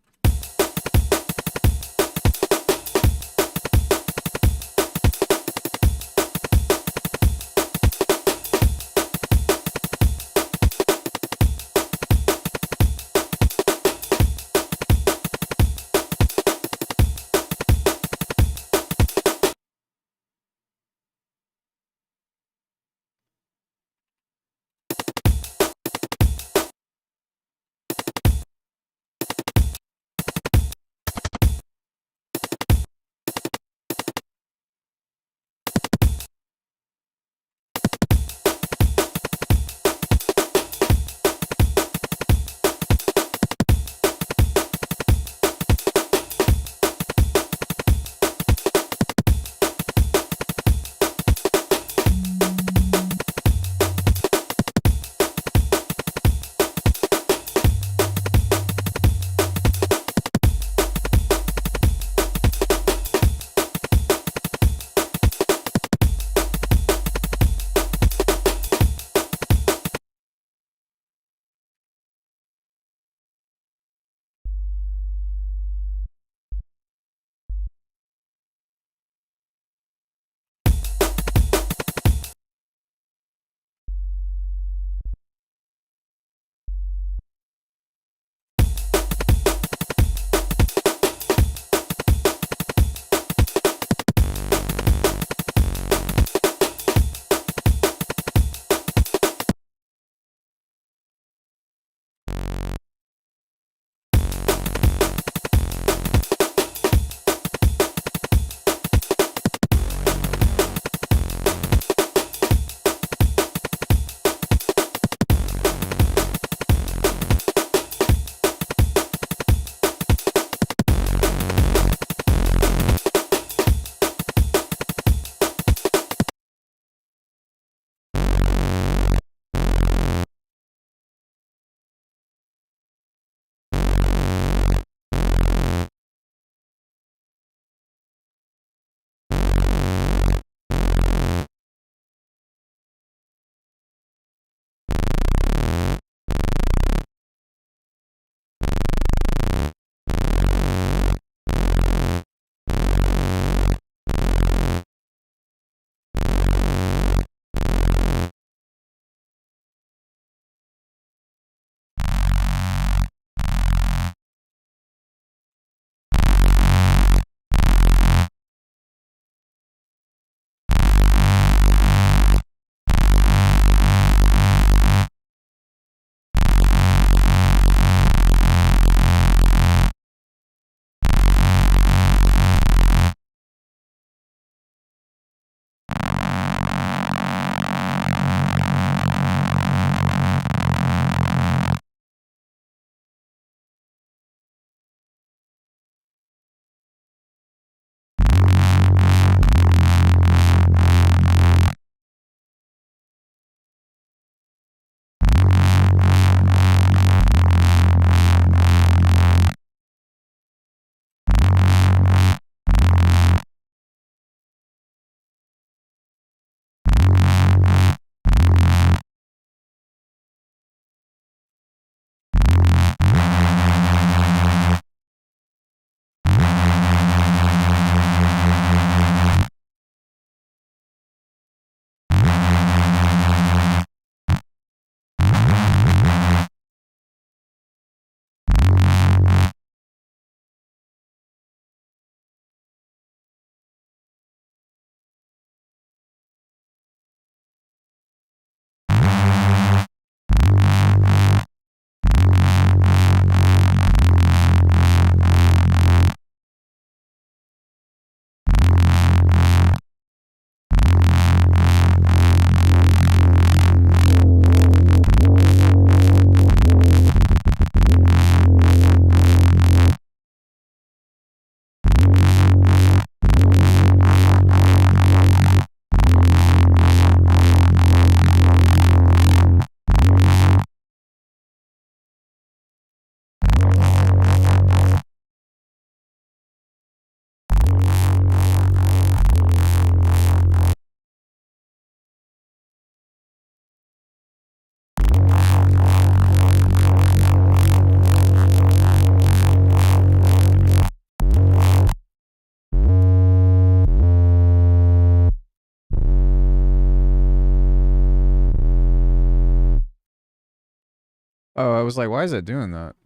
Oh, I was like, why is it doing that?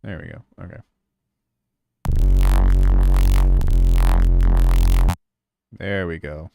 There we go. Okay. There we go.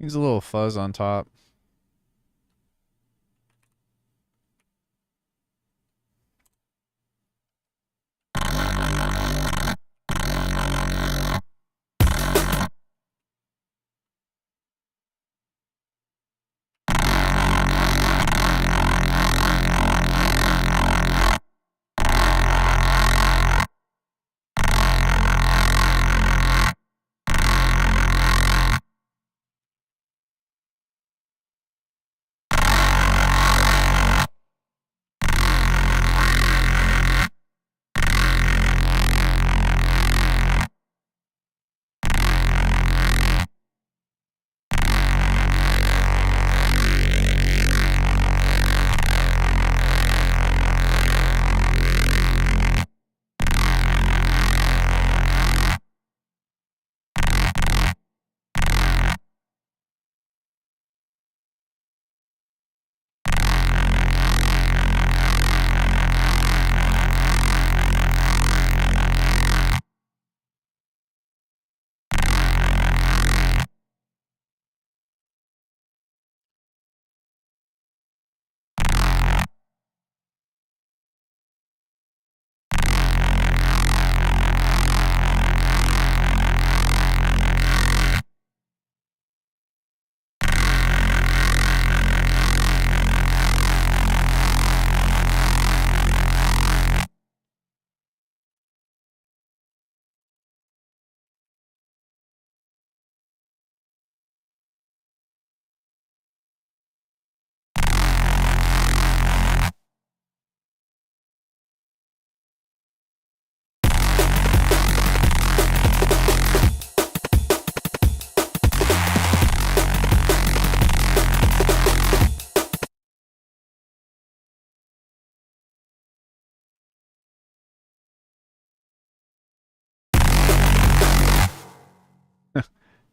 Needs a little fuzz on top.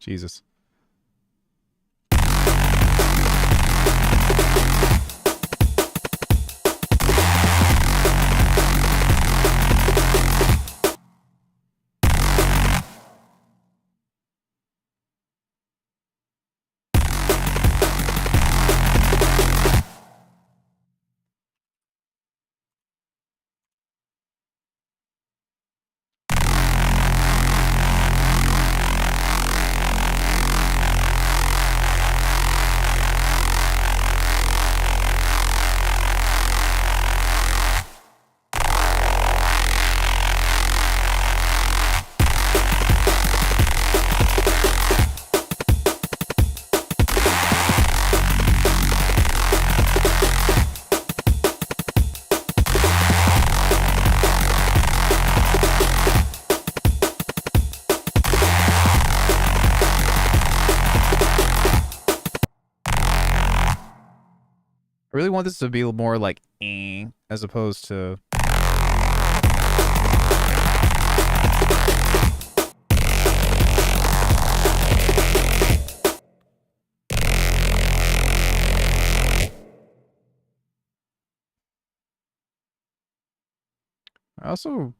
Jesus. I really want this to be more like as opposed to I also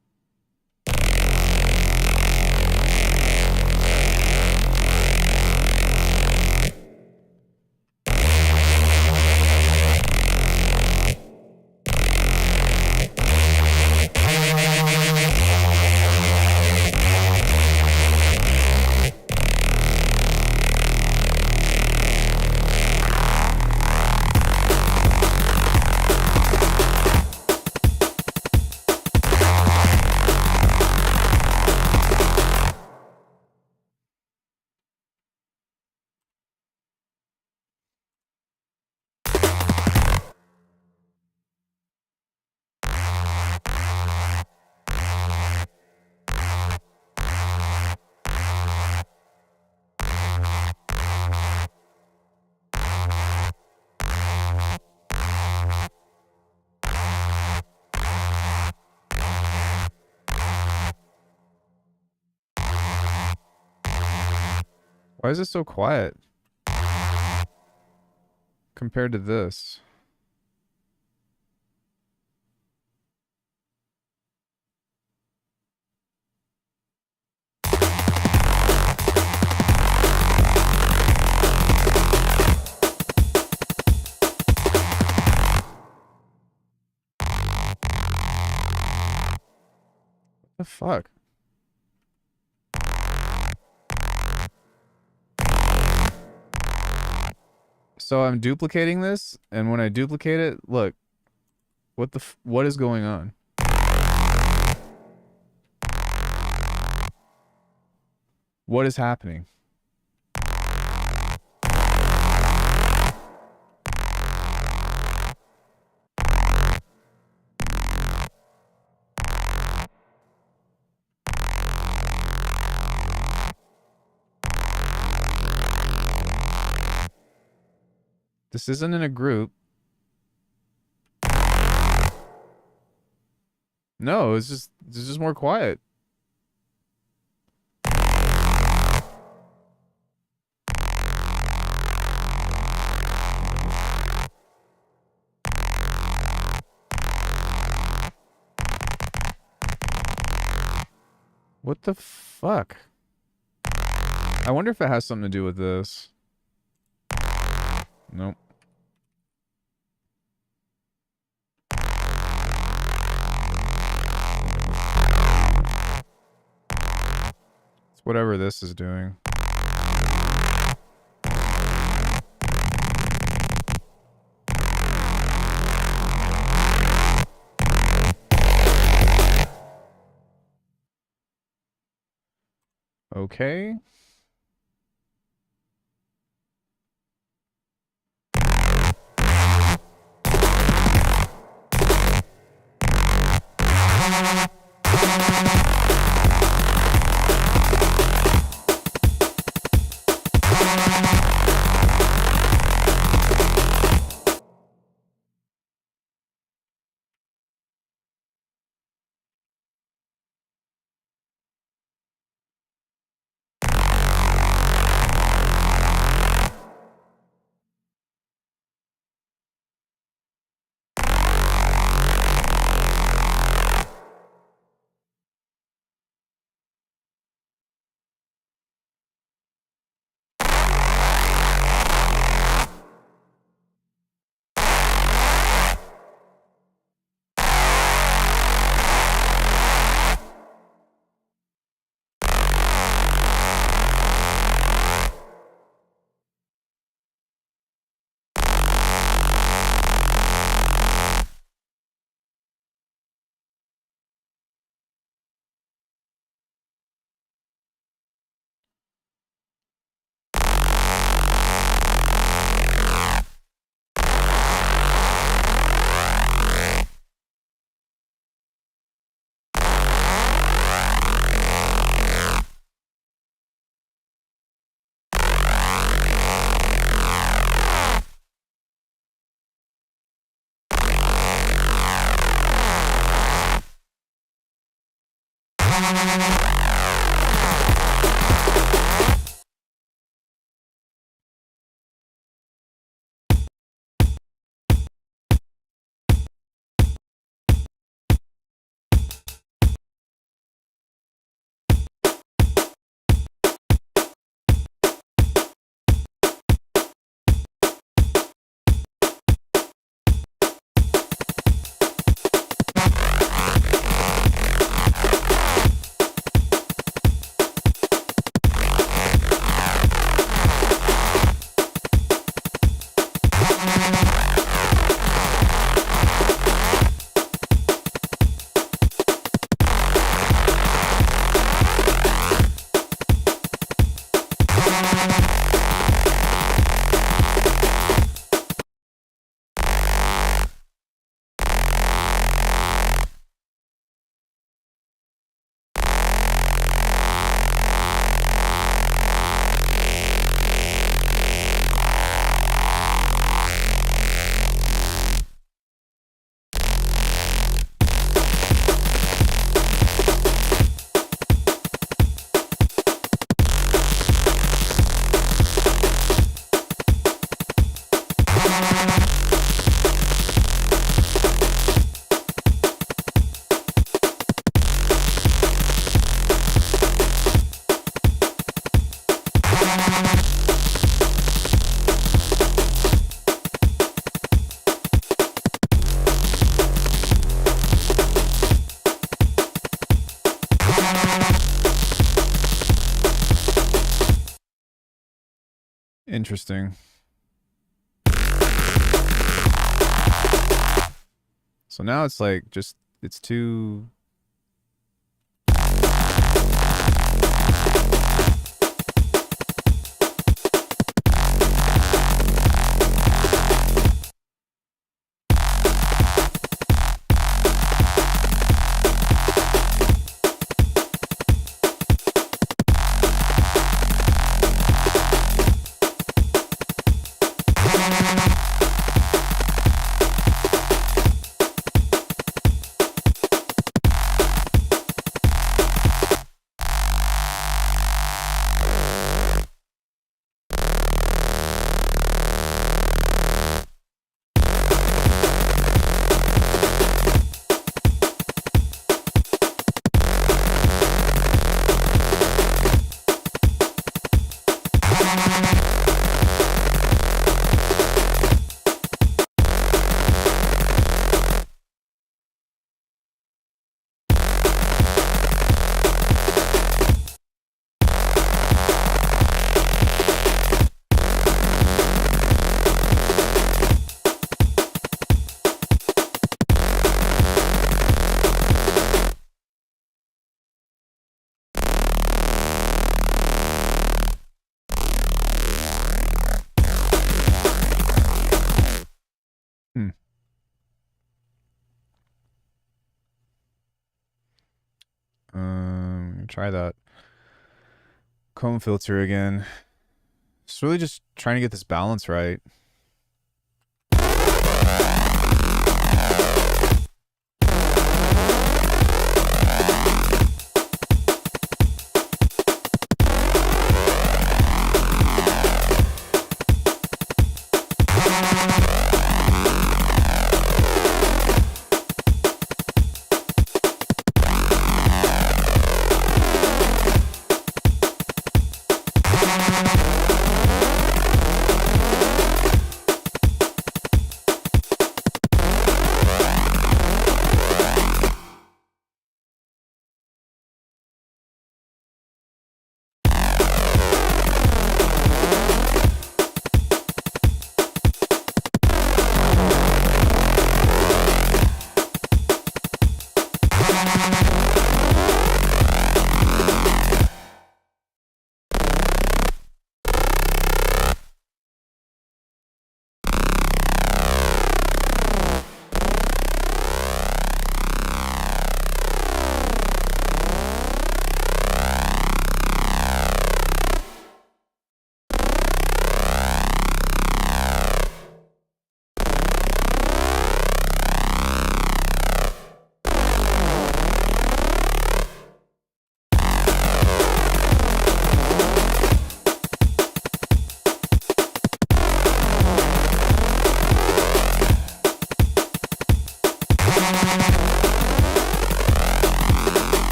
why is it so quiet compared to this? What the fuck? So I'm duplicating this, and when I duplicate it, look, what is going on? What is happening? This isn't in a group. No, it's just more quiet. What the fuck? I wonder if it has something to do with this. Nope. It's whatever this is doing. Okay. Interesting. So now it's like just it's too. Try that comb filter again. It's really just trying to get this balance right.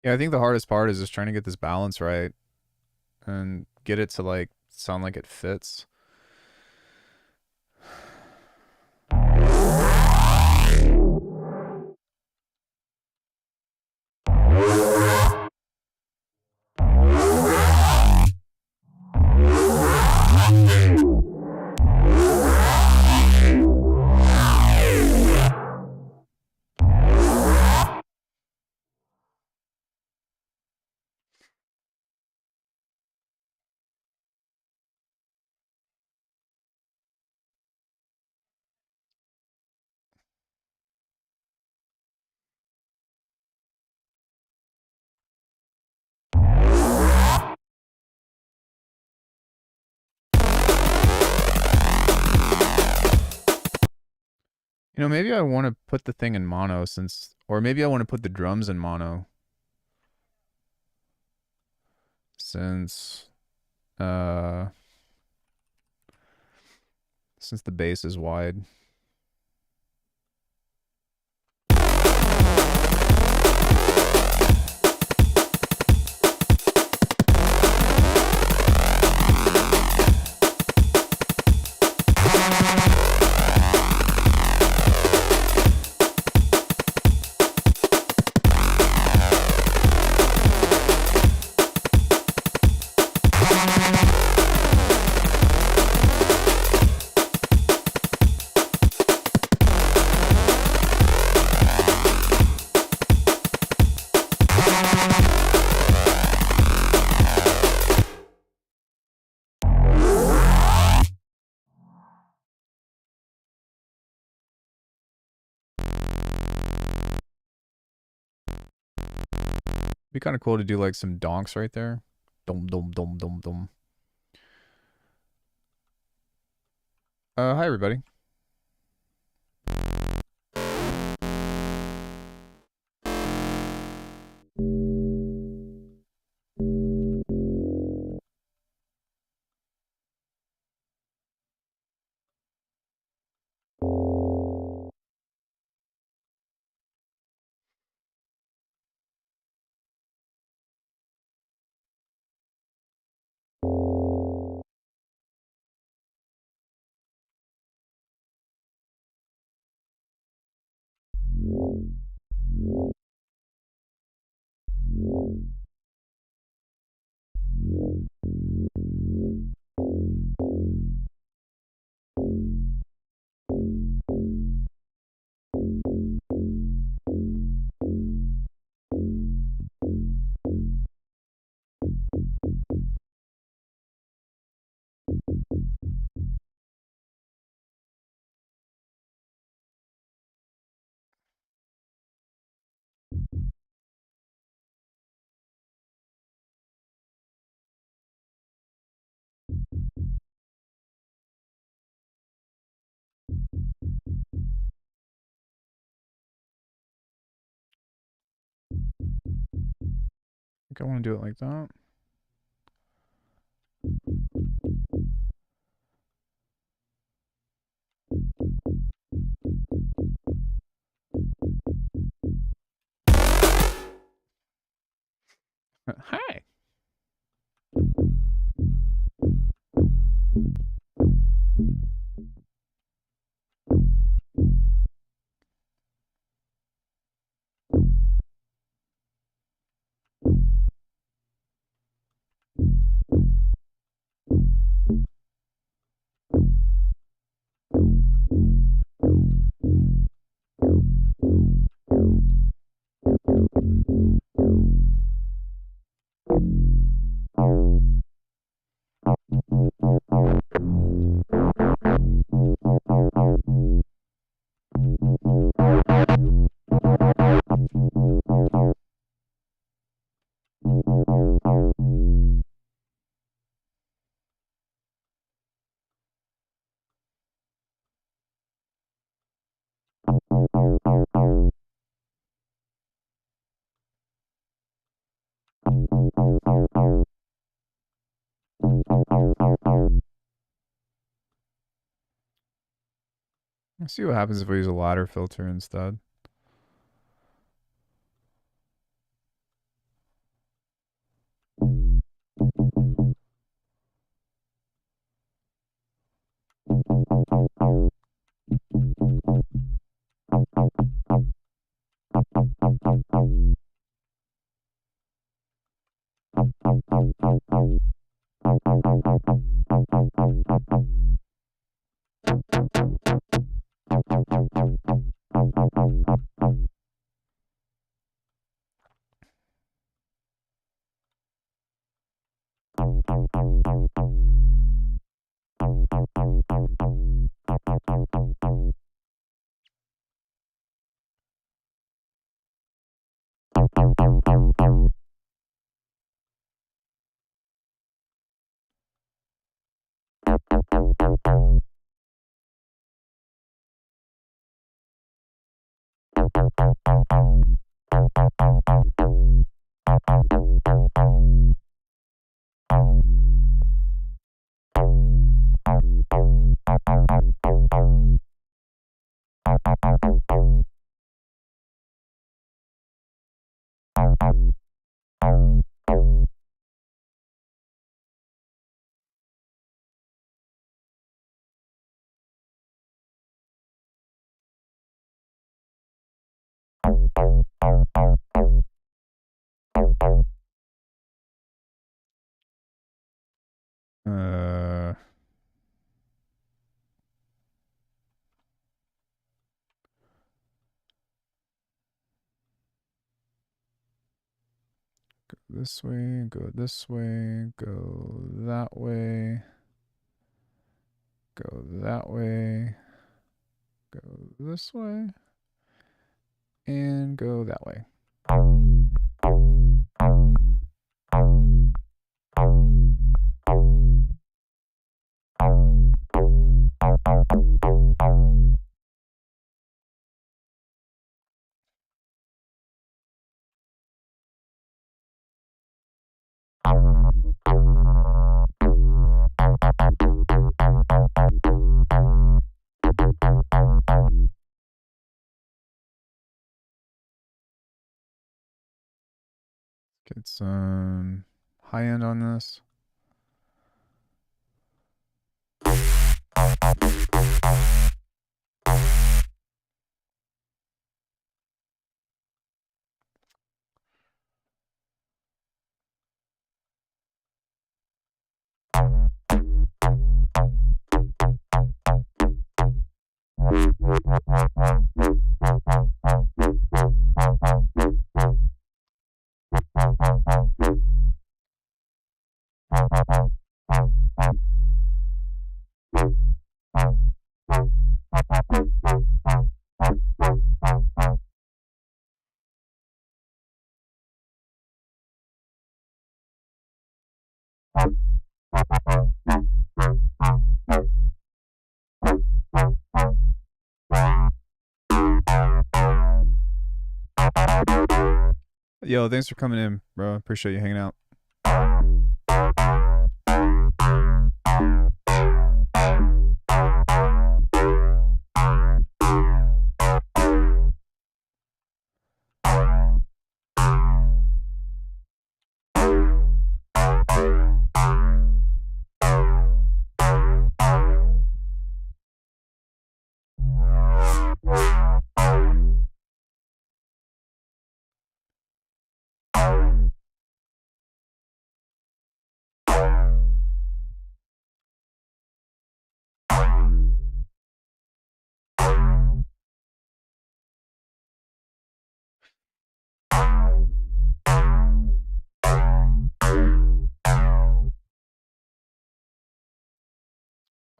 Yeah, I think the hardest part is just trying to get this balance right and get it to like sound like it fits. You know, maybe I want to put the thing in mono since, or maybe I want to put the drums in mono since, uh, since the bass is wide. Be kind of cool to do like some donks right there. Dum dum dum dum dum. Hi everybody. I think I want to do it like that. Hi. Let's see what happens if we use a ladder filter instead. Uh, go this way, go this way, go that way, go that way, go this way, and go that way. Get some high end on this. Yo, thanks for coming in, bro. Appreciate you hanging out.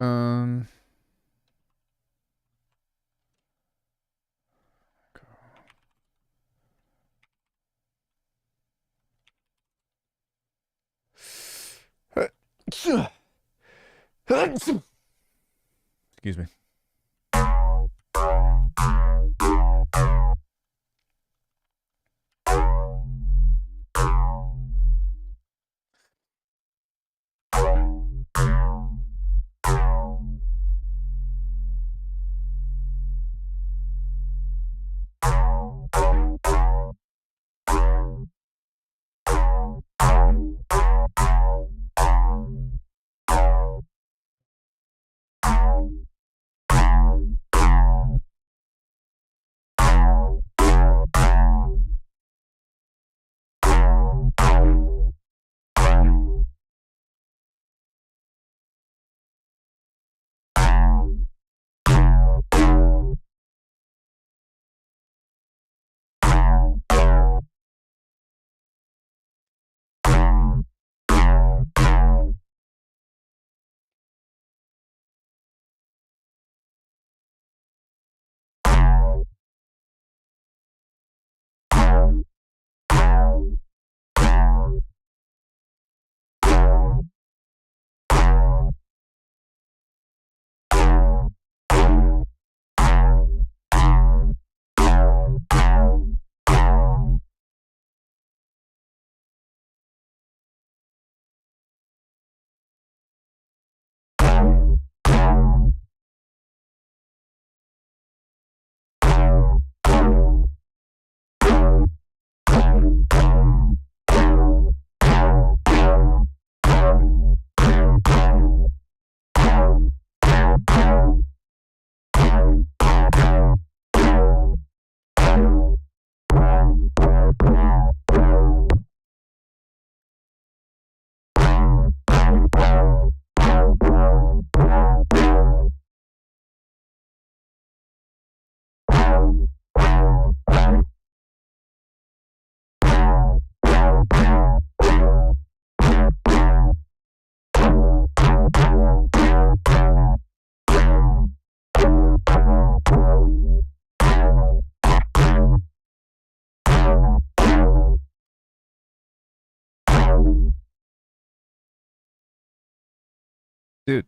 Um, excuse me. Dude.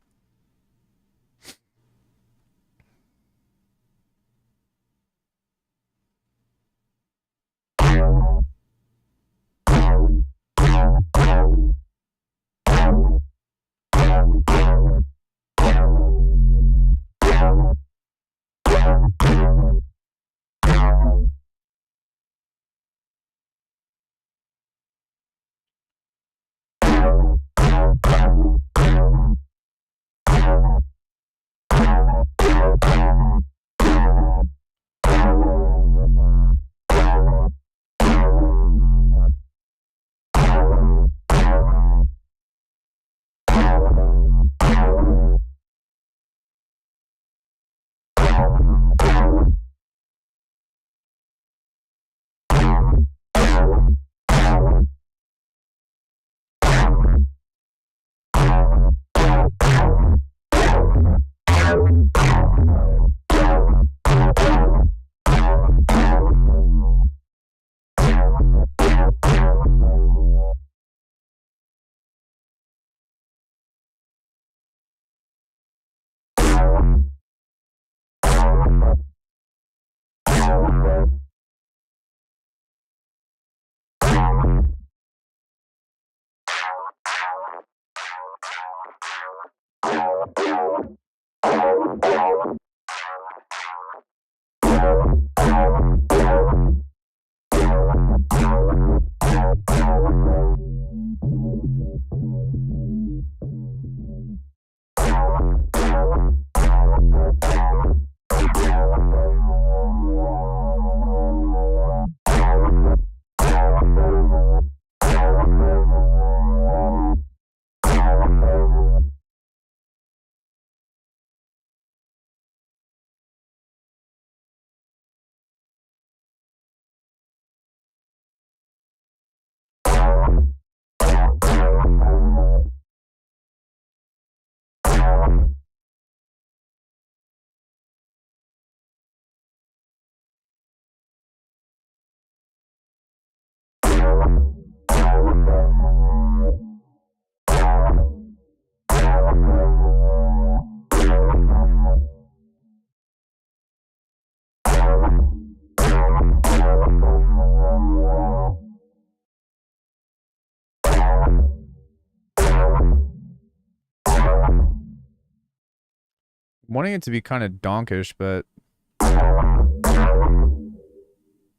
Wanting it to be kind of donkish, but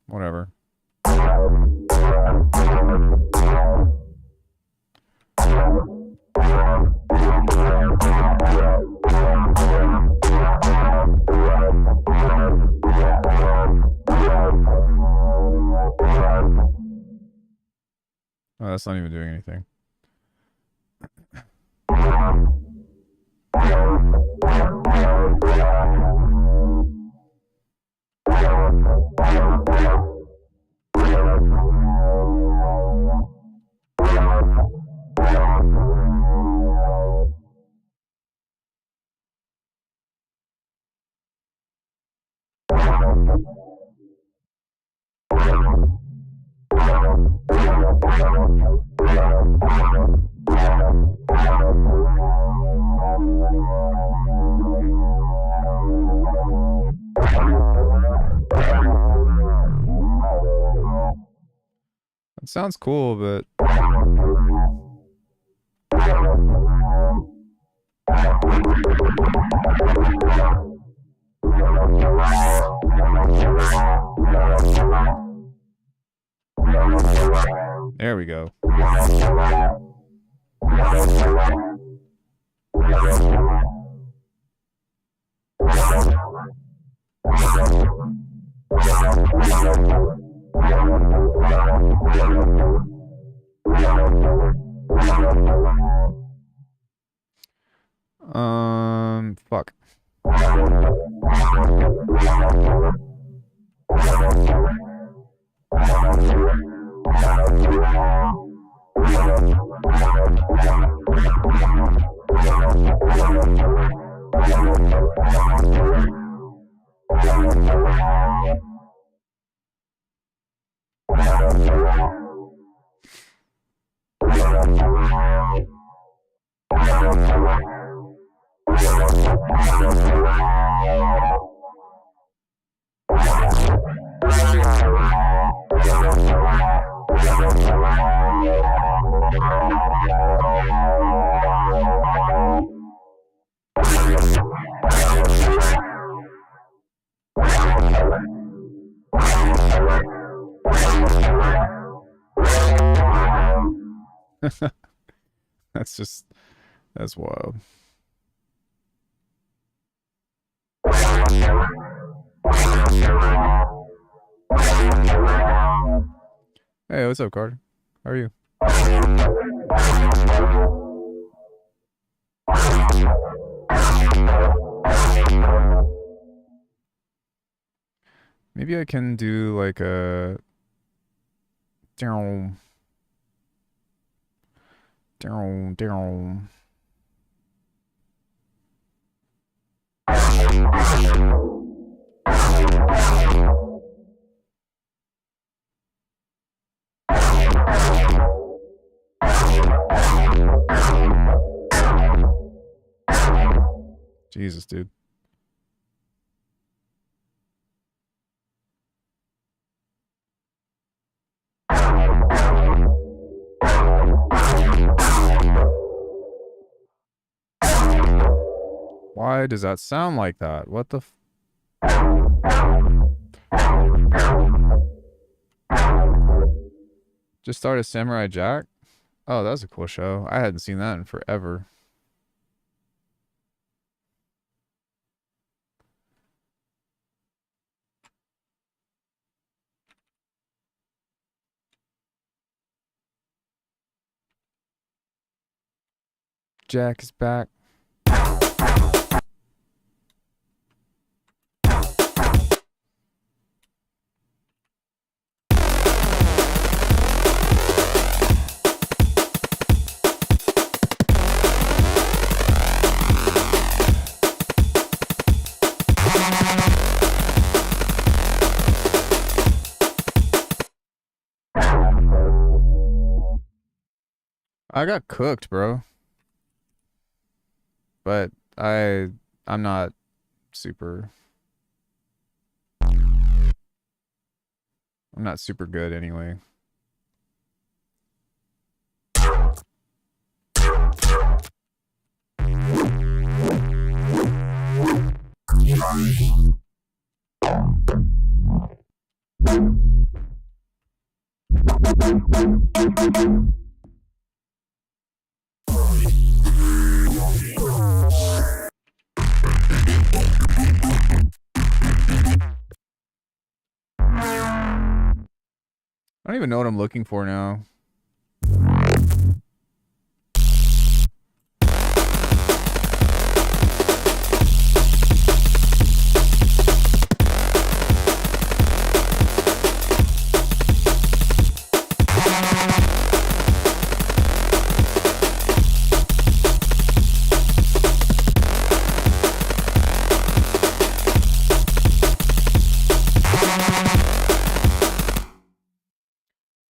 whatever. Oh, that's not even doing anything. It sounds cool, but there we go. Fuck. That's wild. Hey, what's up, Carter? How are you? Maybe I can do like a down. Jesus, dude. Why does that sound like that? What the f— Just started Samurai Jack? Oh, that was a cool show. I hadn't seen that in forever. Jack is back. I got cooked, bro. But I'm not super good anyway. I don't even know what I'm looking for now.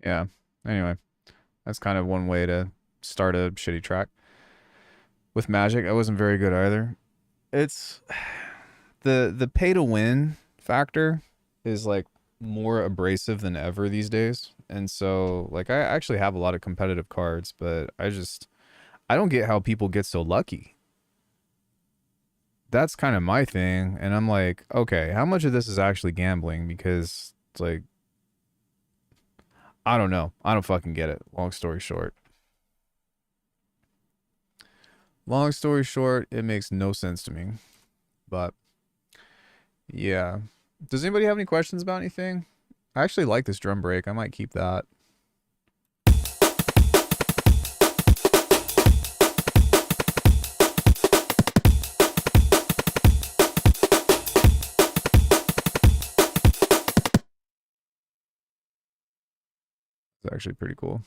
Yeah. Anyway, that's kind of one way to start a shitty track. With Magic, I wasn't very good either. It's the pay to win factor is like more abrasive than ever these days. And so like I actually have a lot of competitive cards, but I don't get how people get so lucky. That's kind of my thing. And I'm like, okay, how much of this is actually gambling? Because it's like, I don't know. I don't fucking get it. Long story short. Long story short, it makes no sense to me. But yeah. Does anybody have any questions about anything? I actually like this drum break. I might keep that. It's actually pretty cool.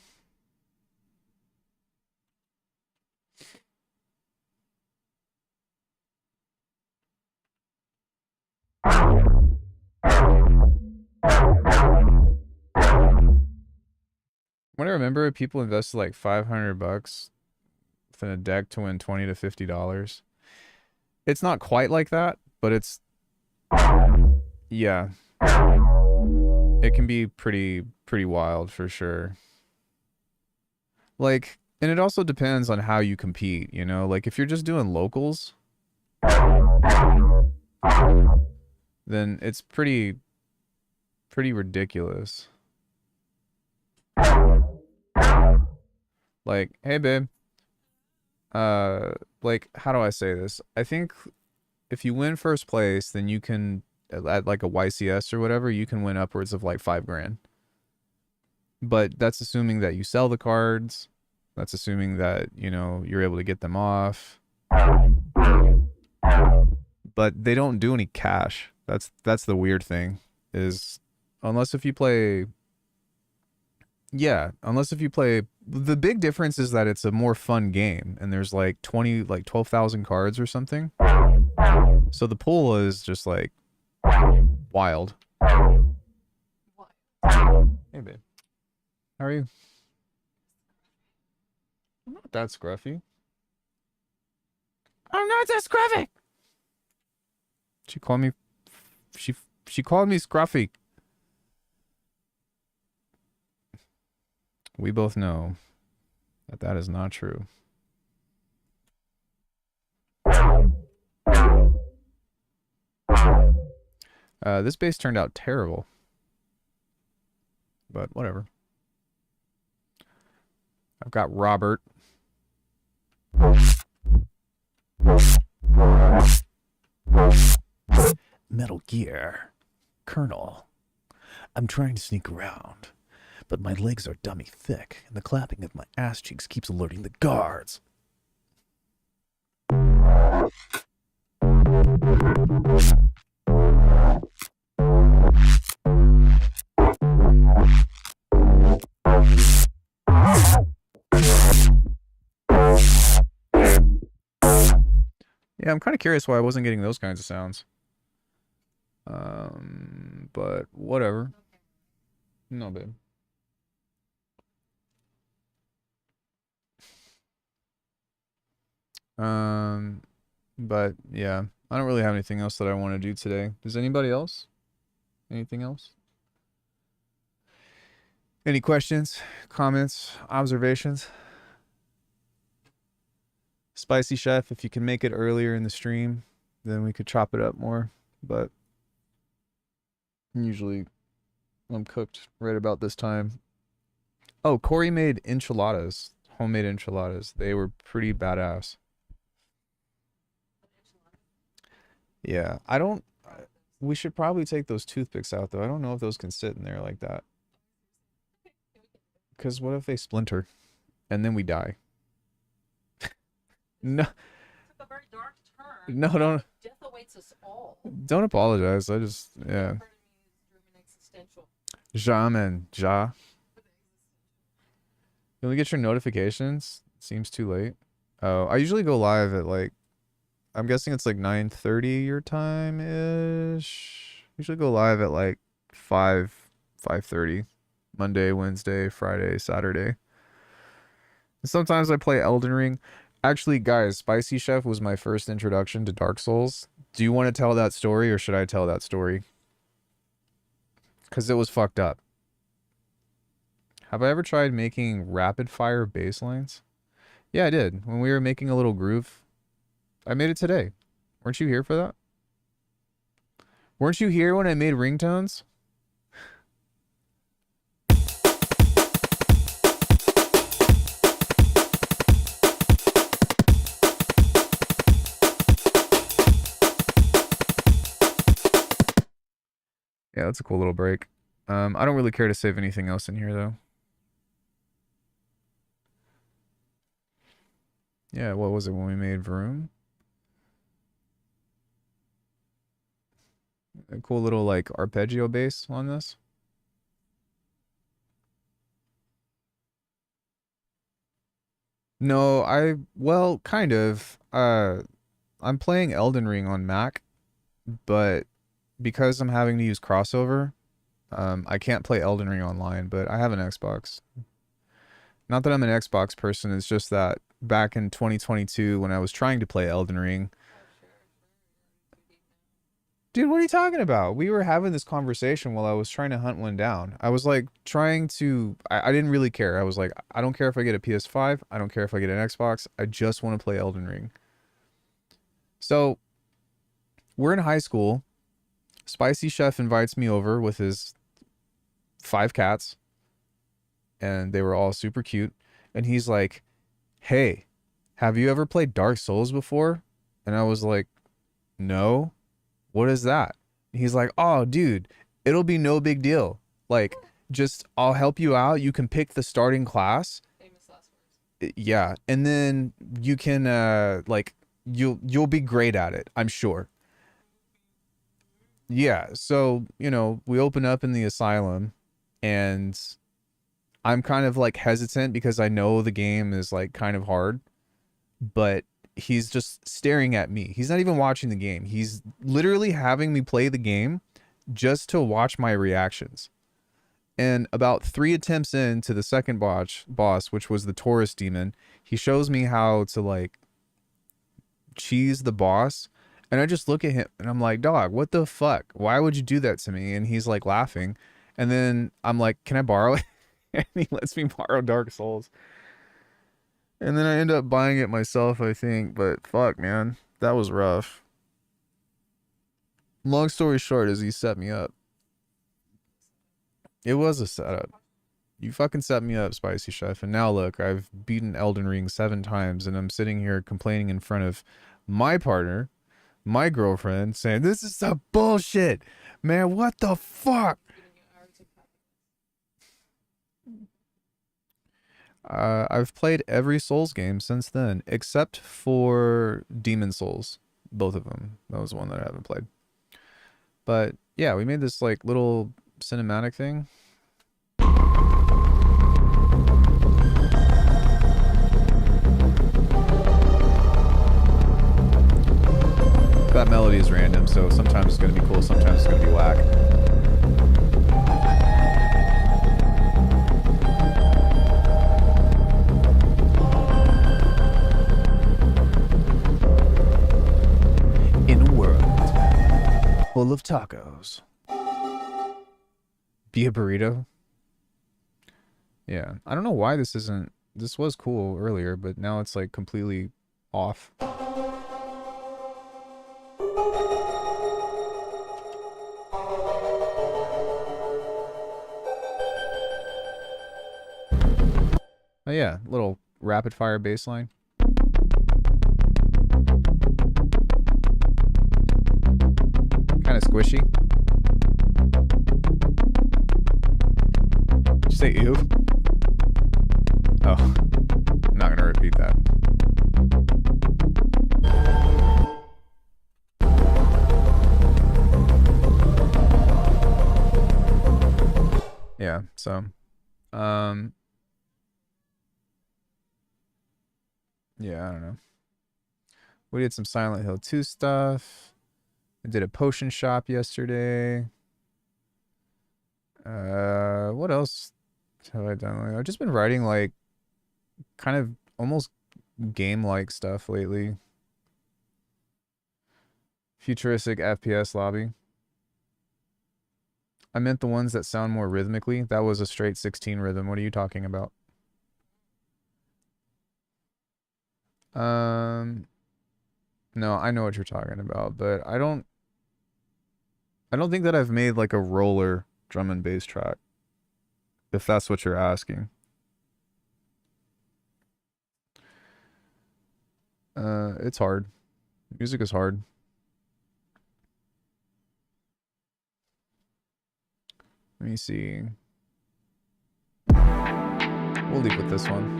When I remember, people invested like $500 within a deck to win $20 to $50. It's not quite like that, but it's, yeah. It can be pretty wild for sure. Like, and it also depends on how you compete, you know? Like, if you're just doing locals, then it's pretty ridiculous. Like, hey babe. Like, how do I say this? I think if you win first place, then you can, at like a YCS or whatever, you can win upwards of like $5 grand. But that's assuming that you sell the cards. That's assuming that, you know, you're able to get them off. But they don't do any cash. That's the weird thing, is unless if you play, yeah, unless if you play, the big difference is that it's a more fun game and there's like 12,000 cards or something. So the pool is just like wild. Hey babe. How are you? I'm not that scruffy. I'm not that scruffy. She called me scruffy. We both know that that is not true. This base turned out terrible. But whatever. I've got Robert. Metal Gear. Colonel. I'm trying to sneak around, but my legs are dummy thick, and the clapping of my ass cheeks keeps alerting the guards. Yeah, I'm kind of curious why I wasn't getting those kinds of sounds. But whatever. No, babe. But yeah, I don't really have anything else that I want to do today. Does anybody else? Anything else? Any questions, comments, observations? Spicy Chef, if you can make it earlier in the stream, then we could chop it up more. But usually I'm cooked right about this time. Oh, Corey made enchiladas, homemade enchiladas. They were pretty badass. Yeah, I don't. We should probably take those toothpicks out though. I don't know if those can sit in there like that. Because what if they splinter and then we die? No. A very dark turn. No, don't. Death awaits us all. Don't apologize. I just, yeah. Jammin, Ja. You only get your notifications? Seems too late. Oh, I usually go live at like, I'm guessing it's like 9:30 your time-ish. Usually go live at like 5:30. Monday, Wednesday, Friday, Saturday. And sometimes I play Elden Ring. Actually, guys, Spicy Chef was my first introduction to Dark Souls. Do you want to tell that story or should I tell that story? Because it was fucked up. Have I ever tried making rapid fire bass lines? Yeah, I did. When we were making a little groove. I made it today. Weren't you here for that? Weren't you here when I made ringtones? Yeah, that's a cool little break. I don't really care to save anything else in here, though. Yeah, what was it when we made Vroom? A cool little, like, arpeggio bass on this. No, well, kind of. I'm playing Elden Ring on Mac, but because I'm having to use crossover, I can't play Elden Ring online, but I have an Xbox. Not that I'm an Xbox person, it's just that back in 2022 when I was trying to play Elden Ring. Dude, what are you talking about? We were having this conversation while I was trying to hunt one down. I was like trying to, I didn't really care. I was like, I don't care if I get a PS5. I don't care if I get an Xbox. I just want to play Elden Ring. So we're in high school. Spicy Chef invites me over with his 5 cats. And they were all super cute. And he's like, hey, have you ever played Dark Souls before? And I was like, no. What is that? He's like, oh, dude, it'll be no big deal. Like, just, I'll help you out. You can pick the starting class. Famous last words. Yeah. And then you can, like, you'll be great at it, I'm sure. Yeah. So, you know, we open up in the asylum and I'm kind of like hesitant because I know the game is like kind of hard, but he's just staring at me. He's not even watching the game. He's literally having me play the game just to watch my reactions. And about 3 attempts into the second boss, which was the Taurus demon, he shows me how to like cheese the boss. And I just look at him and I'm like, dog, what the fuck? Why would you do that to me? And he's like laughing. And then I'm like, can I borrow it? And he lets me borrow Dark Souls. And then I end up buying it myself, I think. But fuck, man. That was rough. Long story short is he set me up. It was a setup. You fucking set me up, Spicy Chef. And now look, I've beaten Elden Ring 7 times. And I'm sitting here complaining in front of my partner, my girlfriend, saying, this is some bullshit. Man, what the fuck? I've played every Souls game since then, except for Demon Souls. Both of them. That was one that I haven't played. But yeah, we made this like little cinematic thing. That melody is random, so sometimes it's going to be cool, sometimes it's going to be whack. In a world full of tacos. Be a burrito? Yeah. I don't know why this isn't... This was cool earlier, but now it's like completely off. Oh yeah, little rapid fire bass line. Kind of squishy. Did you say ew? Oh, I'm not gonna repeat that. Yeah, so, yeah, I don't know. We did some Silent Hill 2 stuff. I did a potion shop yesterday. What else have I done? I've just been writing like kind of almost game-like stuff lately. Futuristic FPS lobby. I meant the ones that sound more rhythmically. That was a straight 16 rhythm. What are you talking about? No, I know what you're talking about, but I don't think that I've made like a roller drum and bass track, if that's what you're asking. It's hard. Music is hard. Let me see. We'll leave with this one.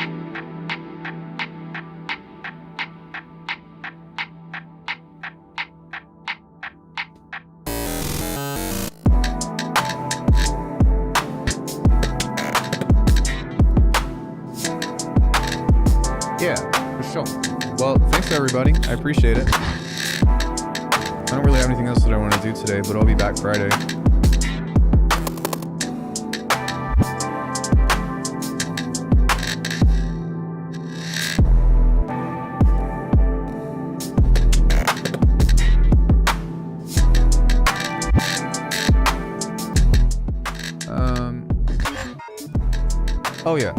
Yeah, for sure. Well, thanks everybody. I appreciate it. I don't really have anything else that I want to do today, but I'll be back Friday. Oh yeah.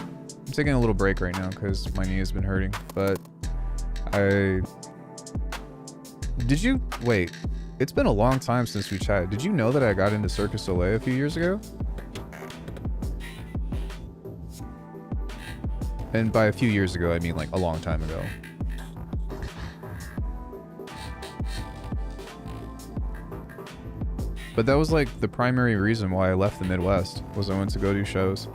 I'm taking a little break right now because my knee has been hurting, but did you, wait, it's been a long time since we chatted. Did you know that I got into Cirque du Soleil a few years ago? And by a few years ago, I mean like a long time ago. But that was like the primary reason why I left the Midwest, was I went to go do shows.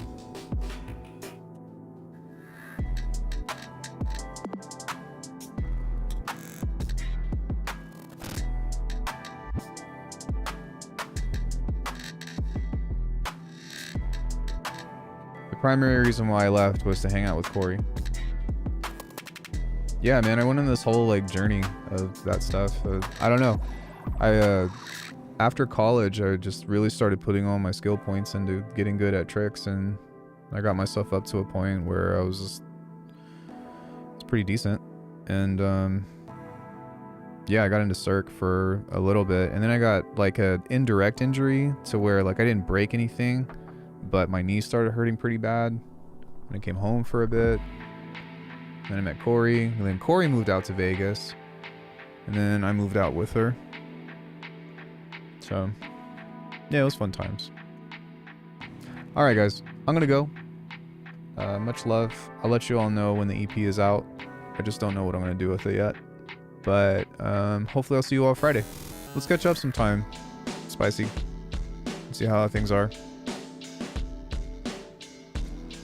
The primary reason why I left was to hang out with Corey. Yeah, man, I went on this whole like journey of that stuff. I don't know. After college, I just really started putting all my skill points into getting good at tricks, and I got myself up to a point where I was just, it's pretty decent. And yeah, I got into Cirque for a little bit, and then I got like an indirect injury to where like I didn't break anything, but my knee started hurting pretty bad. And I came home for a bit. Then I met Corey, and then Corey moved out to Vegas, and then I moved out with her. So, yeah, it was fun times. Alright, guys. I'm gonna go. Much love. I'll let you all know when the EP is out. I just don't know what I'm gonna do with it yet. But, hopefully I'll see you all Friday. Let's catch up sometime. Spicy. See how things are.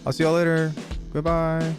I'll see y'all later. Goodbye.